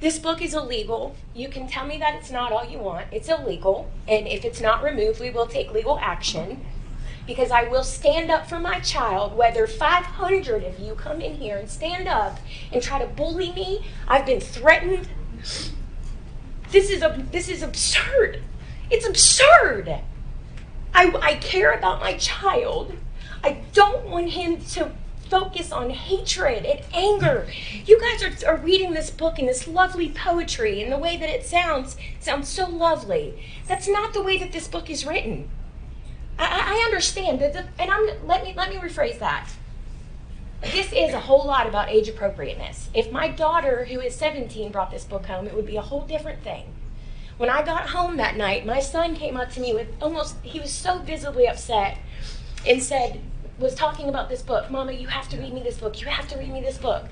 This book is illegal. You can tell me that it's not all you want. It's illegal. And if it's not removed, we will take legal action. Because I will stand up for my child, whether 500 of you come in here and stand up and try to bully me. I've been threatened. This is absurd. It's absurd. I care about my child. I don't want him to focus on hatred and anger. You guys are reading this book and this lovely poetry and the way that it sounds so lovely. That's not the way that this book is written. I understand that, let me rephrase that. This is a whole lot about age appropriateness. If my daughter, who is 17, brought this book home, it would be a whole different thing. When I got home that night, my son came up to me he was so visibly upset and was talking about this book. Mama, you have to read me this book. You have to read me this book.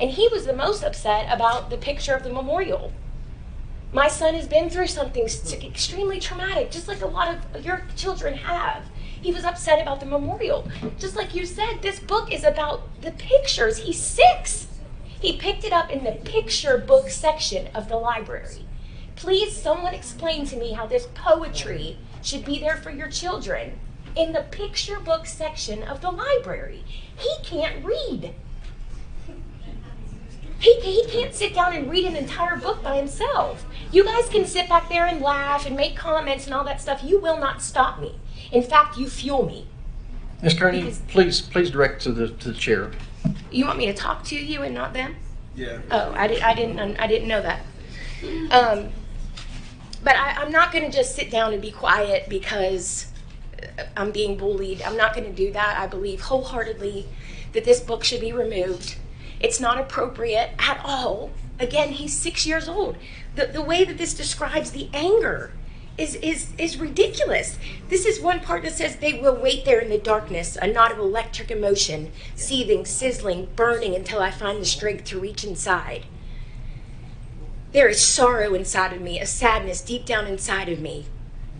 And he was the most upset about the picture of the memorial. My son has been through something extremely traumatic, just like a lot of your children have. He was upset about the memorial. Just like you said, this book is about the pictures. He's 6. He picked it up in the picture book section of the library. Please, someone explain to me how this poetry should be there for your children in the picture book section of the library. He can't read. He can't sit down and read an entire book by himself. You guys can sit back there and laugh and make comments and all that stuff. You will not stop me. In fact, you fuel me. Ms. Kearney, please direct to the chair. You want me to talk to you and not them? Yeah. Oh, I didn't know that. But I'm not going to just sit down and be quiet because I'm being bullied. I'm not going to do that. I believe wholeheartedly that this book should be removed. It's not appropriate at all. Again, he's 6 years old. The way that this describes the anger is ridiculous. This is one part that says they will wait there in the darkness, a knot of electric emotion, seething, sizzling, burning until I find the strength to reach inside. There is sorrow inside of me, a sadness deep down inside of me.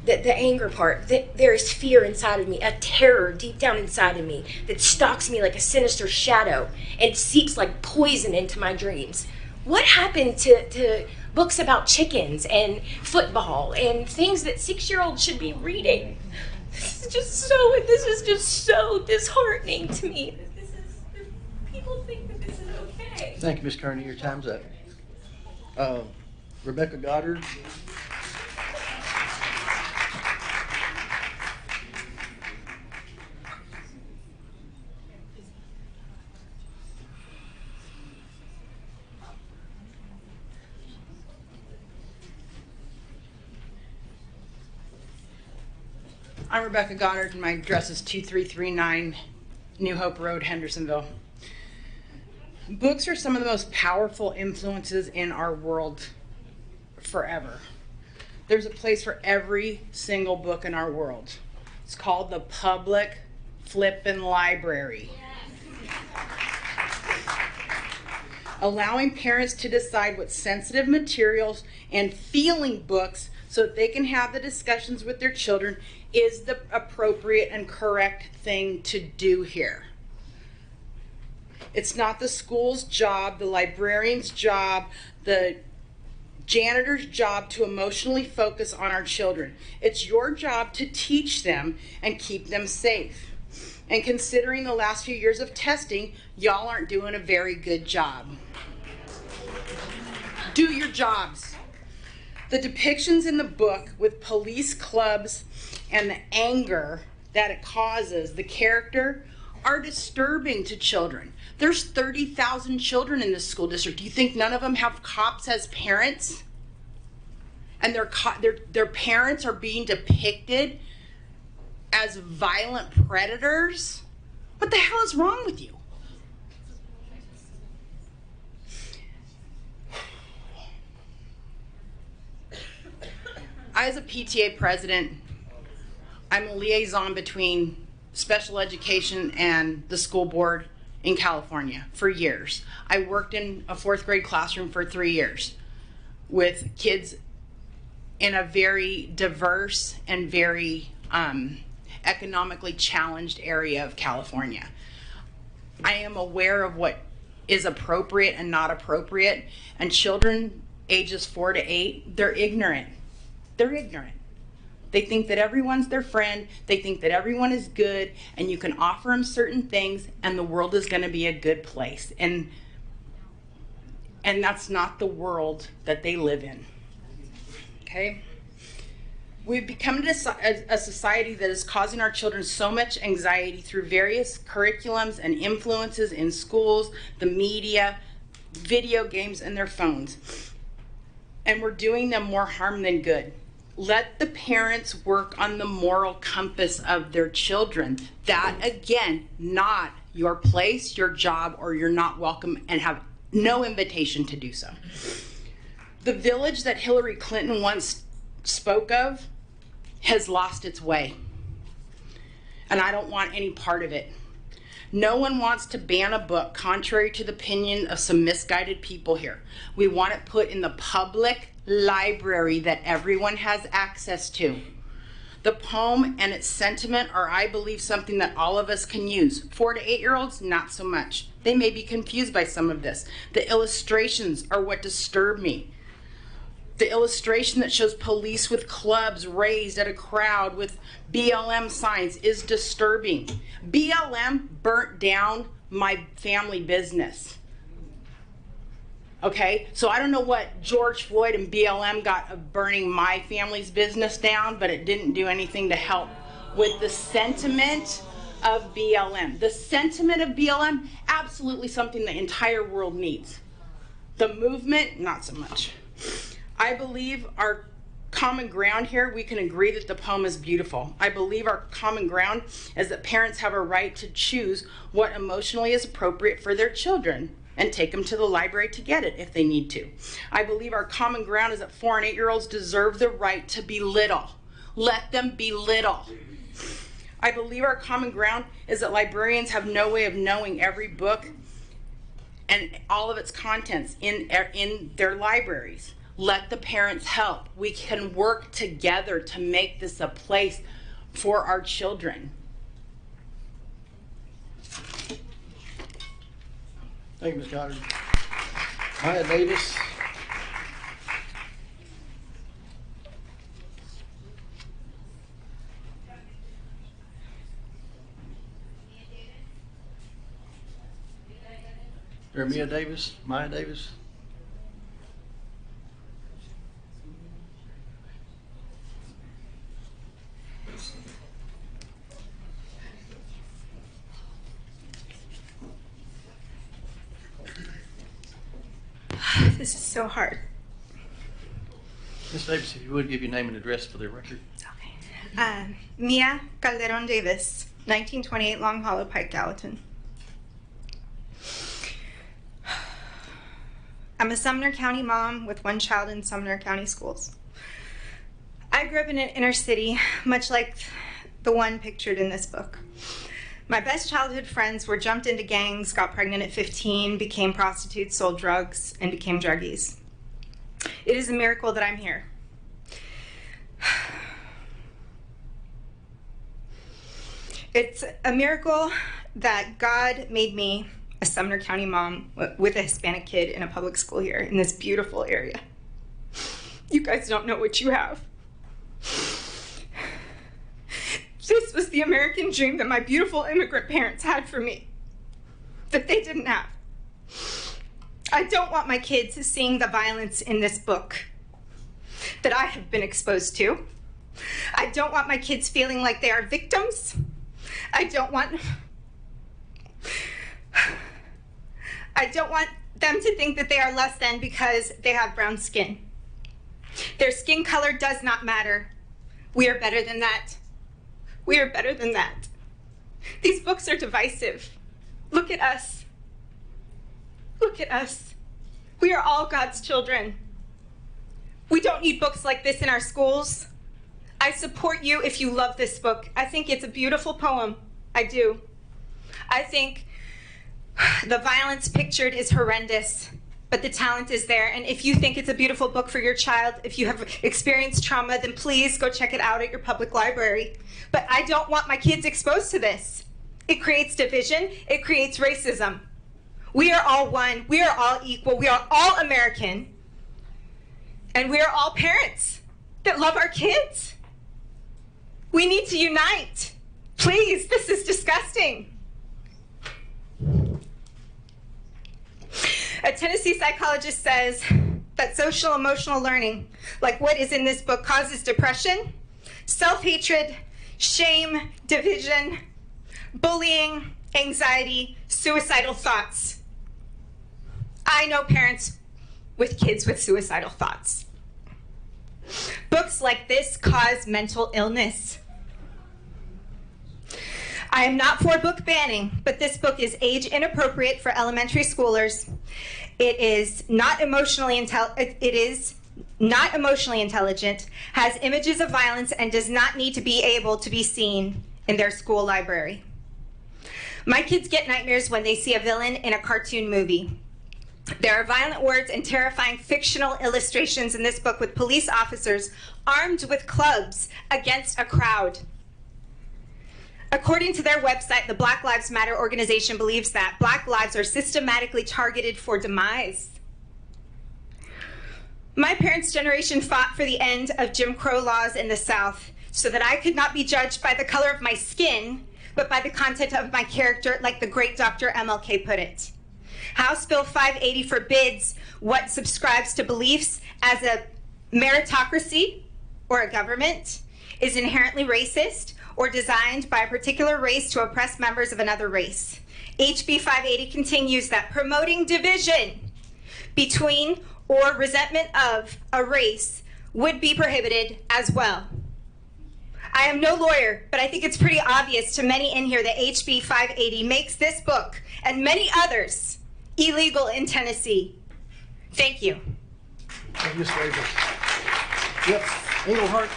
The anger part, there is fear inside of me, a terror deep down inside of me that stalks me like a sinister shadow and seeps like poison into my dreams. What happened to books about chickens and football and things that 6-year-olds should be reading? This is just so disheartening to me. People think that this is okay. Thank you, Ms. Kearney. Your time's up. Rebecca Goddard. I'm Rebecca Goddard, and my address is 2339 New Hope Road, Hendersonville. Books are some of the most powerful influences in our world forever. There's a place for every single book in our world. It's called the public flippin' library. Allowing parents to decide what sensitive materials and feeling books so that they can have the discussions with their children is the appropriate and correct thing to do here. It's not the school's job, the librarian's job, the janitor's job to emotionally focus on our children. It's your job to teach them and keep them safe. And considering the last few years of testing, y'all aren't doing a very good job. Do your jobs. The depictions in the book with police clubs and the anger that it causes, the character, are disturbing to children. There's 30,000 children in this school district. Do you think none of them have cops as parents? And their parents are being depicted as violent predators? What the hell is wrong with you? I, as a PTA president, I'm a liaison between special education and the school board in California for years. I worked in a 4th grade classroom for 3 years with kids in a very diverse and very economically challenged area of California. I am aware of what is appropriate and not appropriate, and children ages 4 to 8, they're ignorant. They're ignorant. They think that everyone's their friend. They think that everyone is good, and you can offer them certain things, and the world is going to be a good place. And that's not the world that they live in. Okay? We've become a society that is causing our children so much anxiety through various curriculums and influences in schools, the media, video games, and their phones. And we're doing them more harm than good. Let the parents work on the moral compass of their children. That, again, not your place, your job, or you're not welcome and have no invitation to do so. The village that Hillary Clinton once spoke of has lost its way. And I don't want any part of it. No one wants to ban a book contrary to the opinion of some misguided people here. We want it put in the public library that everyone has access to. The poem and its sentiment are, I believe, something that all of us can use. 4 to 8-year-olds, not so much. They may be confused by some of this. The illustrations are what disturb me. The illustration that shows police with clubs raised at a crowd with BLM signs is disturbing. BLM burnt down my family business. Okay, so I don't know what George Floyd and BLM got of burning my family's business down, but it didn't do anything to help with the sentiment of BLM. The sentiment of BLM, absolutely something the entire world needs. The movement, not so much. I believe our common ground here, we can agree that the poem is beautiful. I believe our common ground is that parents have a right to choose what emotionally is appropriate for their children and take them to the library to get it if they need to. I believe our common ground is that 4 and 8-year-olds deserve the right to be little. Let them be little. I believe our common ground is that librarians have no way of knowing every book and all of its contents in their libraries. Let the parents help. We can work together to make this a place for our children. Thank you, Ms. Goddard. Maya Davis. Mia Davis, Maya Davis. This is so hard. Ms. Davis, if you would give your name and address for the record. Mia Calderon Davis, 1928 Long Hollow Pike, Gallatin. I'm a Sumner County mom with 1 child in Sumner County schools. I grew up in an inner city, much like the one pictured in this book. My best childhood friends were jumped into gangs, got pregnant at 15, became prostitutes, sold drugs, and became druggies. It is a miracle that I'm here. It's a miracle that God made me a Sumner County mom with a Hispanic kid in a public school here in this beautiful area. You guys don't know what you have. This was the American dream that my beautiful immigrant parents had for me, that they didn't have. I don't want my kids seeing the violence in this book that I have been exposed to. I don't want my kids feeling like they are victims. I don't want them to think that they are less than because they have brown skin. Their skin color does not matter. We are better than that. We are better than that. These books are divisive. Look at us. Look at us. We are all God's children. We don't need books like this in our schools. I support you if you love this book. I think it's a beautiful poem. I do. I think the violence pictured is horrendous, but the talent is there. And if you think it's a beautiful book for your child, if you have experienced trauma, then please go check it out at your public library. But I don't want my kids exposed to this. It creates division. It creates racism. We are all one. We are all equal. We are all American. And we are all parents that love our kids. We need to unite. Please, this is disgusting. A Tennessee psychologist says that social emotional learning, like what is in this book, causes depression, self-hatred, shame, division, bullying, anxiety, suicidal thoughts. I know parents with kids with suicidal thoughts. Books like this cause mental illness. I am not for book banning, but this book is age inappropriate for elementary schoolers. It is not emotionally intelligent, has images of violence, and does not need to be able to be seen in their school library. My kids get nightmares when they see a villain in a cartoon movie. There are violent words and terrifying fictional illustrations in this book with police officers armed with clubs against a crowd. According to their website, the Black Lives Matter organization believes that Black lives are systematically targeted for demise. My parents' generation fought for the end of Jim Crow laws in the South so that I could not be judged by the color of my skin, but by the content of my character, like the great Dr. MLK put it. House Bill 580 forbids what subscribes to beliefs as a meritocracy or a government is inherently racist or designed by a particular race to oppress members of another race. HB 580 continues that promoting division between or resentment of a race would be prohibited as well. I am no lawyer, but I think it's pretty obvious to many in here that HB 580 makes this book and many others illegal in Tennessee. Thank you. Thank you, Slaver. Jeff Englehart.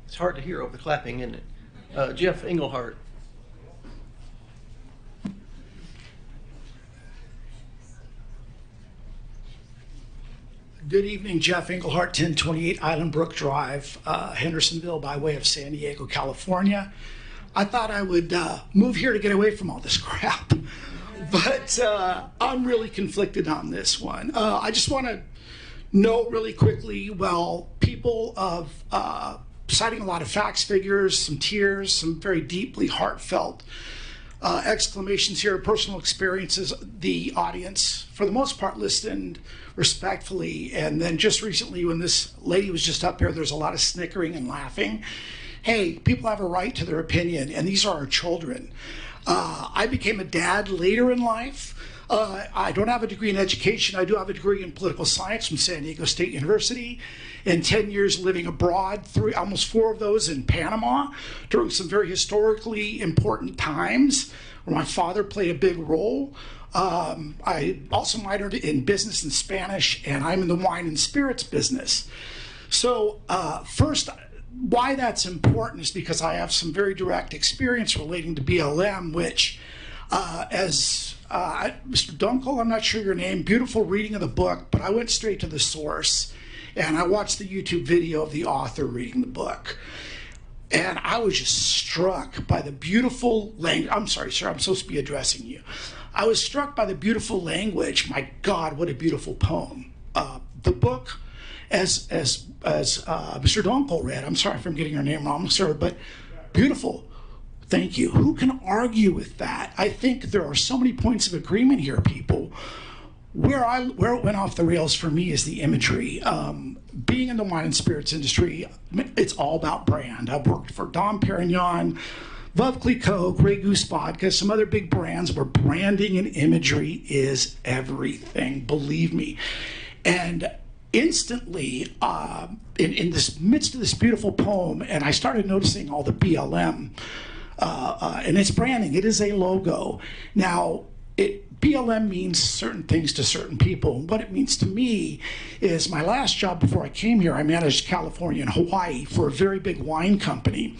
It's hard to hear over the clapping, isn't it? Jeff Englehart. Good evening, Jeff Englehart, 1028 Island Brook Drive, Hendersonville, by way of San Diego, California. I thought I would move here to get away from all this crap, but I'm really conflicted on this one. I just want to note really quickly, well, people of citing a lot of facts, figures, some tears, some very deeply heartfelt exclamations here, personal experiences. The audience, for the most part, listened respectfully. And then just recently, when this lady was just up here, there's a lot of snickering and laughing. Hey, people have a right to their opinion, and these are our children. I became a dad later in life. I don't have a degree in education. I do have a degree in political science from San Diego State University, and 10 years living abroad, almost 4 of those in Panama, during some very historically important times where my father played a big role. I also minored in business and Spanish, and I'm in the wine and spirits business. So first, why that's important is because I have some very direct experience relating to BLM, which as Mr. Dunkel, I'm not sure your name, beautiful reading of the book, but I went straight to the source, and I watched the YouTube video of the author reading the book. And I was just struck by the beautiful language. I'm sorry, sir, I'm supposed to be addressing you. I was struck by the beautiful language. My God, what a beautiful poem. The book, as Mr. Dunkel read, I'm sorry if I'm getting your name wrong, sir, but beautiful. Thank you. Who can argue with that? I think there are so many points of agreement here, people. Where it went off the rails for me is the imagery. Being in the wine and spirits industry, it's all about brand. I've worked for Dom Perignon, Veuve Clicquot, Grey Goose Vodka, some other big brands where branding and imagery is everything, believe me. And instantly, in this midst of this beautiful poem, and I started noticing all the BLM and its branding. It is a logo. Now, BLM means certain things to certain people. What it means to me is my last job before I came here, I managed California and Hawaii for a very big wine company.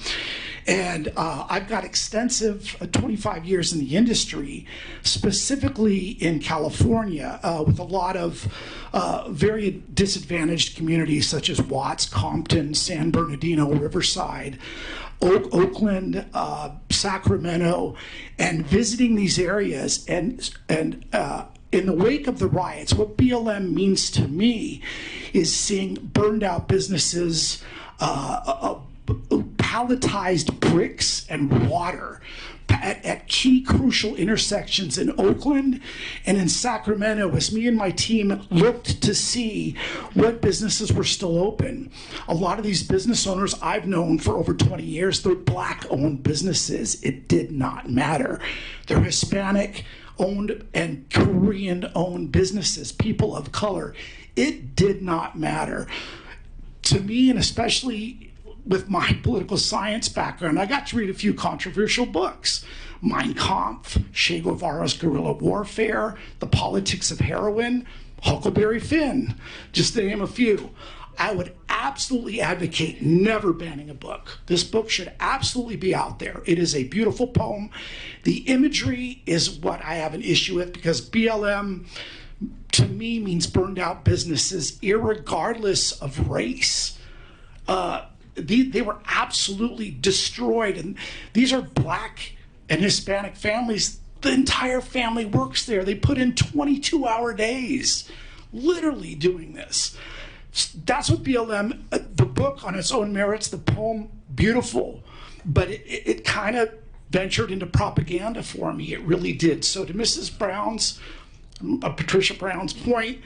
And I've got extensive 25 years in the industry, specifically in California, with a lot of very disadvantaged communities such as Watts, Compton, San Bernardino, Riverside, Oakland, Sacramento, and visiting these areas. And in the wake of the riots, what BLM means to me is seeing burned out businesses, palletized bricks and water at key crucial intersections in Oakland and in Sacramento as me and my team looked to see what businesses were still open. A lot of these business owners I've known for over 20 years, they're Black-owned businesses. It did not matter. They're Hispanic-owned and Korean-owned businesses, people of color. It did not matter. To me, and especially with my political science background, I got to read a few controversial books. Mein Kampf, Che Guevara's Guerrilla Warfare, The Politics of Heroin, Huckleberry Finn, just to name a few. I would absolutely advocate never banning a book. This book should absolutely be out there. It is a beautiful poem. The imagery is what I have an issue with, because BLM to me means burned out businesses, irregardless of race. They were absolutely destroyed, and these are Black and Hispanic families. The entire family works there. They put in 22-hour days, literally doing this. That's what BLM, the book on its own merits, the poem, beautiful, but it kind of ventured into propaganda for me. It really did. So to Mrs. Brown's, Patricia Brown's point,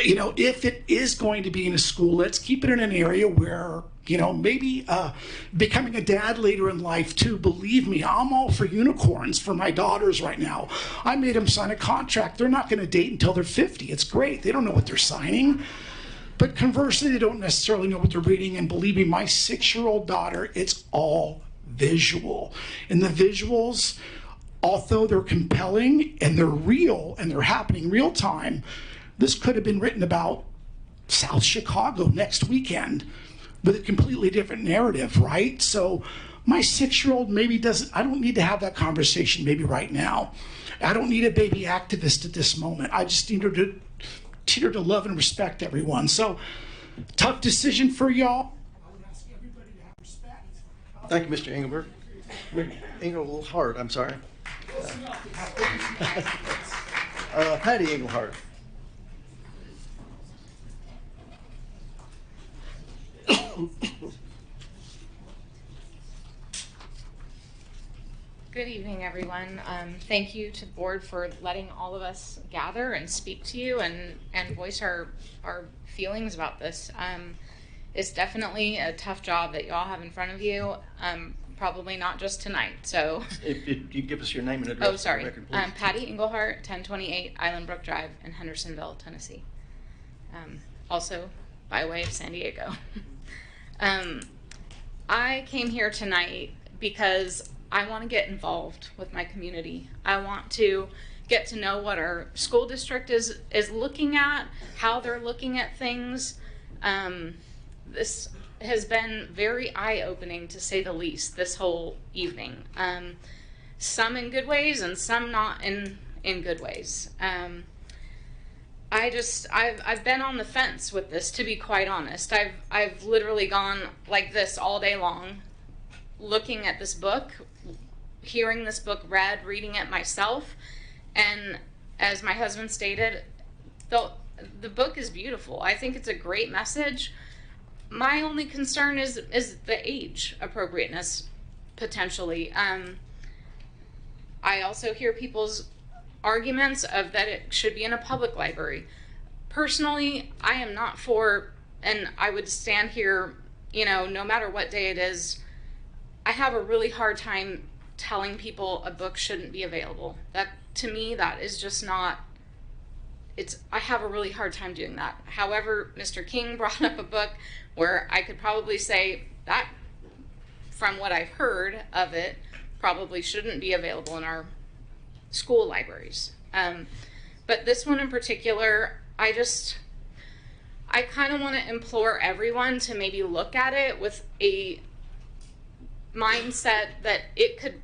you know, if it is going to be in a school, let's keep it in an area where, you know, maybe becoming a dad later in life too. Believe me, I'm all for unicorns for my daughters right now. I made them sign a contract. They're not going to date until they're 50. It's great. They don't know what they're signing. But conversely, they don't necessarily know what they're reading. And believe me, my 6-year-old daughter, it's all visual. And the visuals, although they're compelling and they're real and they're happening real time, this could have been written about South Chicago next weekend with a completely different narrative, right? So my 6-year-old maybe doesn't, I don't need to have that conversation maybe right now. I don't need a baby activist at this moment. I just need her to love and respect everyone. So tough decision for y'all. I would ask everybody to have respect. Thank you, Mr. Engelbert. Engelhart, I'm sorry. Patty Engelhart. Good evening, everyone. Thank you to the board for letting all of us gather and speak to you and voice our feelings about this. It's definitely a tough job that y'all have in front of you. Probably not just tonight. So, if you give us your name and address. Oh, sorry. For the record, please. Patty Engelhart, 1028 Island Brook Drive in Hendersonville, Tennessee. Also by way of San Diego. I came here tonight because I want to get involved with my community. I want to get to know what our school district is looking at, how they're looking at things. This has been very eye-opening, to say the least, this whole evening. Some in good ways and some not in good ways. I've been on the fence with this, to be quite honest. I've literally gone like this all day long, looking at this book, hearing this book read, reading it myself, and as my husband stated, the book is beautiful. I think it's a great message. My only concern is the age appropriateness, potentially. I also hear people's arguments of that it should be in a public library. Personally, I am not for, and I would stand here, you know, no matter what day it is, I have a really hard time telling people a book shouldn't be available. That, to me, that is just not, I have a really hard time doing that. However, Mr. King brought up a book where I could probably say that, from what I've heard of it, probably shouldn't be available in our school libraries. But this one in particular, I kind of want to implore everyone to maybe look at it with a mindset that it could,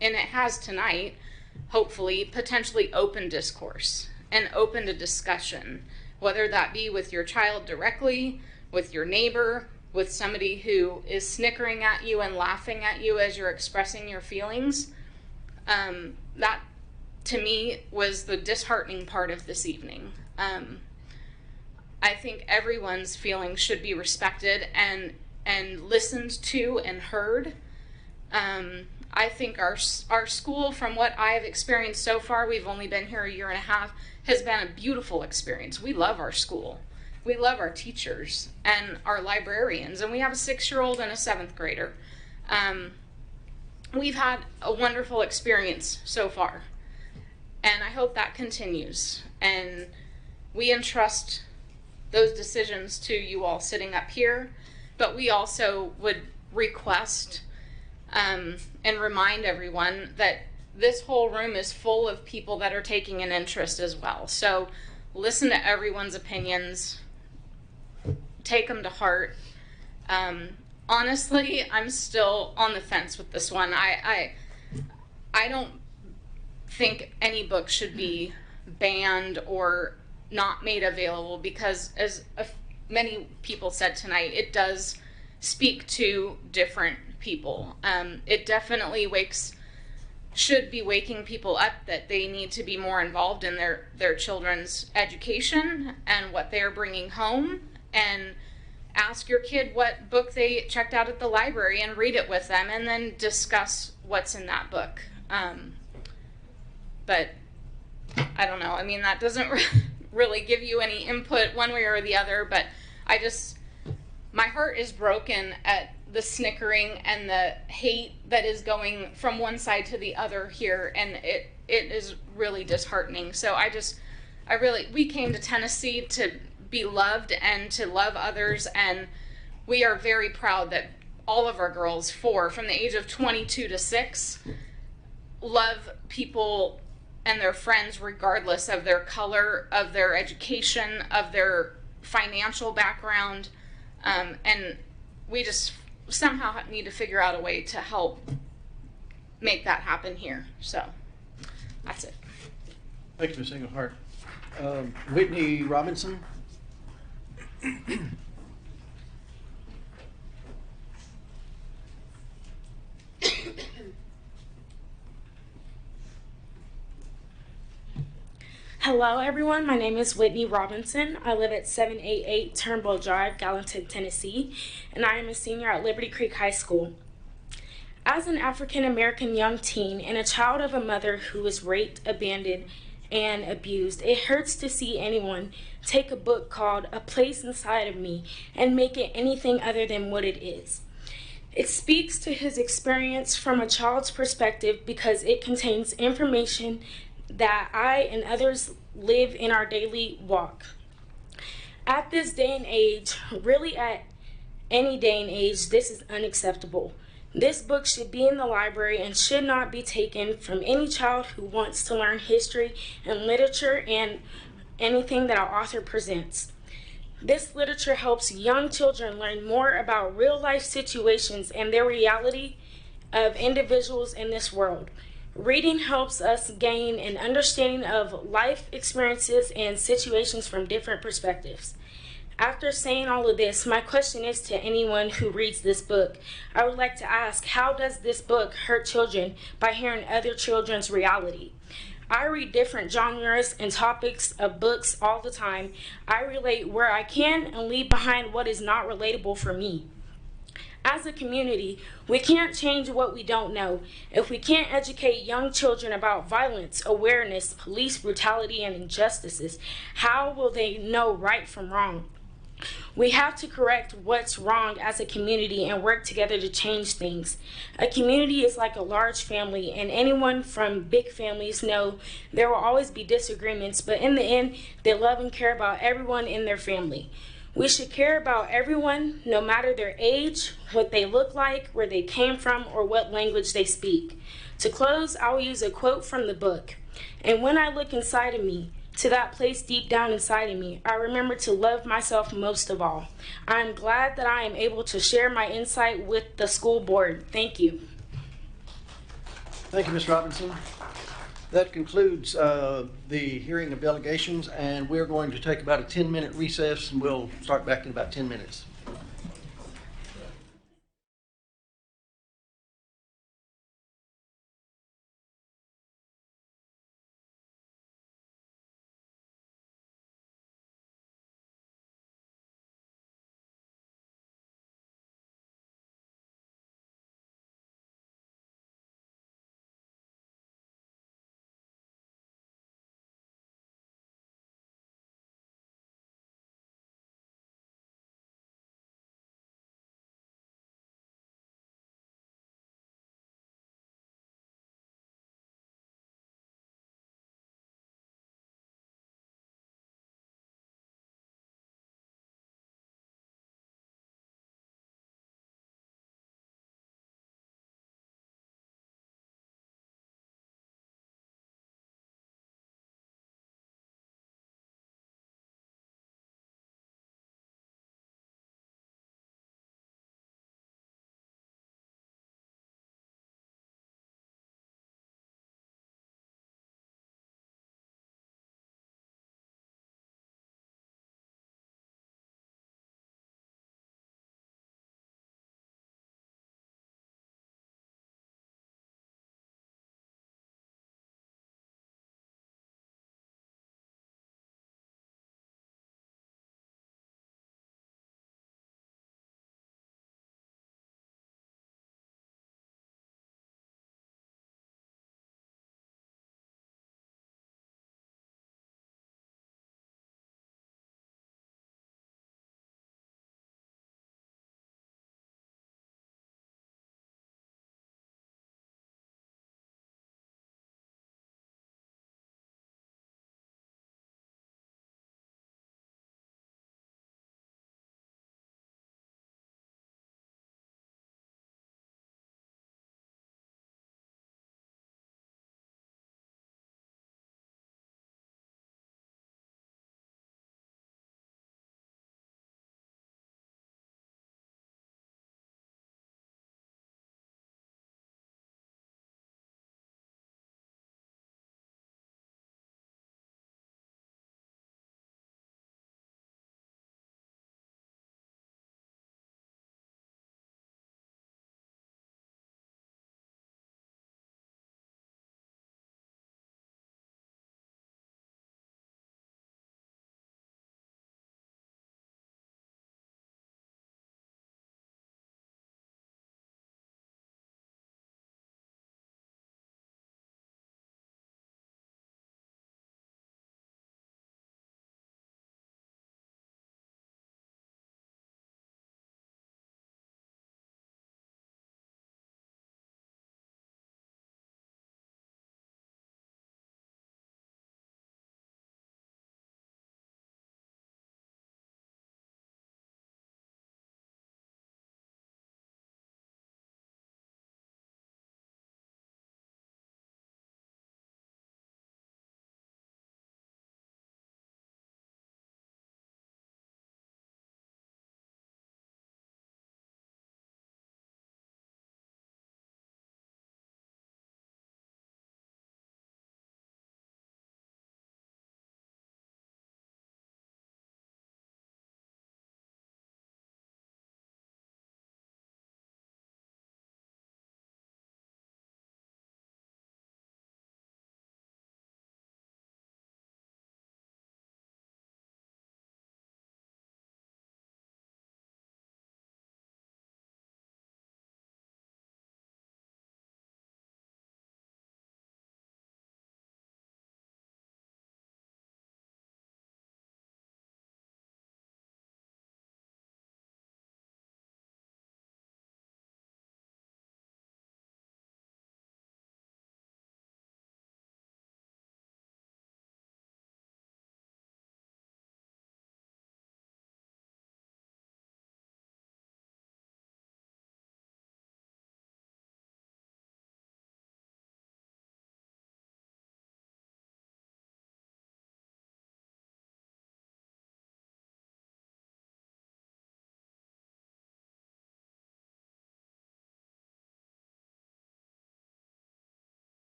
and it has tonight, hopefully, potentially open discourse and open to discussion, whether that be with your child directly, with your neighbor, with somebody who is snickering at you and laughing at you as you're expressing your feelings. That, to me, was the disheartening part of this evening. I think everyone's feelings should be respected and listened to and heard. I think our school, from what I've experienced so far, we've only been here a year and a half, has been a beautiful experience. We love our school. We love our teachers and our librarians, and we have a 6-year-old and a 7th grader. We've had a wonderful experience so far, and I hope that continues. And we entrust those decisions to you all sitting up here, but we also would request and remind everyone that this whole room is full of people that are taking an interest as well. So listen to everyone's opinions. take them to heart. Honestly, I'm still on the fence with this one. I don't think any book should be banned or not made available because, as many people said tonight, it does speak to different people. It definitely should be waking people up that they need to be more involved in their children's education and what they're bringing home, and ask your kid what book they checked out at the library and read it with them, and then discuss what's in that book. But I don't know. I mean, that doesn't really give you any input one way or the other, but my heart is broken at the snickering and the hate that is going from one side to the other here, and it is really disheartening. So we came to Tennessee to be loved and to love others, and we are very proud that all of our girls, from the age of 22 to 6, love people and their friends regardless of their color, of their education, of their financial background, and we just somehow need to figure out a way to help make that happen here. So that's it. Thank you, Ms. Englehart. Whitney Robinson. Hello everyone, my name is Whitney Robinson. I live at 788 Turnbull Drive, Gallatin, Tennessee, and I am a senior at Liberty Creek High School. As an African American young teen and a child of a mother who was raped, abandoned, and abused, it hurts to see anyone take a book called A Place Inside of Me and make it anything other than what it is. It speaks to his experience from a child's perspective because it contains information that I and others live in our daily walk. At this day and age, really at any day and age, this is unacceptable. This book should be in the library and should not be taken from any child who wants to learn history and literature and anything that our author presents. This literature helps young children learn more about real life situations and their reality of individuals in this world. Reading helps us gain an understanding of life experiences and situations from different perspectives. After saying all of this, my question is to anyone who reads this book. I would like to ask, how does this book hurt children by hearing other children's reality? I read different genres and topics of books all the time. I relate where I can and leave behind what is not relatable for me. As a community, we can't change what we don't know. If we can't educate young children about violence, awareness, police brutality, and injustices, how will they know right from wrong? We have to correct what's wrong as a community and work together to change things. A community is like a large family, and anyone from big families know there will always be disagreements, but in the end, they love and care about everyone in their family. We should care about everyone, no matter their age, what they look like, where they came from, or what language they speak. To close, I will use a quote from the book. And when I look inside of me, to that place deep down inside of me, I remember to love myself most of all. I am glad that I am able to share my insight with the school board. Thank you. Thank you, Ms. Robinson. That concludes the hearing of delegations, and we're going to take about a 10-minute recess, and we'll start back in about 10 minutes.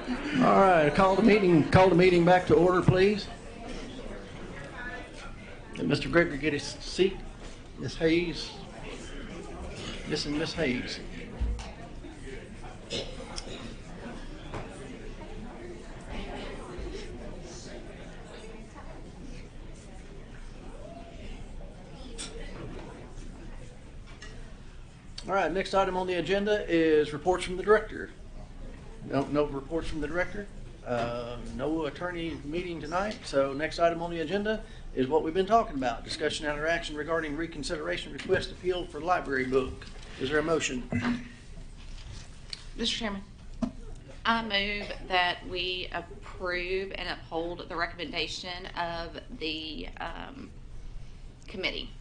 All right, call the meeting back to order, please. Did Mr. Gregory get his seat? Ms. Hayes. Missing Miss Hayes. All right, next item on the agenda is reports from the director. No reports from the director. No attorney meeting tonight. So next item on the agenda is what we've been talking about. Discussion and interaction regarding reconsideration request appeal for library book. Is there a motion? Mr. Chairman, I move that we approve and uphold the recommendation of the committee.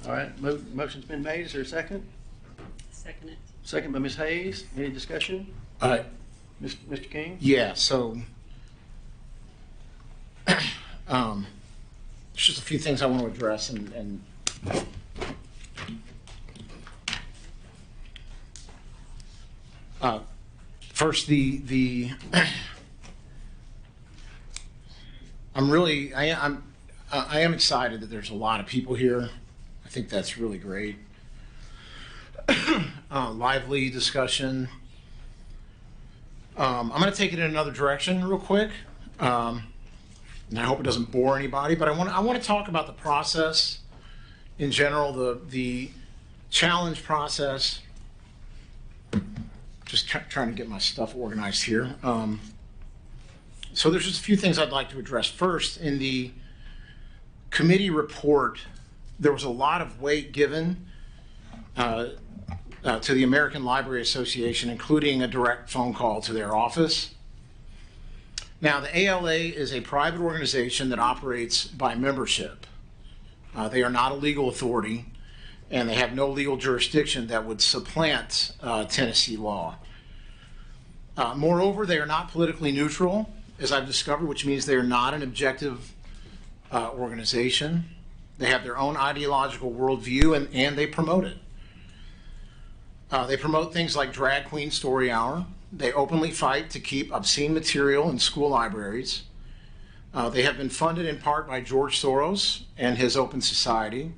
All right, motion's been made. Is there a second? Second it. Second by Ms. Hayes. Any discussion? Mr. King? Yeah, so there's just a few things I want to address and first I am excited that there's a lot of people here. I think that's really great. Lively discussion. I'm going to take it in another direction real quick, and I hope it doesn't bore anybody. But I want to talk about the process in general, the challenge process. Just trying to get my stuff organized here. So there's just a few things I'd like to address. First, in the committee report, there was a lot of weight given to the American Library Association, including a direct phone call to their office. Now, the ALA is a private organization that operates by membership. They are not a legal authority, and they have no legal jurisdiction that would supplant Tennessee law. Moreover, they are not politically neutral, as I've discovered, which means they are not an objective organization. They have their own ideological worldview, and they promote it. They promote things like Drag Queen Story Hour. They openly fight to keep obscene material in school libraries. They have been funded in part by George Soros and his Open Society.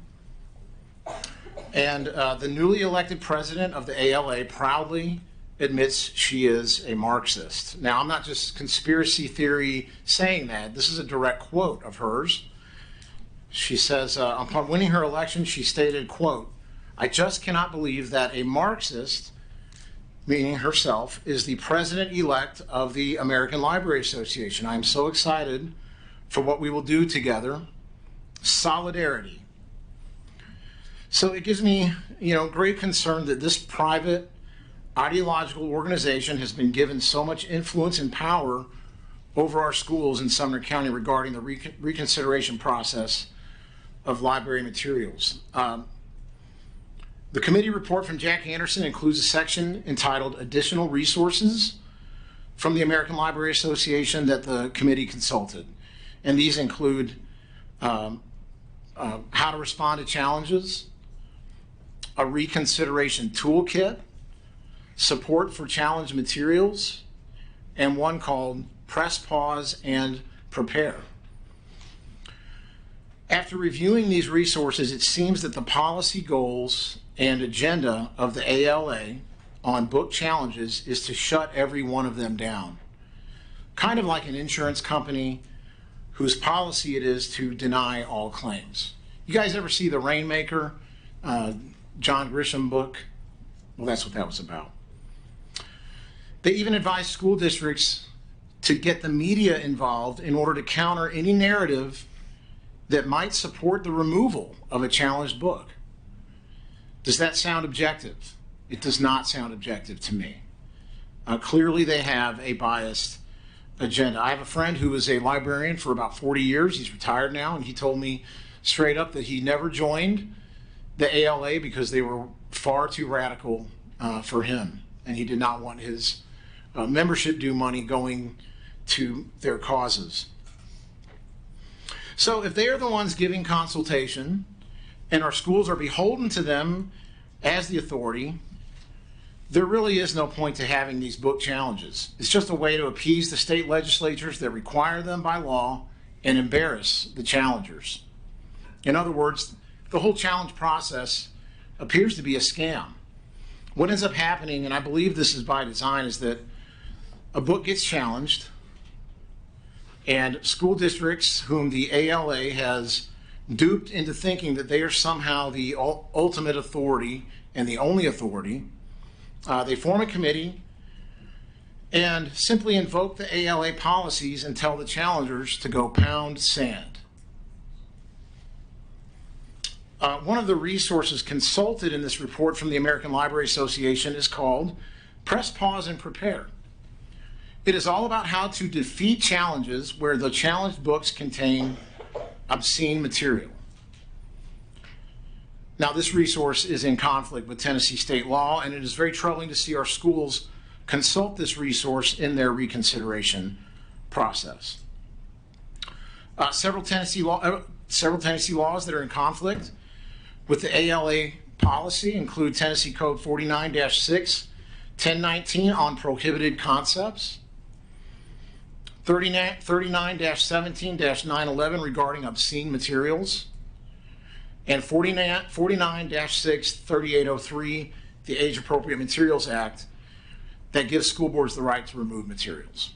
And the newly elected president of the ALA proudly admits she is a Marxist. Now, I'm not just conspiracy theory saying that. This is a direct quote of hers. She says, upon winning her election, she stated, quote, "I just cannot believe that a Marxist," meaning herself, "is the president-elect of the American Library Association. I am so excited for what we will do together. Solidarity." So it gives me, great concern that this private ideological organization has been given so much influence and power over our schools in Sumner County regarding the reconsideration process of library materials. The committee report from Jack Anderson includes a section entitled Additional Resources from the American Library Association that the committee consulted. And these include how to respond to challenges, a reconsideration toolkit, support for challenge materials, and one called Press, Pause, and Prepare. After reviewing these resources, it seems that the policy goals and agenda of the ALA on book challenges is to shut every one of them down. Kind of like an insurance company whose policy it is to deny all claims. You guys ever see The Rainmaker, John Grisham book? Well, that's what that was about. They even advise school districts to get the media involved in order to counter any narrative that might support the removal of a challenged book. Does that sound objective? It does not sound objective to me. Clearly they have a biased agenda. I have a friend who was a librarian for about 40 years. He's retired now, and he told me straight up that he never joined the ALA because they were far too radical for him, and he did not want his membership due money going to their causes. So if they are the ones giving consultation and our schools are beholden to them as the authority, there really is no point to having these book challenges. It's just a way to appease the state legislatures that require them by law and embarrass the challengers. In other words, the whole challenge process appears to be a scam. What ends up happening, and I believe this is by design, is that a book gets challenged and school districts whom the ALA has duped into thinking that they are somehow the ultimate authority and the only authority, they form a committee and simply invoke the ALA policies and tell the challengers to go pound sand. One of the resources consulted in this report from the American Library Association is called Press, Pause, and Prepare. It is all about how to defeat challenges where the challenged books contain obscene material. Now, this resource is in conflict with Tennessee state law, and it is very troubling to see our schools consult this resource in their reconsideration process. Several Tennessee laws that are in conflict with the ALA policy include Tennessee Code 49-6, 1019 on prohibited concepts, 39-17-911 regarding obscene materials, and 49-6, 3803, the Age Appropriate Materials Act, that gives school boards the right to remove materials.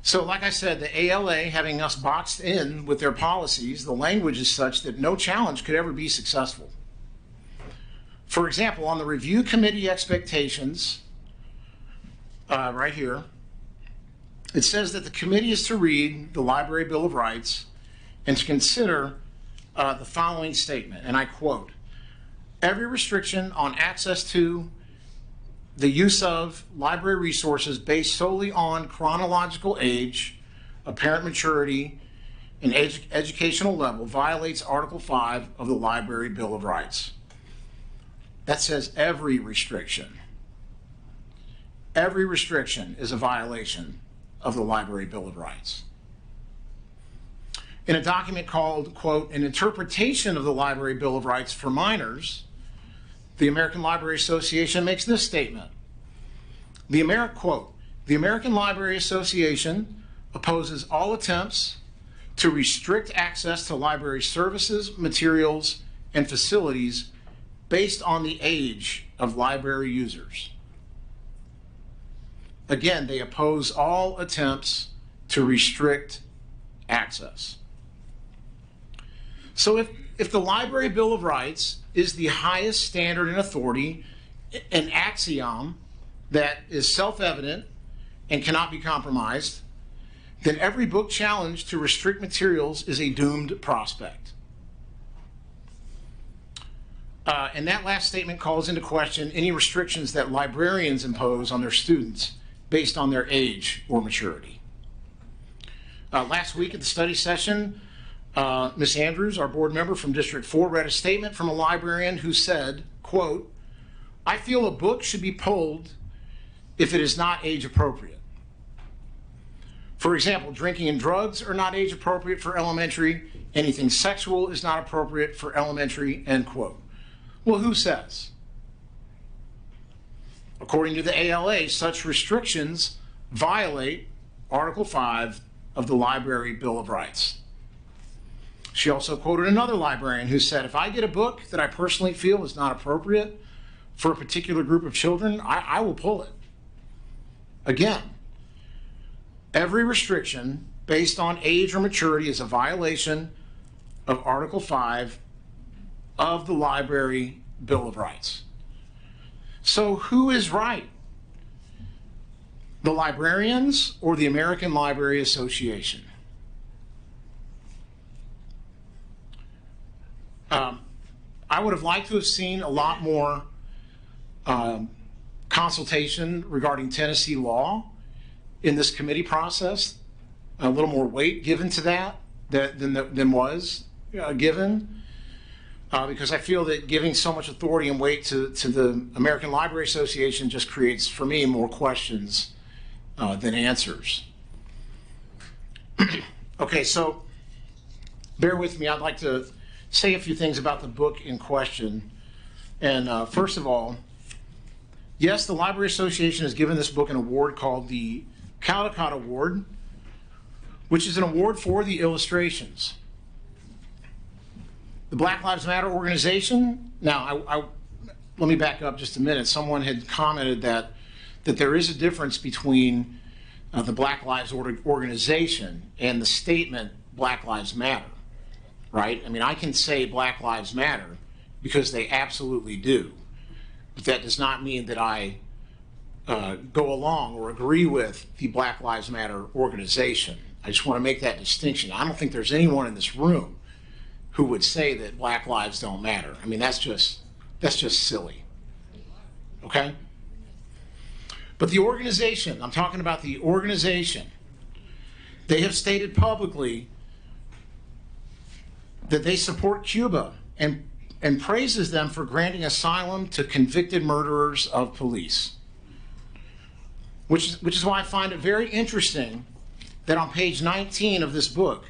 So like I said, the ALA having us boxed in with their policies, the language is such that no challenge could ever be successful. For example, on the review committee expectations, right here, it says that the committee is to read the Library Bill of Rights and to consider the following statement, and I quote, "Every restriction on access to the use of library resources based solely on chronological age, apparent maturity, and educational level violates Article 5 of the Library Bill of Rights." That says every restriction. Every restriction is a violation of the Library Bill of Rights. In a document called, quote, "An Interpretation of the Library Bill of Rights for Minors," the American Library Association makes this statement. Quote, "The American Library Association opposes all attempts to restrict access to library services, materials, and facilities based on the age of library users." Again, they oppose all attempts to restrict access. So if the Library Bill of Rights is the highest standard and authority, an axiom that is self-evident and cannot be compromised, then every book challenge to restrict materials is a doomed prospect. And that last statement calls into question any restrictions that librarians impose on their students based on their age or maturity. Last week at the study session, Ms. Andrews, our board member from District 4, read a statement from a librarian who said, quote, "I feel a book should be pulled if it is not age appropriate. For example, drinking and drugs are not age appropriate for elementary. Anything sexual is not appropriate for elementary," end quote. Well, who says? According to the ALA, such restrictions violate Article 5 of the Library Bill of Rights. She also quoted another librarian who said, "If I get a book that I personally feel is not appropriate for a particular group of children, I will pull it." Again, every restriction based on age or maturity is a violation of Article 5 of the Library Bill of Rights. So who is right? The librarians or the American Library Association? I would have liked to have seen a lot more consultation regarding Tennessee law in this committee process, a little more weight given to that than was given, because I feel that giving so much authority and weight to the American Library Association just creates, for me, more questions than answers. Okay, so bear with me. I'd like to say a few things about the book in question. And first of all, Yes, the Library Association has given this book an award called the Caldecott Award, which is an award for the illustrations. The Black Lives Matter organization, now let me back up just a minute. Someone had commented that there is a difference between the Black Lives organization and the statement Black Lives Matter, right? I mean, I can say Black Lives Matter because they absolutely do, but that does not mean that I go along or agree with the Black Lives Matter organization. I just want to make that distinction. I don't think there's anyone in this room who would say that Black lives don't matter. I mean, that's just silly, okay? But the organization, I'm talking about the organization, they have stated publicly that they support Cuba and praises them for granting asylum to convicted murderers of police. Which is why I find it very interesting that on page 19 of this book,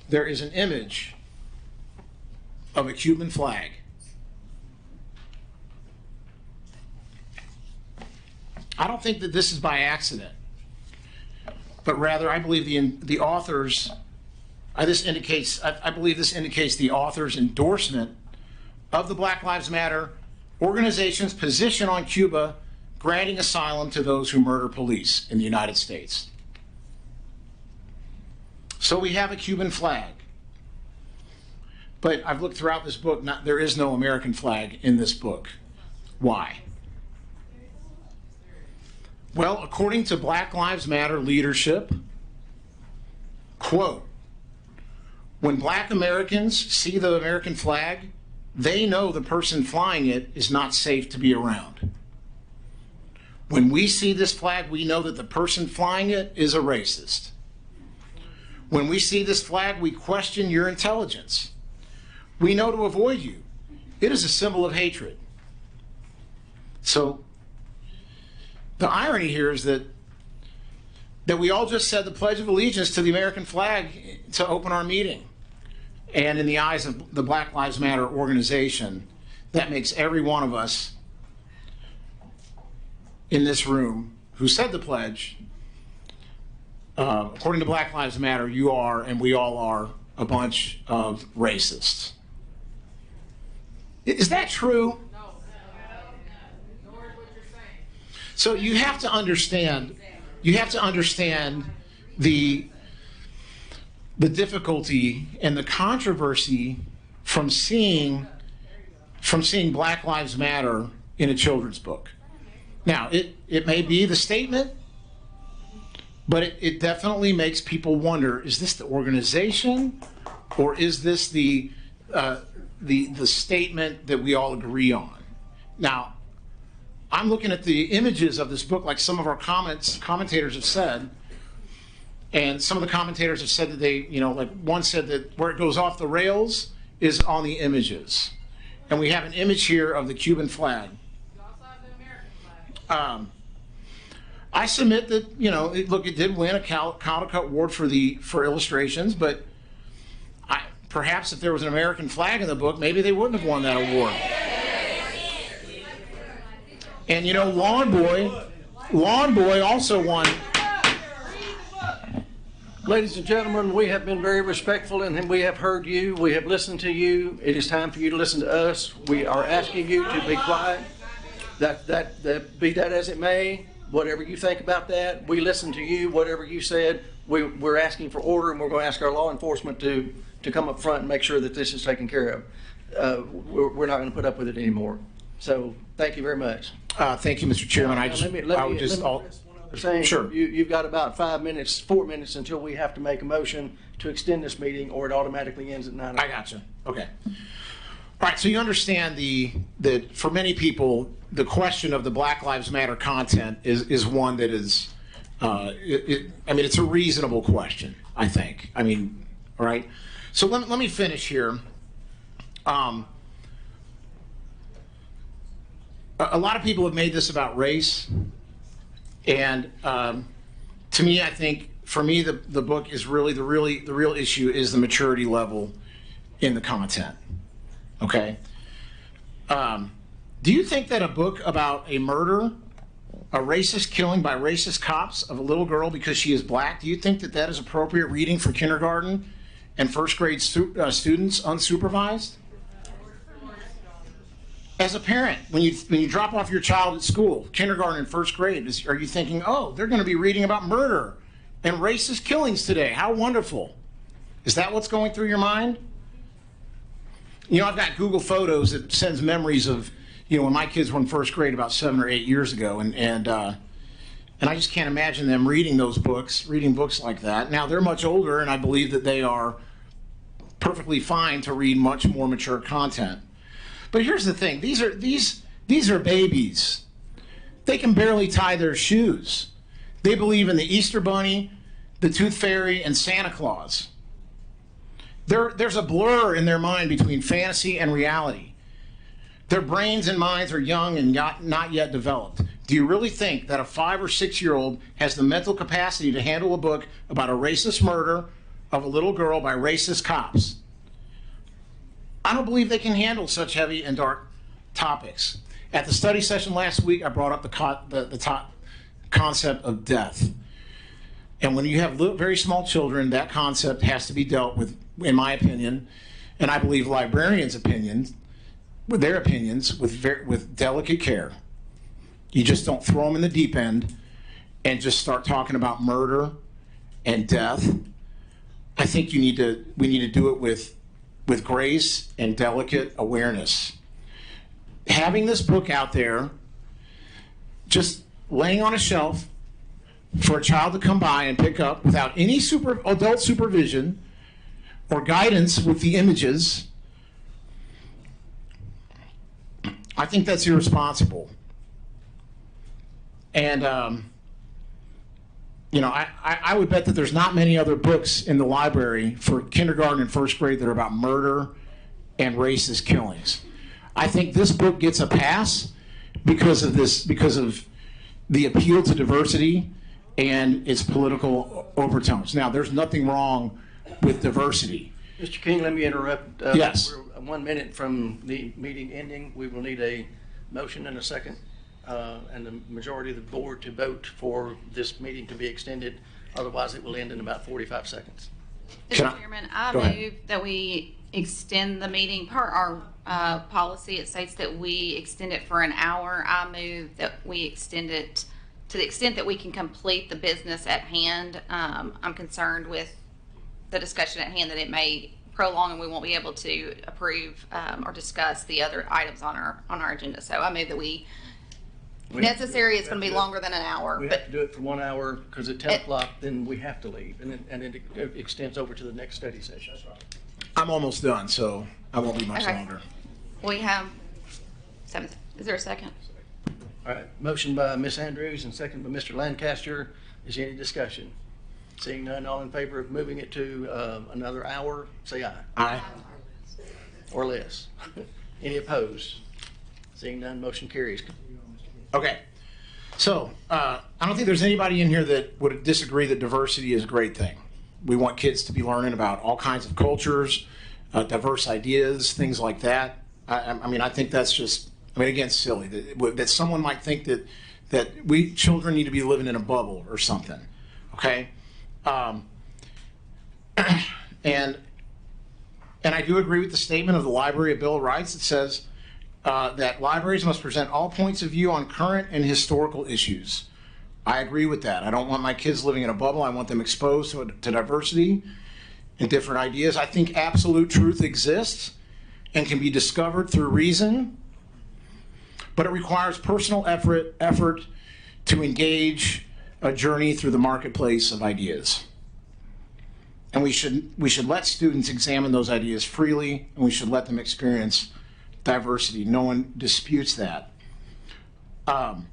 there is an image of a Cuban flag. I don't think that this is by accident, but rather I believe the authors, I believe this indicates the author's endorsement of the Black Lives Matter organization's position on Cuba granting asylum to those who murder police in the United States. So we have a Cuban flag. But I've looked throughout this book, there is no American flag in this book. Why? Well, according to Black Lives Matter leadership, quote, when Black Americans see the American flag, they know the person flying it is not safe to be around. When we see this flag, we know that the person flying it is a racist. When we see this flag, we question your intelligence. We know to avoid you. It is a symbol of hatred. So the irony here is that we all just said the Pledge of Allegiance to the American flag to open our meeting. And in the eyes of the Black Lives Matter organization, that makes every one of us in this room who said the pledge, according to Black Lives Matter, you are, and we all are, a bunch of racists. Is that true? So you have to understand the difficulty and the controversy from seeing Black Lives Matter in a children's book. Now, it may be the statement, but it definitely makes people wonder, is this the organization or is this the statement that we all agree on? Now, I'm looking at the images of this book, like some of our commentators have said, and some of the commentators have said that they, like one said that where it goes off the rails is on the images. And we have an image here of the Cuban flag. I submit that, it did win a Caldecott Award for illustrations, but perhaps if there was an American flag in the book, maybe they wouldn't have won that award. And Lawn Boy also won. Ladies and gentlemen, we have been very respectful and we have heard you. We have listened to you. It is time for you to listen to us. We are asking you to be quiet. Be that as it may, whatever you think about that, we listen to you. Whatever you said, we're asking for order, and we're going to ask our law enforcement to come up front and make sure that this is taken care of. We're not going to put up with it anymore. So thank you very much. Thank you, Mr. Chairman. Sure. You've got about 4 minutes until we have to make a motion to extend this meeting, or it automatically ends at 9 o'clock. I gotcha. Okay. All right. So you understand that for many people, the question of the Black Lives Matter content is one that is, it's a reasonable question, I think. All right. So let me finish here. A lot of people have made this about race, and to me, I think for me the book is really the real issue is the maturity level in the content. Okay. Do you think that a book about a murder, a racist killing by racist cops of a little girl because she is black, do you think that that is appropriate reading for kindergarten and first grade students unsupervised? As a parent, when you drop off your child at school, kindergarten and first grade, are you thinking, oh, they're going to be reading about murder and racist killings today? How wonderful. Is that what's going through your mind? You know, I've got Google Photos that sends memories of, you know, when my kids were in first grade about 7 or 8 years ago, and I just can't imagine them reading those books, reading books like that. Now, they're much older, and I believe that they are perfectly fine to read much more mature content. But here's the thing, these are babies. They can barely tie their shoes. They believe in the Easter Bunny, the Tooth Fairy, and Santa Claus. There's a blur in their mind between fantasy and reality. Their brains and minds are young and not yet developed. Do you really think that a 5 or 6 year old has the mental capacity to handle a book about a racist murder of a little girl by racist cops? I don't believe they can handle such heavy and dark topics. At the study session last week, I brought up the top concept of death. And when you have very small children, that concept has to be dealt with, in my opinion, and I believe librarians' opinions, with their opinions, with delicate care. You just don't throw them in the deep end and just start talking about murder and death. I think we need to do it with grace and delicate awareness. Having this book out there, just laying on a shelf for a child to come by and pick up without any adult supervision or guidance with the images, I think that's irresponsible. And, you know, I would bet that there's not many other books in the library for kindergarten and first grade that are about murder and racist killings. I think this book gets a pass because of the appeal to diversity and its political overtones. Now, there's nothing wrong with diversity. Mr. King, let me interrupt. Yes. We're 1 minute from the meeting ending. We will need a motion and a second, and the majority of the board to vote for this meeting to be extended. Otherwise, it will end in about 45 seconds. Mr. Chairman, I move that we extend the meeting per our policy. It states that we extend it for an hour. I move that we extend it to the extent that we can complete the business at hand. I'm concerned with the discussion at hand that it may prolong and we won't be able to approve or discuss the other items on our agenda. So I move that necessary, it's going to be longer than an hour. We have to do it for 1 hour because at 10 o'clock, then we have to leave, and it extends over to the next study session. I'm almost done, so I won't be much longer. We have 7. Is there a second? All right, motion by Ms. Andrews and second by Mr. Lancaster. Is there any discussion? Seeing none, all in favor of moving it to another hour, say aye. Aye. Or less. Any opposed? Seeing none, motion carries. Okay. So, I don't think there's anybody in here that would disagree that diversity is a great thing. We want kids to be learning about all kinds of cultures, diverse ideas, things like that. I mean, I think that's just, I mean, again, silly that someone might think that we children need to be living in a bubble or something. Okay. And I do agree with the statement of the Library of Bill of Rights that says that libraries must present all points of view on current and historical issues. I agree with that. I don't want my kids living in a bubble. I want them exposed to diversity and different ideas. I think absolute truth exists and can be discovered through reason, but it requires personal effort to engage a journey through the marketplace of ideas. And we should let students examine those ideas freely, and we should let them experience diversity. No one disputes that. Now,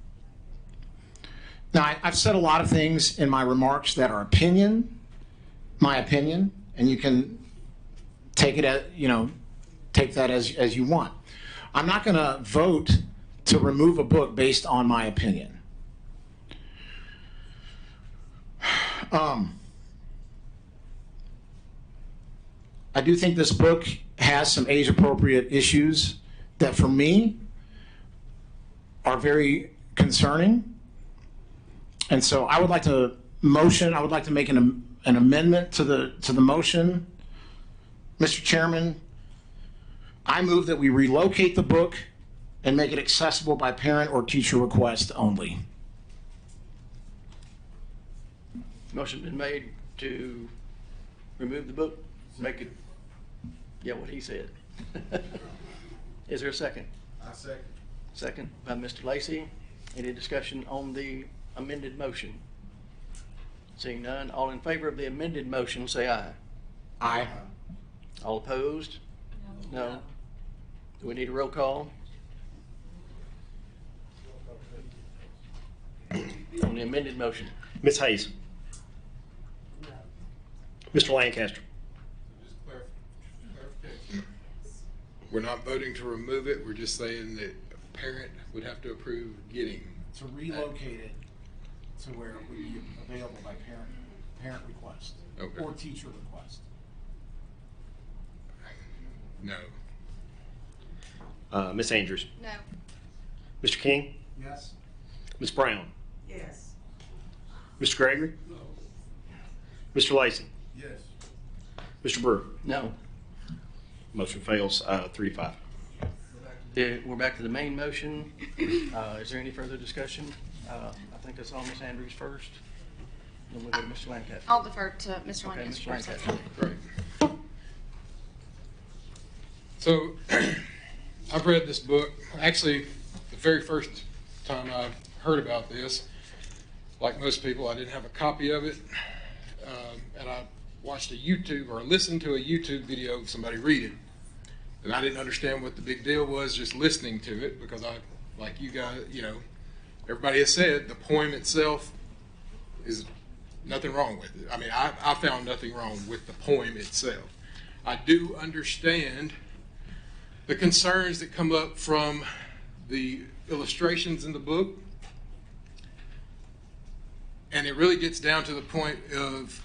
I've said a lot of things in my remarks that are my opinion, and you can take it as, take that as you want. I'm not going to vote to remove a book based on my opinion. I do think this book has some age-appropriate issues that, for me, are very concerning. And so I would like to make an amendment to the motion. Mr. Chairman, I move that we relocate the book and make it accessible by parent or teacher request only. Motion been made to remove the book, make it, yeah, what he said. Is there a second? I second. Second by Mr. Lacy. Any discussion on the amended motion? Seeing none, all in favor of the amended motion, say aye. Aye. All opposed? No. Do we need a roll call? On the amended motion. Ms. Hayes. Mr. Lancaster. We're not voting to remove it, we're just saying that a parent would have to approve getting. To relocate it to where it would be available by parent request Okay. or teacher request. No. Ms. Andrews. No. Mr. King. Yes. Ms. Brown. Yes. Mr. Gregory. No. Mr. Lacy. Yes. Mr. Brewer. No. Motion fails 3-5. We're back to the main motion. Is there any further discussion? I think I saw Ms. Andrews first. Then we'll go to Mr. Lancaster. I'll defer to Mr. Okay, Lancaster. Mr. Lancaster. Great. So, I've read this book. Actually, the very first time I heard about this, like most people, I didn't have a copy of it. And I watched a YouTube or listened to a YouTube video of somebody read it. And I didn't understand what the big deal was just listening to it because I, like you guys, everybody has said, the poem itself is nothing wrong with it. I mean, I found nothing wrong with the poem itself. I do understand the concerns that come up from the illustrations in the book. And it really gets down to the point of,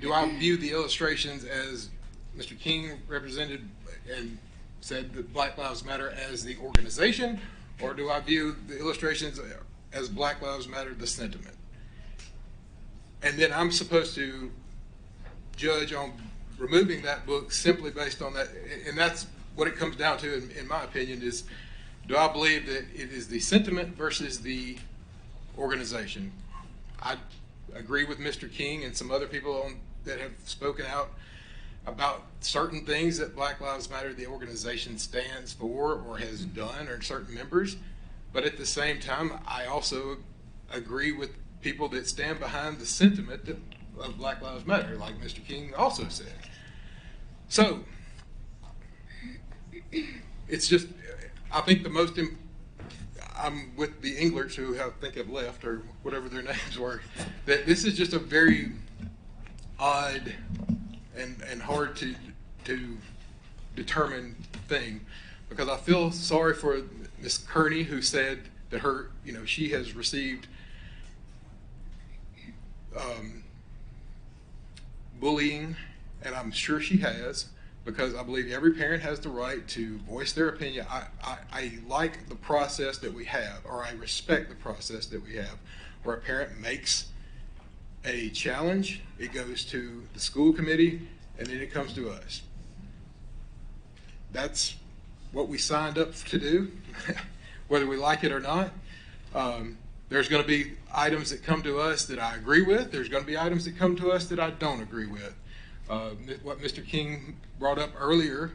do I view the illustrations as Mr. King represented and said that Black Lives Matter as the organization, or do I view the illustrations as Black Lives Matter, the sentiment? And then I'm supposed to judge on removing that book simply based on that, and that's what it comes down to, in my opinion, is do I believe that it is the sentiment versus the organization? I agree with Mr. King and some other people that have spoken out about certain things that Black Lives Matter, the organization, stands for or has done, or certain members. But at the same time, I also agree with people that stand behind the sentiment of Black Lives Matter, like Mr. King also said. So, it's just, I think the most I'm with the Englers who I think have left, or whatever their names were, that this is just a very odd and hard to determine thing, because I feel sorry for Miss Kearney, who said that her, she has received bullying, and I'm sure she has, because I believe every parent has the right to voice their opinion. I like the process that we have, or I respect the process that we have, where a parent makes a challenge, it goes to the school committee, and then it comes to us. That's what we signed up to do, whether we like it or not. There's going to be items that come to us that I agree with. There's going to be items that come to us that I don't agree with. What Mr. King brought up earlier,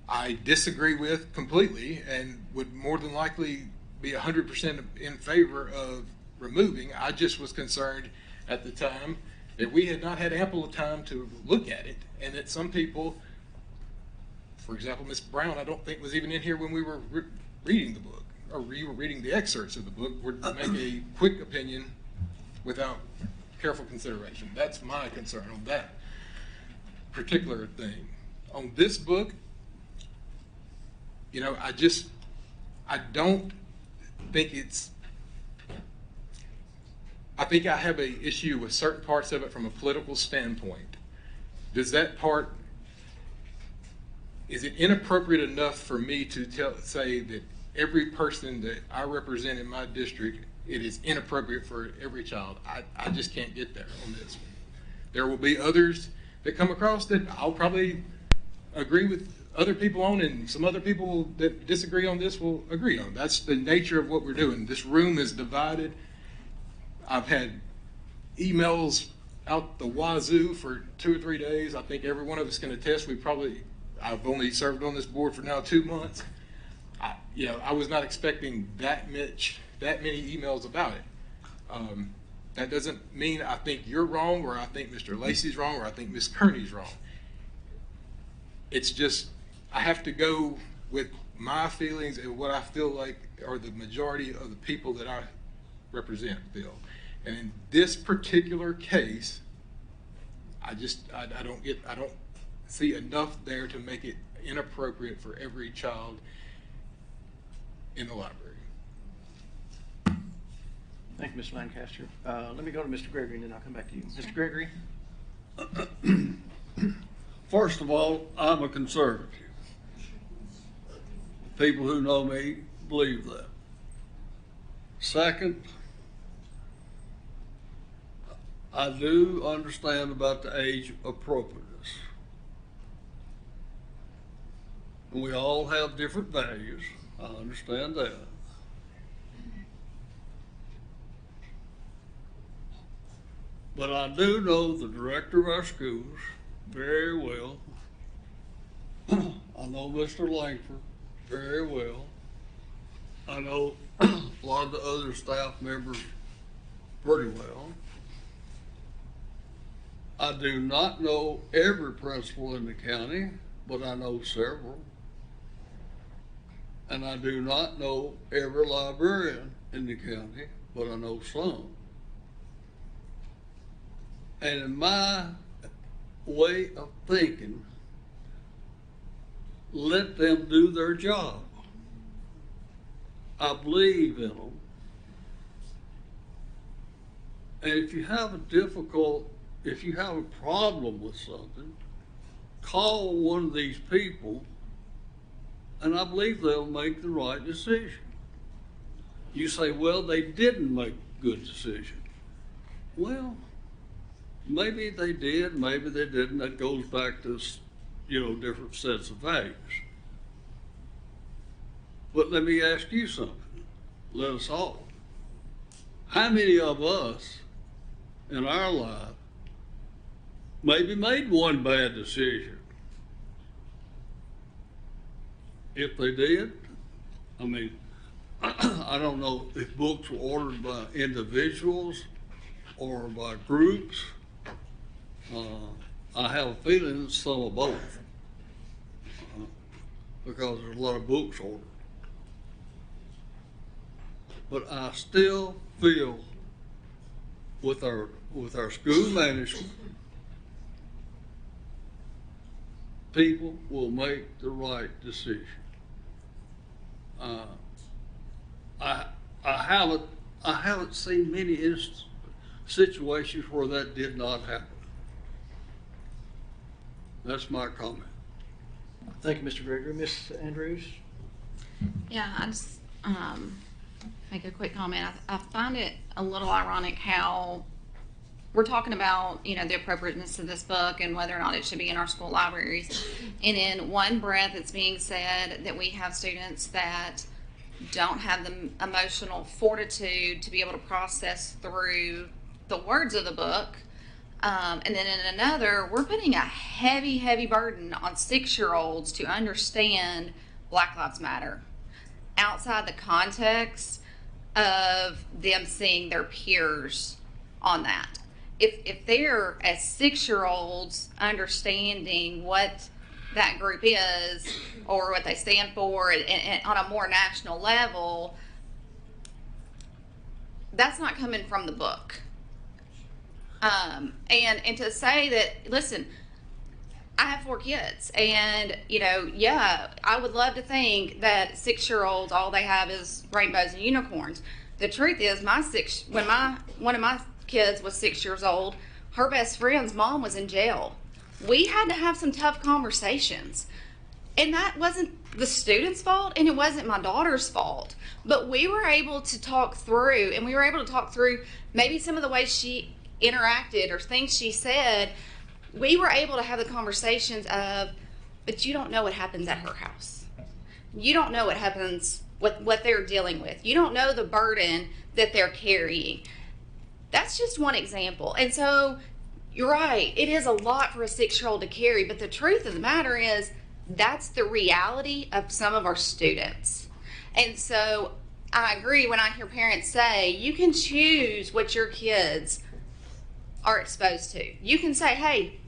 I disagree with completely, and would more than likely be 100% in favor of removing. I just was concerned at the time that we had not had ample time to look at it, and that some people, for example, Ms. Brown, I don't think was even in here when we were reading the book, or we were reading the excerpts of the book, would make a quick opinion without careful consideration. That's my concern on that particular thing. On this book, I don't think it's, I think I have an issue with certain parts of it from a political standpoint. Does that part, is it inappropriate enough for me to say that every person that I represent in my district, it is inappropriate for every child. I just can't get there on this one. There will be others that come across that I'll probably agree with other people on, and some other people that disagree on this will agree on. That's the nature of what we're doing. This room is divided. I've had emails out the wazoo for 2 or 3 days. I think every one of us can attest. I've only served on this board for now 2 months. I was not expecting that many emails about it. That doesn't mean I think you're wrong, or I think Mr. Lacey's wrong, or I think Ms. Kearney's wrong. It's just, I have to go with my feelings and what I feel like are the majority of the people that I represent feel. And in this particular case, I don't see enough there to make it inappropriate for every child in the library. Thank you, Mr. Lancaster. Let me go to Mr. Gregory, and then I'll come back to you. Mr. Gregory? First of all, I'm a conservative. People who know me believe that. Second, I do understand about the age appropriateness. We all have different values. I understand that. But I do know the director of our schools very well. I know Mr. Langford very well. I know a lot of the other staff members pretty well. I do not know every principal in the county, but I know several. And I do not know every librarian in the county, but I know some. And in my way of thinking, let them do their job. I believe in them. And if you have a problem with something, call one of these people, and I believe they'll make the right decision. You say, well, they didn't make a good decision. Well, maybe they did, maybe they didn't. That goes back to, different sets of values. But let me ask you something. Let us all. How many of us in our life maybe made one bad decision? If they did, I don't know if books were ordered by individuals or by groups. I have a feeling it's some of both, because there's a lot of books ordered. But I still feel with our school management, people will make the right decision. I haven't seen many situations where that did not happen. That's my comment. Thank you, Mr. Gregory. Ms. Andrews? Yeah, I just make a quick comment. I find it a little ironic how we're talking about, the appropriateness of this book and whether or not it should be in our school libraries. And in one breath, it's being said that we have students that don't have the emotional fortitude to be able to process through the words of the book. And then in another, we're putting a heavy, heavy burden on 6-year-olds to understand Black Lives Matter outside the context of them seeing their peers on that. If they're as 6-year-olds understanding what that group is or what they stand for and on a more national level, that's not coming from the book. And to say that, listen, I have 4 kids, and I would love to think that 6-year-olds, all they have is rainbows and unicorns. The truth is, when one of my kids was 6 years old, her best friend's mom was in jail. We had to have some tough conversations. And that wasn't the student's fault, and it wasn't my daughter's fault. But we were able to talk through, and we were able to talk through maybe some of the ways she interacted or things she said. We were able to have the conversations of, but you don't know what happens at her house. You don't know what happens, what they're dealing with. You don't know the burden that they're carrying. That's just one example. And so you're right, it is a lot for a 6-year-old to carry, but the truth of the matter is that's the reality of some of our students. And so I agree when I hear parents say, you can choose what your kids are exposed to. You can say, hey,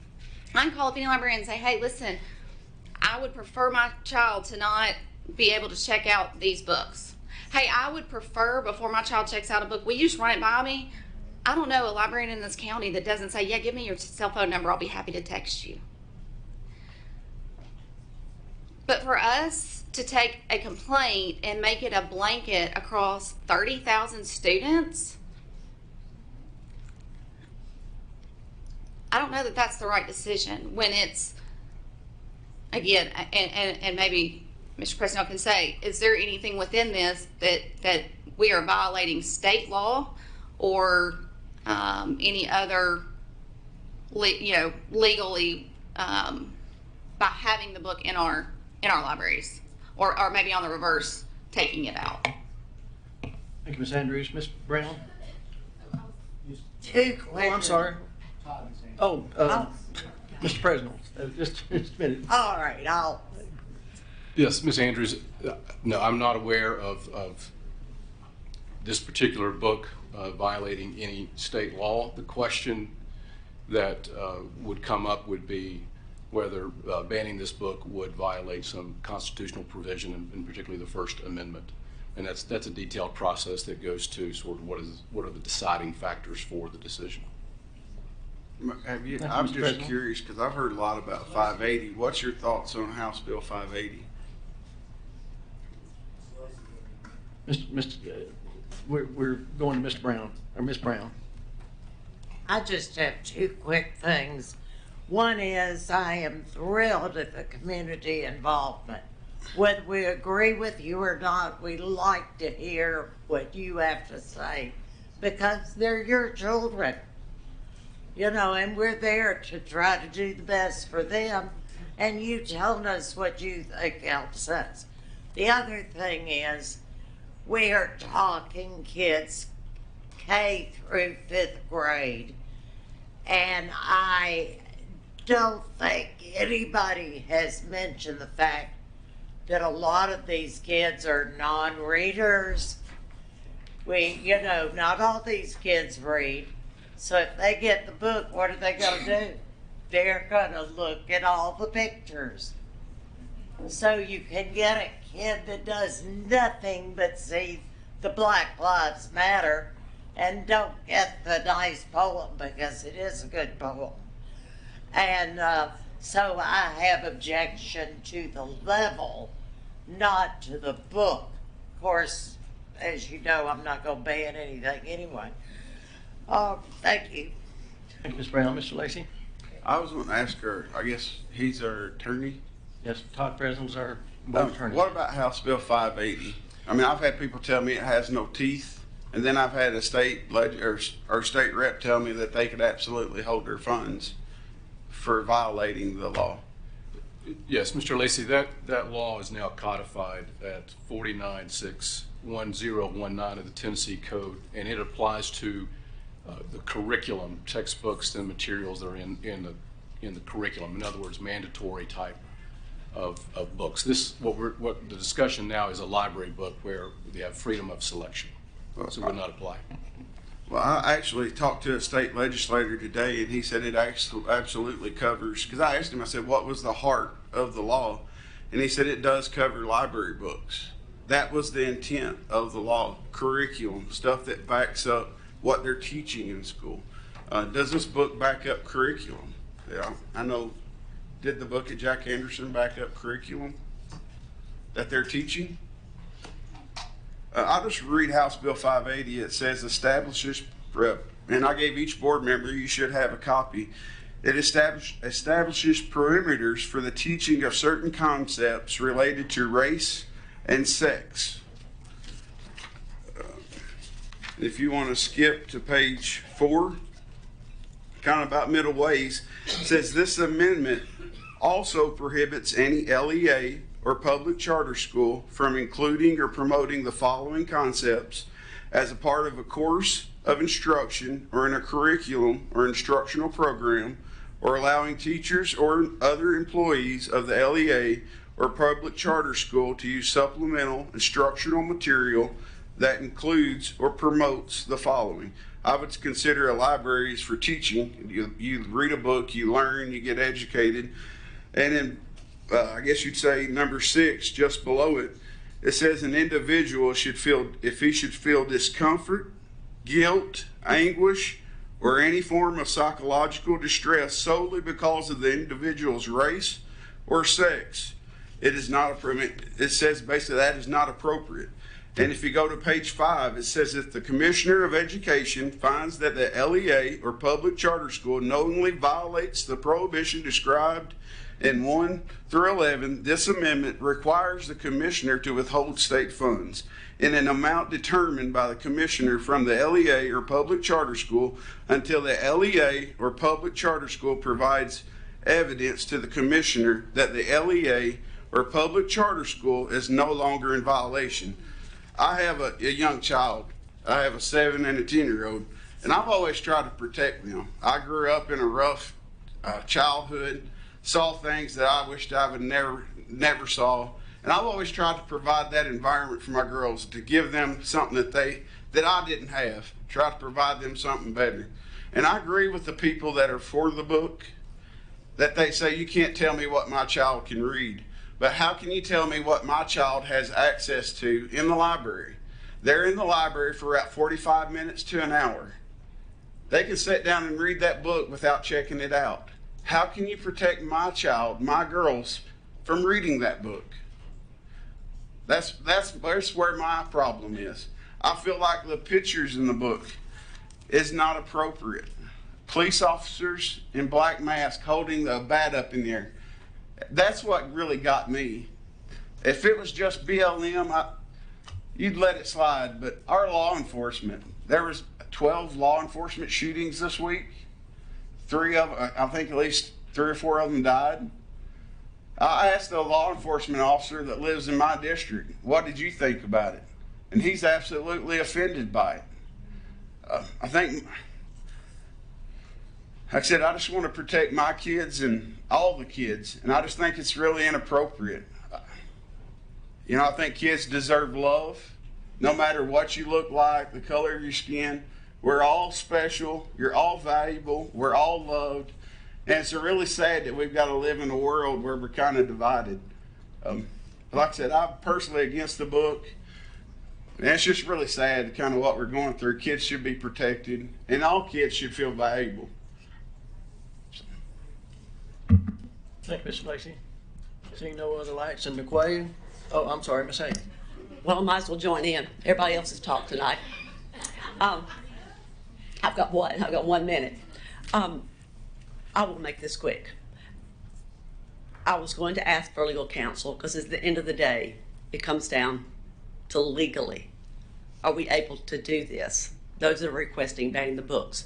I can call up any librarian and say, hey, listen, I would prefer my child to not be able to check out these books. Hey, I would prefer before my child checks out a book, will you just run it by me? I don't know a librarian in this county that doesn't say, yeah, give me your cell phone number, I'll be happy to text you. But for us to take a complaint and make it a blanket across 30,000 students, I don't know that that's the right decision when it's, again, and maybe Mr. President can say, is there anything within this that we are violating state law or any other, legally by having the book in our libraries, or maybe on the reverse, taking it out? Thank you, Ms. Andrews. Ms. Brown? Two questions. Oh, I'm sorry. Oh, Mr. President, just a minute. All right, Yes, Ms. Andrews, no, I'm not aware of this particular book violating any state law. The question that would come up would be whether banning this book would violate some constitutional provision, and particularly the First Amendment. And that's a detailed process that goes to sort of what are the deciding factors for the decision. I'm just curious because I've heard a lot about 580. What's your thoughts on House Bill 580? We're going to Mr. Brown, or Ms. Brown. I just have two quick things. One is I am thrilled at the community involvement. Whether we agree with you or not, we like to hear what you have to say because they're your children. And we're there to try to do the best for them, and you telling us what you think helps us. The other thing is, we are talking kids K through 5th grade, and I don't think anybody has mentioned the fact that a lot of these kids are non-readers. Not all these kids read. So if they get the book, what are they going to do? They're going to look at all the pictures. So you can get a kid that does nothing but see the Black Lives Matter and don't get the nice poem because it is a good poem. And so I have objection to the level, not to the book. Of course, as you know, I'm not going to ban anything anyway. Thank you. Thank you, Ms. Brown. Mr. Lacy? I was going to ask her, I guess he's our attorney. Yes, Todd President's our board attorney. What about House Bill 580? I mean, I've had people tell me it has no teeth, and then I've had a state state rep tell me that they could absolutely hold their funds for violating the law. Yes, Mr. Lacy, that law is now codified at 49.61019 of the Tennessee Code, and it applies to the curriculum, textbooks, and materials that are in the curriculum. In other words, mandatory type of books. What the discussion now is a library book where they have freedom of selection, so it would not apply. Well, I actually talked to a state legislator today, and he said it absolutely covers, because I asked him, I said, what was the heart of the law? And he said it does cover library books. That was the intent of the law, curriculum, stuff that backs up what they're teaching in school. Does this book back up curriculum? Yeah, I know. Did the book at Jack Anderson back up curriculum that they're teaching? I'll just read House Bill 580. It says establishes, and I gave each board member, you should have a copy. It establishes perimeters for the teaching of certain concepts related to race and sex. If you want to skip to page 4, kind of about middle ways, it says this amendment also prohibits any LEA or public charter school from including or promoting the following concepts as a part of a course of instruction or in a curriculum or instructional program, or allowing teachers or other employees of the LEA or public charter school to use supplemental instructional material that includes or promotes the following. I would consider a library is for teaching. You read a book, you learn, you get educated. And then I guess you'd say number 6, just below it, it says an individual should feel discomfort, guilt, anguish, or any form of psychological distress solely because of the individual's race or sex. It says basically that is not appropriate. And if you go to page 5, it says if the Commissioner of Education finds that the LEA or public charter school knowingly violates the prohibition described in 1 through 11, this amendment requires the Commissioner to withhold state funds in an amount determined by the Commissioner from the LEA or public charter school until the LEA or public charter school provides evidence to the Commissioner that the LEA or public charter school is no longer in violation. I have a young child. I have a 7 and a 10-year-old, and I've always tried to protect them. I grew up in a rough childhood, saw things that I wished I would never saw. And I've always tried to provide that environment for my girls, to give them something that I didn't have, try to provide them something better. And I agree with the people that are for the book, that they say you can't tell me what my child can read. But how can you tell me what my child has access to in the library? They're in the library for about 45 minutes to an hour. They can sit down and read that book without checking it out. How can you protect my child, my girls, from reading that book? That's where my problem is. I feel like the pictures in the book is not appropriate. Police officers in black masks holding the bat up in the air. That's what really got me. If it was just BLM, you'd let it slide. But our law enforcement, there was 12 law enforcement shootings this week. 3 of them, I think at least 3 or 4 of them died. I asked the law enforcement officer that lives in my district, what did you think about it? And he's absolutely offended by it. Like I said, I just want to protect my kids and all the kids, and I just think it's really inappropriate. I think kids deserve love, no matter what you look like, the color of your skin. We're all special, you're all valuable, we're all loved. And it's really sad that we've got to live in a world where we're kind of divided. Like I said, I'm personally against the book. And it's just really sad kind of what we're going through. Kids should be protected, and all kids should feel valuable. Thank you, Mr. Lacey. Seeing no other lights in McQuay. Oh, I'm sorry, Miss Hay. Well, I might as well join in. Everybody else has talked tonight. I've got 1 minute. I will make this quick. I was going to ask for legal counsel because at the end of the day, it comes down to legally. Are we able to do this? Those that are requesting banning the books.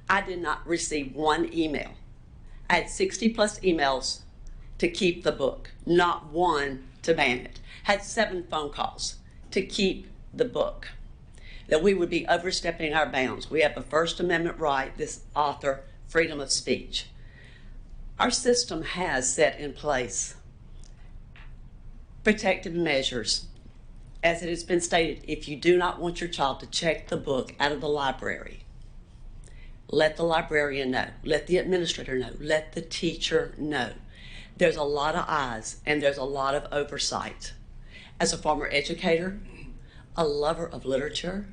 I did not receive 1 email. I had 60 plus emails to keep the book, not 1 to ban it. Had 7 phone calls to keep the book. That we would be overstepping our bounds. We have a First Amendment right, this author, freedom of speech. Our system has set in place protective measures. As it has been stated, if you do not want your child to check the book out of the library, let the librarian know, let the administrator know, let the teacher know. There's a lot of eyes and there's a lot of oversight. As a former educator, a lover of literature,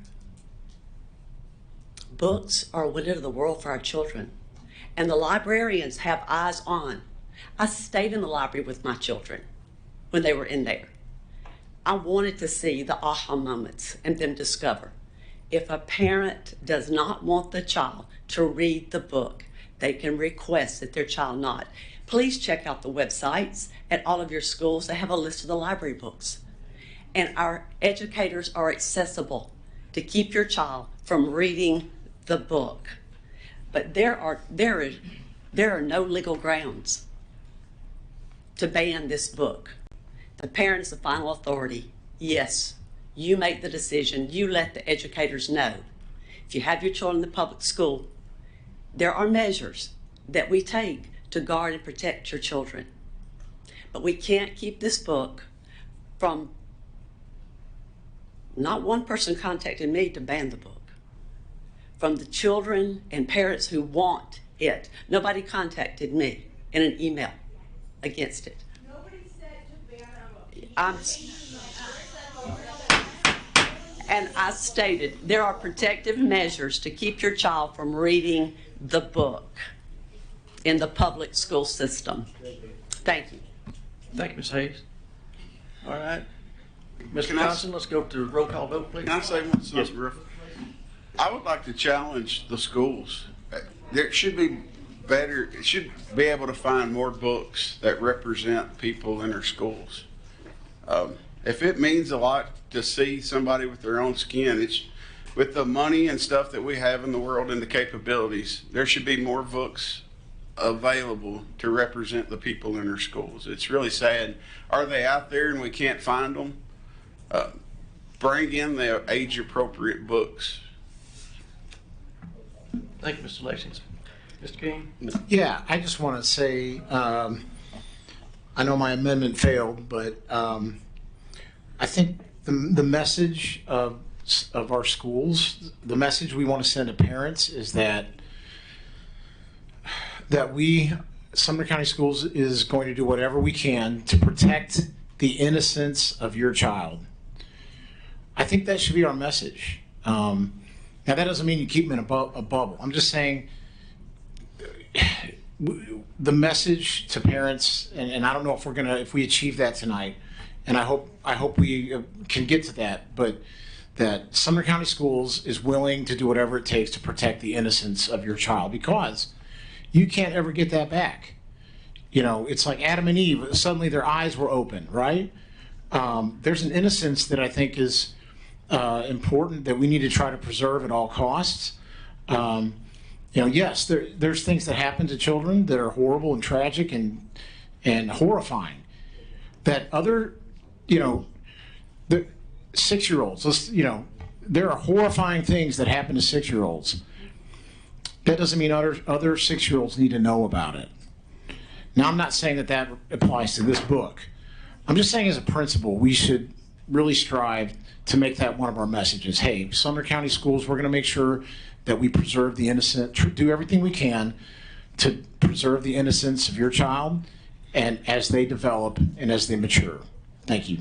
books are a window to the world for our children. And the librarians have eyes on. I stayed in the library with my children when they were in there. I wanted to see the aha moments and them discover. If a parent does not want the child to read the book, they can request that their child not. Please check out the websites at all of your schools. They have a list of the library books. And our educators are accessible to keep your child from reading the book. But there are no legal grounds to ban this book. The parent is the final authority. Yes, you make the decision. You let the educators know. If you have your children in the public school, there are measures that we take to guard and protect your children. But we can't keep this book from, not one person contacted me to ban the book, from the children and parents who want it. Nobody contacted me in an email against it. Nobody said to ban and I stated there are protective measures to keep your child from reading the book in the public school system. Thank you. Thank you, Ms. Hayes. All right. Mr. Johnson, let's go to roll call vote, please. Can I say one something, Griff? I would like to challenge the schools. There should be better, it should be able to find more books that represent people in their schools. If it means a lot to see somebody with their own skin, it's with the money and stuff that we have in the world and the capabilities, there should be more books available to represent the people in our schools. It's really sad. Are they out there and we can't find them? Bring in the age-appropriate books. Thank you, Mr. Lacey. Mr. King? Yeah, I just want to say, I know my amendment failed, but I think the message of our schools, the message we want to send to parents is that we, Sumner County Schools, is going to do whatever we can to protect the innocence of your child. I think that should be our message. Now, that doesn't mean you keep them in a bubble. I'm just saying the message to parents, and I don't know if we achieve that tonight, and I hope we can get to that, but that Sumner County Schools is willing to do whatever it takes to protect the innocence of your child, because you can't ever get that back. You know, it's like Adam and Eve, suddenly their eyes were open, right? There's an innocence that I think is important that we need to try to preserve at all costs. Yes, there's things that happen to children that are horrible and tragic and horrifying. That other, the 6-year-olds, there are horrifying things that happen to 6-year-olds. That doesn't mean other 6-year-olds need to know about it. Now, I'm not saying that applies to this book. I'm just saying as a principle, we should really strive to make that one of our messages. Hey, Sumner County Schools, we're going to make sure that we preserve the innocent, do everything we can to preserve the innocence of your child and as they develop and as they mature. Thank you.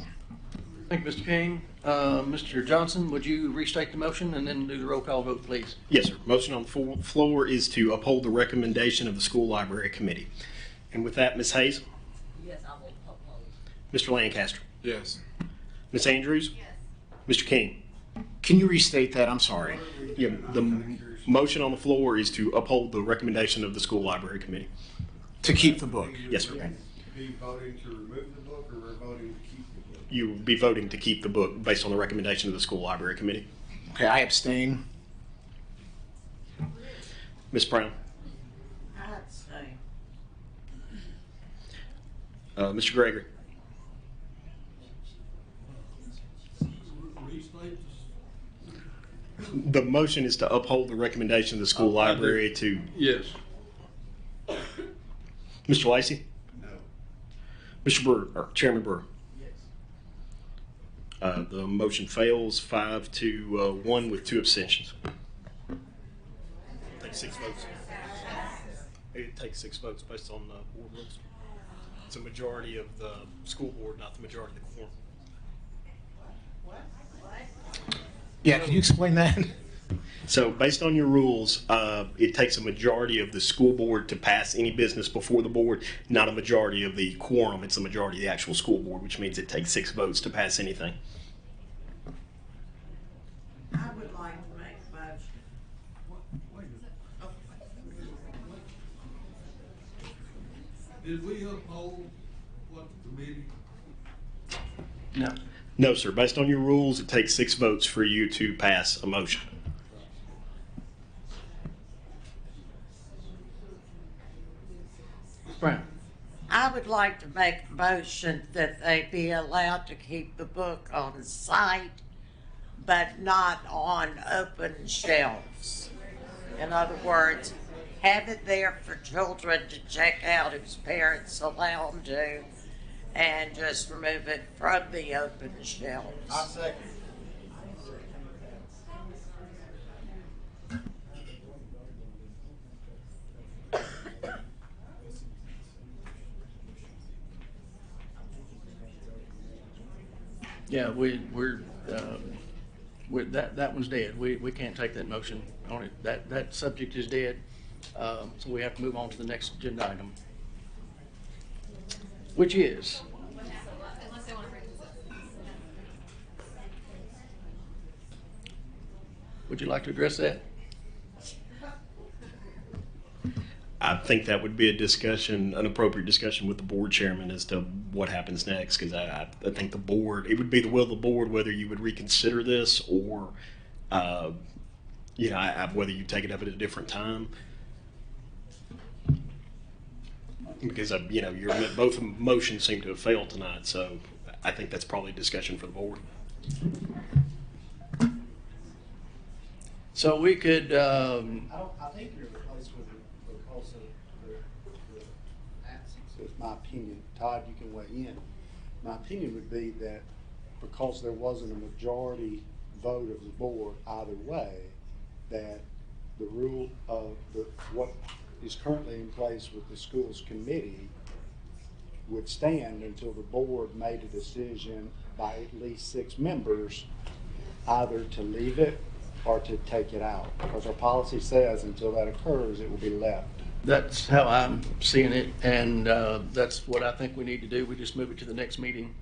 Thank you, Mr. King. Mr. Johnson, would you restate the motion and then do the roll call vote, please? Yes, sir. Motion on the floor is to uphold the recommendation of the School Library Committee. And with that, Ms. Hayes? Yes, I will oppose. Mr. Lancaster? Yes. Ms. Andrews? Yes. Mr. King? Can you restate that? I'm sorry. Yeah, the motion on the floor is to uphold the recommendation of the School Library Committee. To keep the book? Yes, sir. Are you voting to remove the book, or we're voting to keep the book? You will be voting to keep the book based on the recommendation of the School Library Committee. Okay, I abstain. Ms. Brown? I'd say. Mr. Gregory? The motion is to uphold the recommendation of the school library to... Yes. Mr. Lacey? No. Mr. Brewer, or Chairman Brewer? Yes. The motion fails 5-1 with 2 abstentions. Takes 6 votes. It takes 6 votes based on the board rules. It's a majority of the school board, not the majority of the quorum. Yeah, can you explain that? So based on your rules, it takes a majority of the school board to pass any business before the board, not a majority of the quorum. It's a majority of the actual school board, which means it takes 6 votes to pass anything. I would like to make a motion. Did we uphold what the committee? No. No, sir. Based on your rules, it takes 6 votes for you to pass a motion. Brown. I would like to make a motion that they be allowed to keep the book on site, but not on open shelves. In other words, have it there for children to check out whose parents allow them to, and just remove it from the open shelves. I second. Yeah, we're that one's dead. We can't take that motion on it. That subject is dead. So we have to move on to the next agenda item, which is would you like to address that? I think that would be a discussion, an appropriate discussion with the board chairman as to what happens next, because I think the board, it would be the will of the board whether you would reconsider this or, whether you take it up at a different time. Because, both motions seem to have failed tonight, so I think that's probably a discussion for the board. So we could. I think you're in a place where because of the absence, it's my opinion. Todd, you can weigh in. My opinion would be that because there wasn't a majority vote of the board either way, that the rule of what is currently in place with the schools committee would stand until the board made a decision by at least 6 members either to leave it or to take it out. Because our policy says until that occurs, it will be left. That's how I'm seeing it, and that's what I think we need to do. We just move it to the next meeting.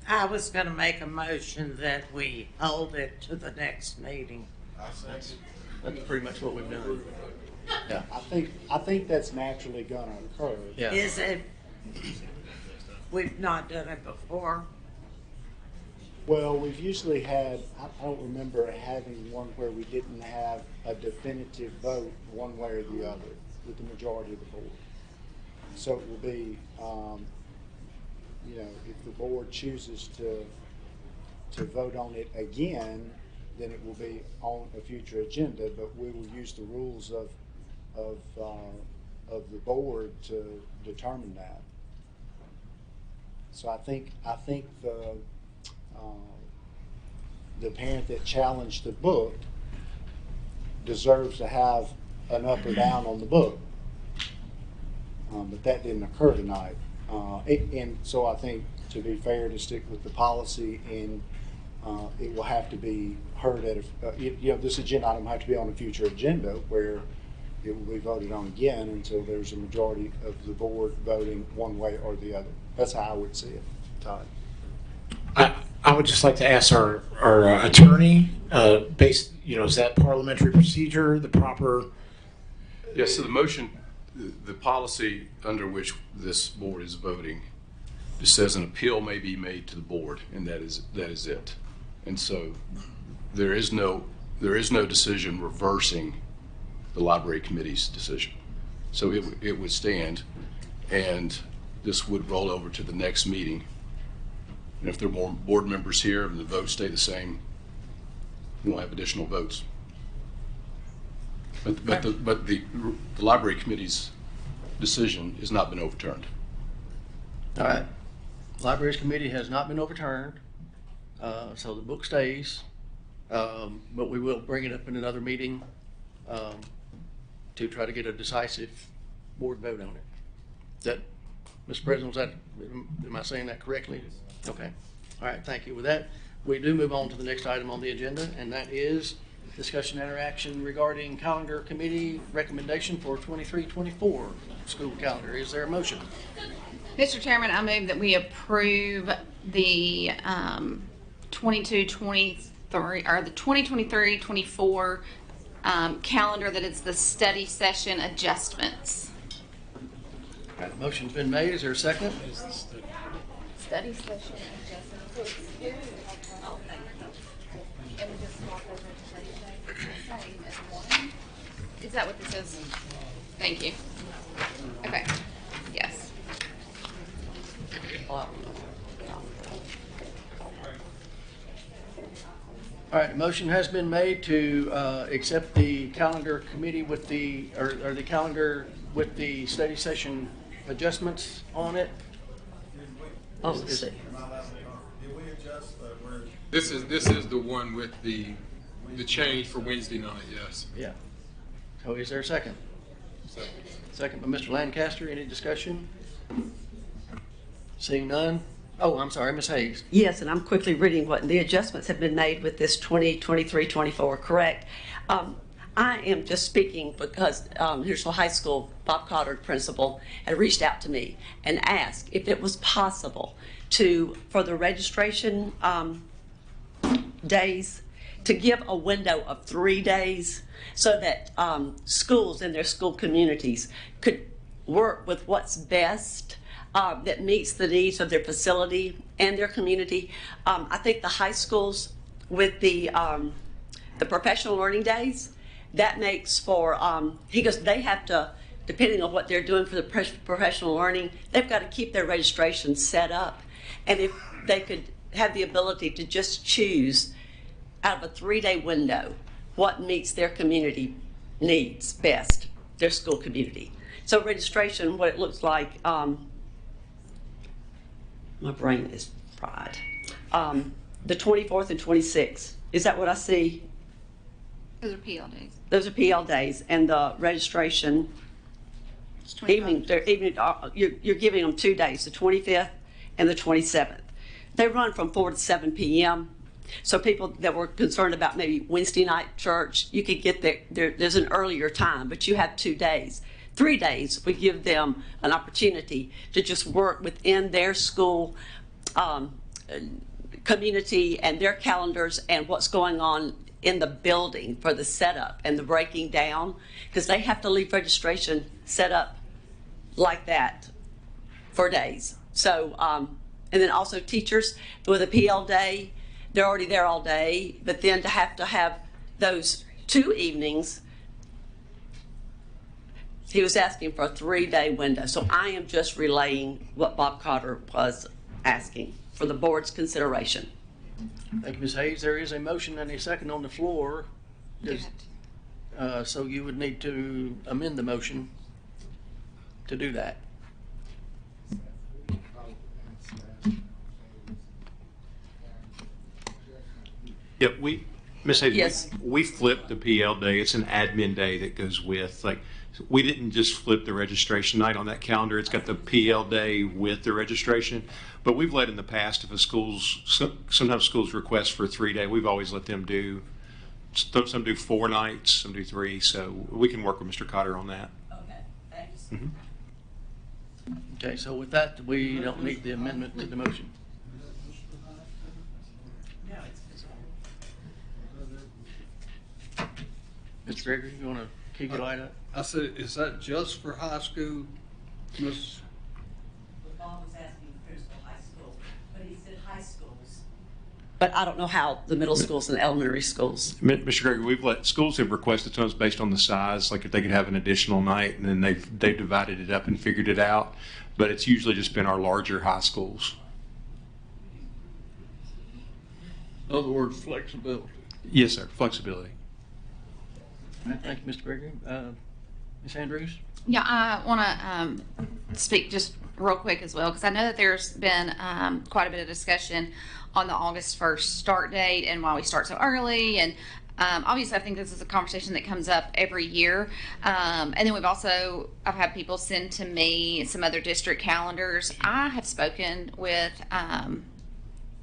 I was going to make a motion that we hold it to the next meeting. That's pretty much what we've done. Yeah. I think that's naturally going to occur. Yeah. Is it? We've not done it before. Well, we've usually had, I don't remember having one where we didn't have a definitive vote one way or the other with the majority of the board. So it will be, if the board chooses to vote on it again, then it will be on a future agenda, but we will use the rules of the board to determine that. So I think the parent that challenged the book deserves to have an up or down on the book. But that didn't occur tonight. And so I think, to be fair, to stick with the policy, and it will have to be heard at this agenda item will have to be on a future agenda where it will be voted on again until there's a majority of the board voting one way or the other. That's how I would see it, Todd. I would just like to ask our attorney, is that parliamentary procedure the proper? Yes, so the motion, the policy under which this board is voting, just says an appeal may be made to the board, and that is it. And so there is no decision reversing the library committee's decision. So it would stand, and this would roll over to the next meeting. And if there are more board members here and the votes stay the same, we won't have additional votes. But the library committee's decision has not been overturned. All right. Libraries committee has not been overturned, so the book stays. But we will bring it up in another meeting to try to get a decisive board vote on it. Mr. President, am I saying that correctly? Okay. All right, thank you. With that, we do move on to the next item on the agenda, and that is discussion interaction regarding calendar committee recommendation for 23-24 school calendar. Is there a motion? Mr. Chairman, I move that we approve the 22-23 or the 2023-24 calendar that is the study session adjustments. All right, motion's been made. Is there a second? Study session adjustments. Is that what this is? Thank you. Okay. Yes. All right, a motion has been made to accept the calendar committee with the, or the calendar with the study session adjustments on it. Oh, let's see. This is the one with the change for Wednesday night, yes. Yeah. So is there a second? Second by Mr. Lancaster. Any discussion? Seeing none? Oh, I'm sorry, Ms. Hayes. Yes, and I'm quickly reading what the adjustments have been made with this 2023-24, correct? I am just speaking because Hendersonville High School, Bob Cotter, principal, had reached out to me and asked if it was possible for the registration days, to give a window of 3 days so that schools and their school communities could work with what's best that meets the needs of their facility and their community. I think the high schools with the professional learning days, that makes for, he goes, they have to, depending on what they're doing for the professional learning, they've got to keep their registration set up. And if they could have the ability to just choose out of a 3-day window what meets their community needs best, their school community. So registration, what it looks like, my brain is fried. The 24th and 26th, is that what I see? Those are PL days. Those are PL days, and the registration evening, you're giving them 2 days, the 25th and the 27th. They run from 4 to 7 p.m. So people that were concerned about maybe Wednesday night church, you could get there's an earlier time, but you have 2 days. 3 days, we give them an opportunity to just work within their school community and their calendars and what's going on in the building for the setup and the breaking down, because they have to leave registration set up like that for days. So, and then also teachers with a PL day, they're already there all day, but then to have those 2 evenings, he was asking for a 3-day window. So I am just relaying what Bob Cotter was asking for the board's consideration. Thank you, Ms. Hayes. There is a motion and a second on the floor. So you would need to amend the motion to do that. Yep, Ms. Hayes, yes. we flipped the PL day. It's an admin day that goes with, like, we didn't just flip the registration night on that calendar. It's got the PL day with the registration. But we've let in the past, if a sometimes schools request for a 3-day, we've always let them do, some do 4 nights, some do 3. So we can work with Mr. Cotter on that. Okay, thanks. Mm-hmm. Okay, so with that, we don't need the amendment to the motion. Mr. Gregory, you want to kick your light up? I said, is that just for high school, Miss? Bob was asking principal high school, but he said high schools. But I don't know how the middle schools and elementary schools. Mr. Gregory, schools have requested to us based on the size, like if they could have an additional night, and then they've divided it up and figured it out. But it's usually just been our larger high schools. In other words, flexibility. Yes, sir, flexibility. All right, thank you, Mr. Gregory. Ms. Andrews? Yeah, I want to speak just real quick as well, because I know that there's been quite a bit of discussion on the August 1st start date and why we start so early. And obviously, I think this is a conversation that comes up every year. And then I've had people send to me some other district calendars. I have spoken with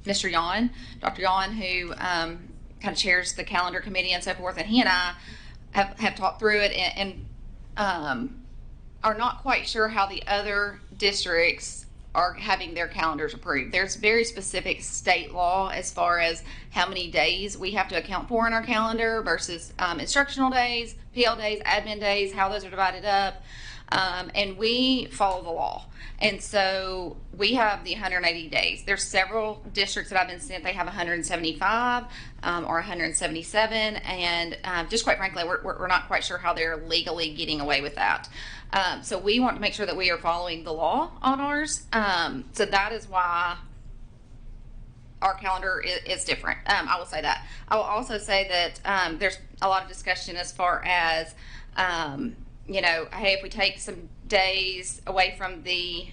Mr. Yon, Dr. Yon, who kind of chairs the calendar committee and so forth, and he and I have talked through it and are not quite sure how the other districts are having their calendars approved. There's very specific state law as far as how many days we have to account for in our calendar versus instructional days, PL days, admin days, how those are divided up. And we follow the law. And so we have the 180 days. There's several districts that I've been sent, they have 175 or 177. And just quite frankly, we're not quite sure how they're legally getting away with that. So we want to make sure that we are following the law on ours. So that is why our calendar is different. I will say that. I will also say that there's a lot of discussion as far as, hey, if we take some days away from the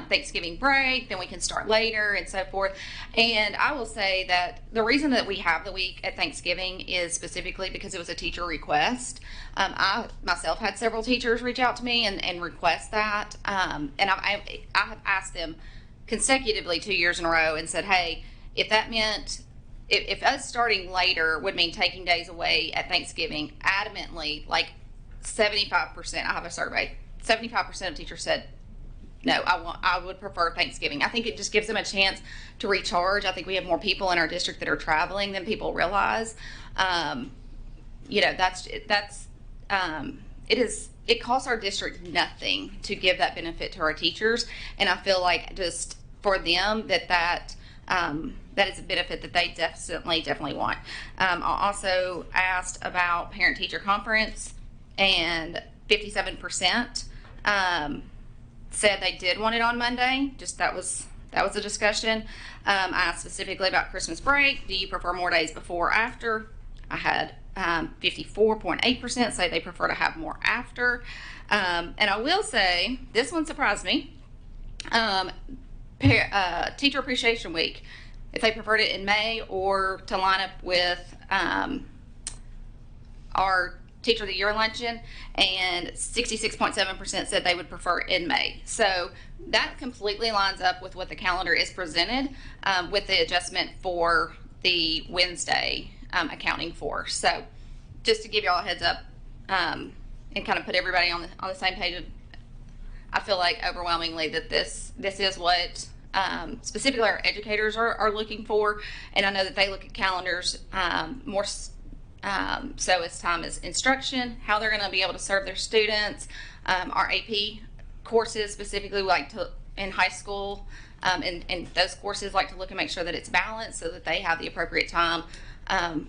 Thanksgiving break, then we can start later and so forth. And I will say that the reason that we have the week at Thanksgiving is specifically because it was a teacher request. I myself had several teachers reach out to me and request that. And I have asked them consecutively 2 years in a row and said, hey, if that meant if us starting later would mean taking days away at Thanksgiving, adamantly, like 75%, I have a survey, 75% of teachers said, no, I would prefer Thanksgiving. I think it just gives them a chance to recharge. I think we have more people in our district that are traveling than people realize. It costs our district nothing to give that benefit to our teachers. And I feel like just for them that is a benefit that they definitely want. I also asked about parent-teacher conference, and 57% said they did want it on Monday. Just that was a discussion. I asked specifically about Christmas break. Do you prefer more days before or after? I had 54.8% say they prefer to have more after. And I will say, this one surprised me. Teacher Appreciation Week, if they preferred it in May or to line up with our Teacher of the Year luncheon, and 66.7% said they would prefer in May. So that completely lines up with what the calendar is presented, with the adjustment for the Wednesday accounting for. So just to give y'all a heads up and kind of put everybody on the same page, I feel like overwhelmingly that this is what specifically our educators are looking for, and I know that they look at calendars more so as time as instruction, how they're going to be able to serve their students. Our AP courses specifically like to in high school, and those courses like to look and make sure that it's balanced so that they have the appropriate time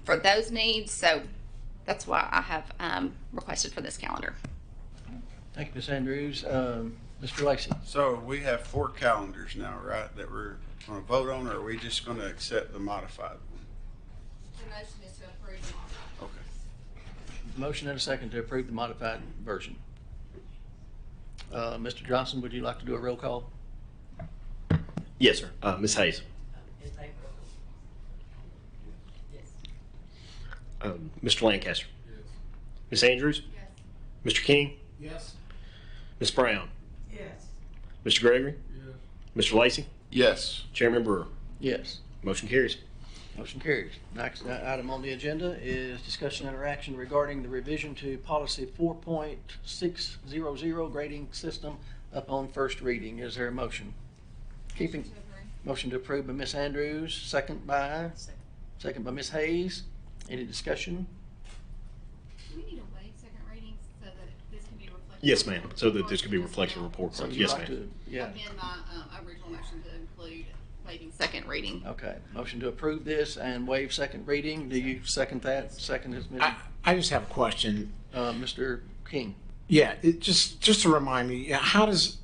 for those needs. So that's why I have requested for this calendar. Thank you, Ms. Andrews. Mr. Lacey. So we have 4 calendars now, right, that we're going to vote on, or are we just going to accept the modified one? The motion is to approve the modified. Okay. Motion and a second to approve the modified version. Mr. Johnson, would you like to do a roll call? Yes, sir. Ms. Hayes. Mr. Lancaster. Yes. Ms. Andrews. Yes. Mr. King. Yes. Ms. Brown. Yes. Mr. Gregory. Yes. Mr. Lacey. Yes. Chairman Brewer. Yes. Motion carries. Motion carries. Next item on the agenda is discussion and action regarding the revision to policy 4.600 grading system upon first reading. Is there a motion? Motion to approve by Ms. Andrews, second by Ms. Hayes. Any discussion? Do we need to waive second readings so that this can be reflected? Yes, ma'am. So that this could be reflected in report cards. Yes, ma'am. Yeah. Amend my original motion to include waiving second reading. Okay. Motion to approve this and waive second reading. Do you second that? Second is Ms. I just have a question. Mr. King. Yeah, just to remind me, how is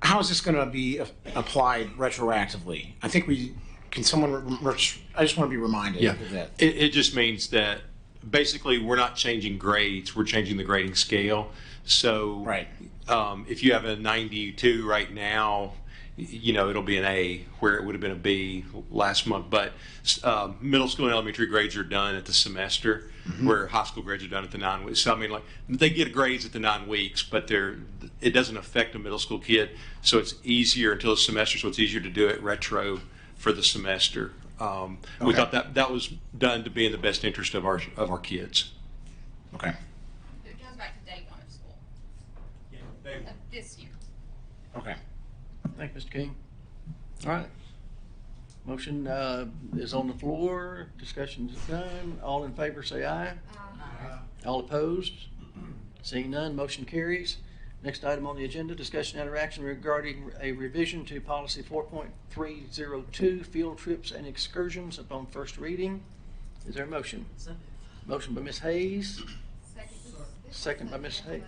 this going to be applied retroactively? I think I just want to be reminded of that. It just means that basically we're not changing grades, we're changing the grading scale. So right. If you have a 92 right now, it'll be an A where it would have been a B last month. But middle school and elementary grades are done at the semester, where high school grades are done at the 9 weeks. So I mean, like, they get grades at the 9 weeks, but it doesn't affect a middle school kid. So it's easier until the semester. So it's easier to do it retro for the semester. We thought that was done to be in the best interest of our kids. Okay. It goes back to day 1 of school. Yeah, of this year. Okay. Thank you, Mr. King. All right. Motion is on the floor. Discussion is done. All in favor say aye. Aye. All opposed? Seeing none, motion carries. Next item on the agenda, discussion and interaction regarding a revision to policy 4.302, field trips and excursions upon first reading. Is there a motion? Motion by Ms. Hayes. Second by Ms. Hayes.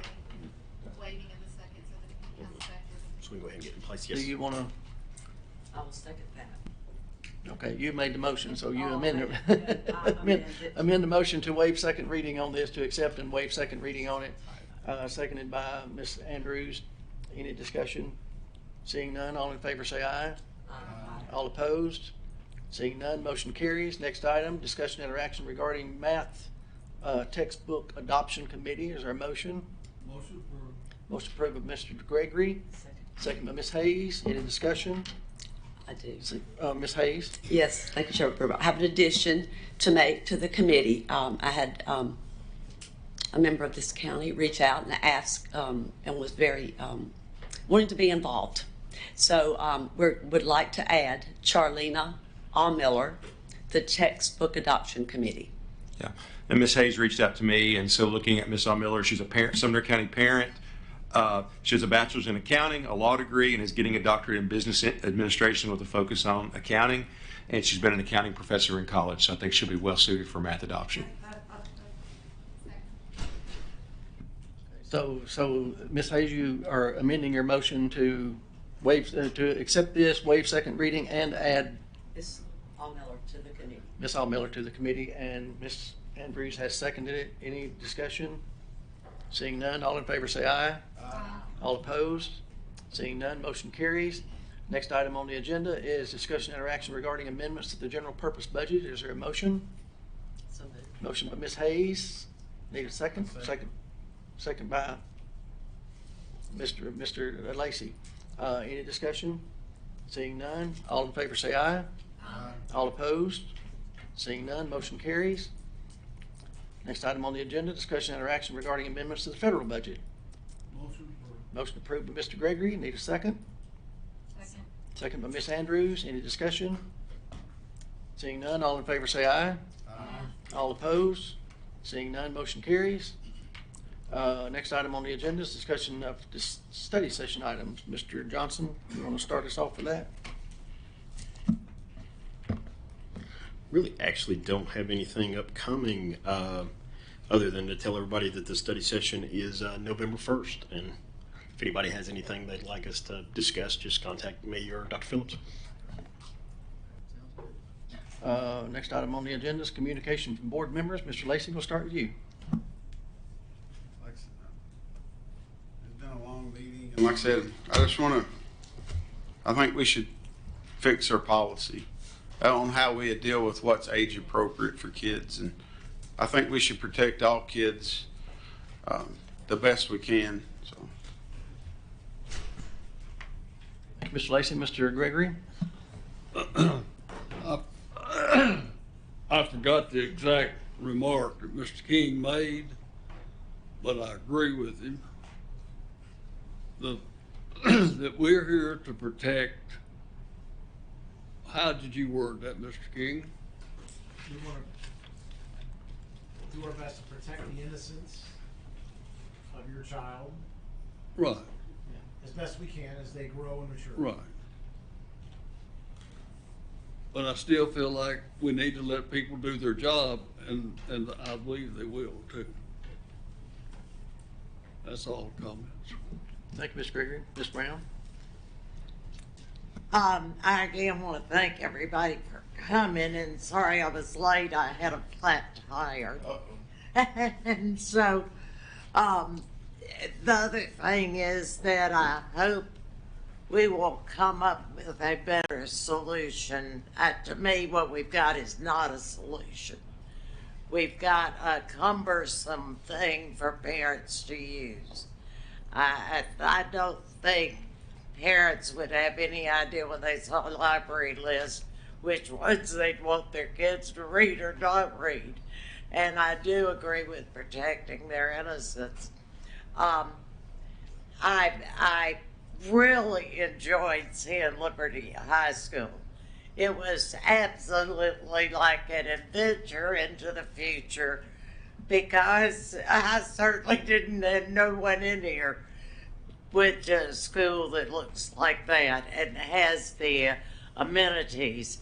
So we can go ahead and get in place. Do Yes. you want to? I will second that. Okay, you made the motion, so you Oh, amend okay. it. I amend it. Amend the motion to waive second reading on this, to accept and waive second reading on it. Seconded by Ms. Andrews. Any discussion? Seeing none, all in favor say aye. Aye. All opposed? Seeing none, motion carries. Next item, discussion and interaction regarding math textbook adoption committee. Is there a motion? Motion approved. Motion approved by Mr. Gregory. Second by Ms. Hayes. Any discussion? I do. Ms. Hayes? Yes, thank you, Chairman. I have an addition to make to the committee. I had a member of this county reach out and ask and was very wanting to be involved. So we would like to add Charlena Miller, the textbook adoption committee. Yeah, and Ms. Hayes reached out to me, and so looking at Ms. Miller, she's a parent, Sumner County parent. She has a bachelor's in accounting, a law degree, and is getting a doctorate in business administration with a focus on accounting. And she's been an accounting professor in college, so I think she'll be well suited for math adoption. So Ms. Hayes, you are amending your motion to waive, to accept this, waive second reading, and add Ms. Miller to the committee. Ms. Miller to the committee, and Ms. Andrews has seconded it. Any discussion? Seeing none, all in favor say aye. Aye. All opposed? Seeing none, motion carries. Next item on the agenda is discussion and interaction regarding amendments to the general purpose budget. Is there a motion? So moved. Motion by Ms. Hayes. Need a second? Second by Mr. Lacy. Any discussion? Seeing none, all in favor say aye. Aye. All opposed? Seeing none, motion carries. Next item on the agenda, discussion and interaction regarding amendments to the federal budget. Motion approved. Motion approved by Mr. Gregory. Need a second? Second. Second by Ms. Andrews. Any discussion? Seeing none, all in favor say aye. Aye. All opposed? Seeing none, motion carries. Next item on the agenda is discussion of this study session items. Mr. Johnson, you want to start us off with that? Really actually don't have anything upcoming other than to tell everybody that the study session is November 1st. And if anybody has anything they'd like us to discuss, just contact me or Dr. Phillips. Next item on the agenda is communication from board members. Mr. Lacy, we'll start with you. It's been a long meeting. And like I said, I think we should fix our policy on how we deal with what's age appropriate for kids. And I think we should protect all kids the best we can. So. Thank you, Mr. Lacy. Mr. Gregory? I forgot the exact remark that Mr. King made, but I agree with him. That we're here to protect. How did you word that, Mr. King? We want to do our best to protect the innocence of your child. Right. As best we can as they grow and mature. Right. But I still feel like we need to let people do their job, and I believe they will too. That's all comments. Thank you, Ms. Gregory. Ms. Brown? I again want to thank everybody for coming, and sorry I was late. I had a flat tire. And so, the other thing is that I hope we will come up with a better solution. To me, what we've got is not a solution. We've got a cumbersome thing for parents to use. I don't think parents would have any idea when they saw a library list which ones they'd want their kids to read or not read. And I do agree with protecting their innocence. I really enjoyed seeing Liberty High School. It was absolutely like an adventure into the future, because I certainly didn't have no one in here with a school that looks like that and has the amenities.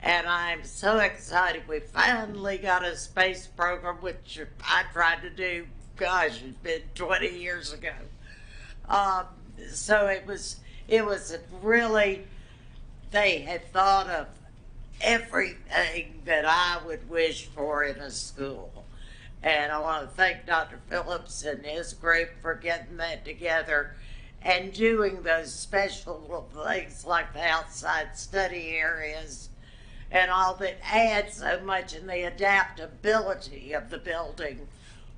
And I'm so excited we finally got a space program, which I tried to do, gosh, it's been 20 years ago. So it was really, they had thought of everything that I would wish for in a school. And I want to thank Dr. Phillips and his group for getting that together and doing those special little things like the outside study areas and all that adds so much, and the adaptability of the building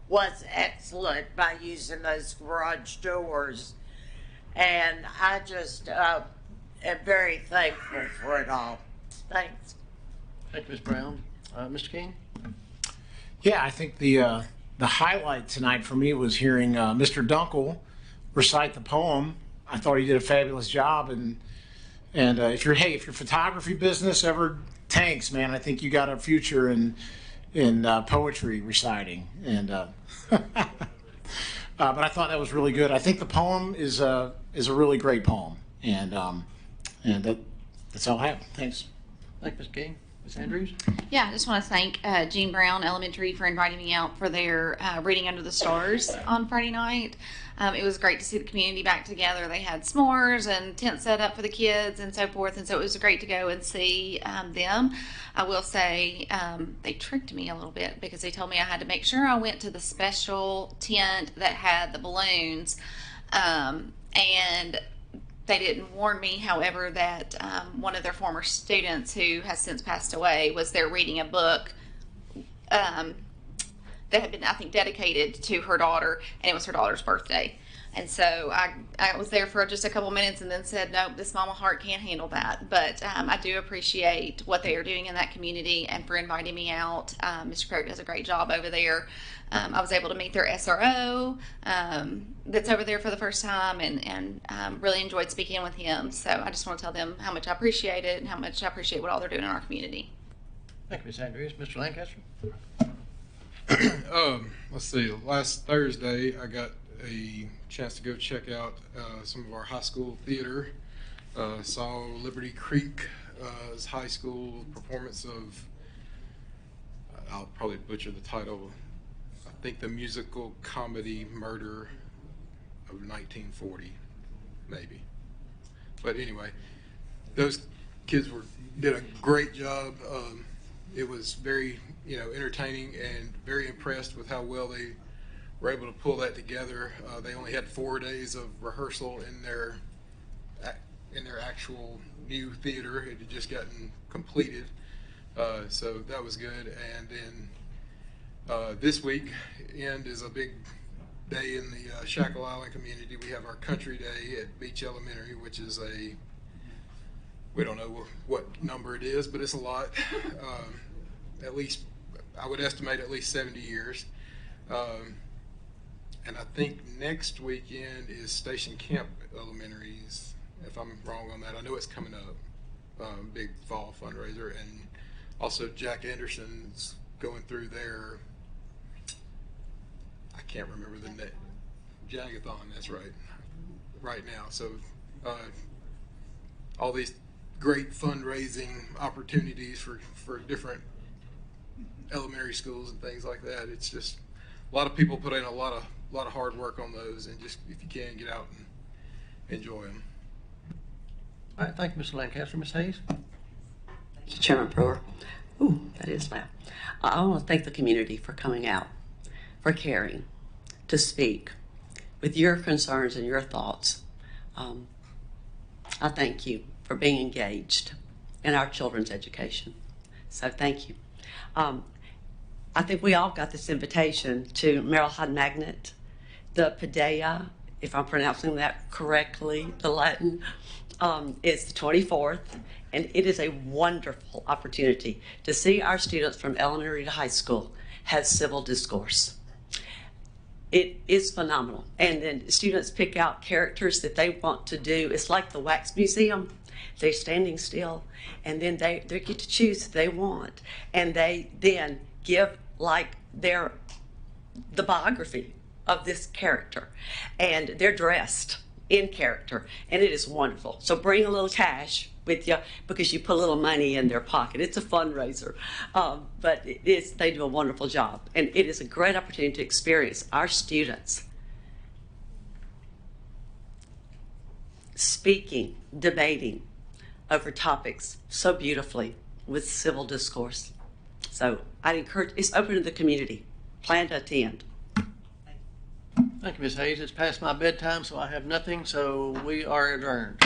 was excellent by using those garage doors. And I just am very thankful for it all. Thanks. Thank you, Ms. Brown. Mr. King? Yeah, I think the highlight tonight for me was hearing Mr. Dunkel recite the poem. I thought he did a fabulous job, and if your photography business ever tanks, man, I think you got a future in poetry reciting. And but I thought that was really good. I think the poem is a really great poem, and that's all I have. Thanks. Thank you, Ms. King. Ms. Andrews? Yeah, I just want to thank Jean Brown Elementary for inviting me out for their Reading Under the Stars on Friday night. It was great to see the community back together. They had s'mores and tent set up for the kids and so forth, and so it was great to go and see them. I will say they tricked me a little bit because they told me I had to make sure I went to the special tent that had the balloons, and they didn't warn me, however, that one of their former students who has since passed away was there reading a book that had been, I think, dedicated to her daughter, and it was her daughter's birthday. And so I was there for just a couple minutes and then said, nope, this mama heart can't handle that. But I do appreciate what they are doing in that community and for inviting me out. Mr. Croak does a great job over there. I was able to meet their SRO that's over there for the first time, and really enjoyed speaking with him. So I just want to tell them how much I appreciate it and how much I appreciate what all they're doing in our community. Thank you, Ms. Andrews. Mr. Lancaster? Let's see. Last Thursday, I got a chance to go check out some of our high school theater. Saw Liberty Creek high school performance of, I'll probably butcher the title, I think the musical comedy Murder of 1940, maybe. But anyway, those kids did a great job. It was very, entertaining, and very impressed with how well they were able to pull that together. They only had 4 days of rehearsal in their actual new theater. It had just gotten completed, so that was good. And then this weekend is a big day in the Shackle Island community. We have our Country Day at Beach Elementary, which is we don't know what number it is, but it's a lot. At least, I would estimate at least 70 years. And I think next weekend is Station Camp Elementaries, if I'm wrong on that. I know it's coming up, big fall fundraiser. And also Jack Anderson's going through their, I can't remember the name, Jagathon, that's right now. So all these great fundraising opportunities for different elementary schools and things like that. It's just a lot of people put in a lot of hard work on those, and just if you can, get out and enjoy them. All right, thank you, Mr. Lancaster. Ms. Hayes? Thank you, Chairman Brewer. Ooh, that is loud. I want to thank the community for coming out, for caring, to speak with your concerns and your thoughts. I thank you for being engaged in our children's education. So thank you. I think we all got this invitation to Merlehaud Magnet, the Padea, if I'm pronouncing that correctly, the Latin, is the 24th, and it is a wonderful opportunity to see our students from elementary to high school have civil discourse. it is phenomenal. And then students pick out characters that they want to do. It's like the wax museum. They're standing still, and then they get to choose who they want, and they then give like the biography of this character, and they're dressed in character, and it is wonderful. So bring a little cash with you because you put a little money in their pocket. It's a fundraiser, but they do a wonderful job, and it is a great opportunity to experience our students speaking, debating over topics so beautifully with civil discourse. So I'd encourage, it's open to the community. Plan to attend. Thank you, Ms. Hayes. It's past my bedtime, so I have nothing, so we are adjourned.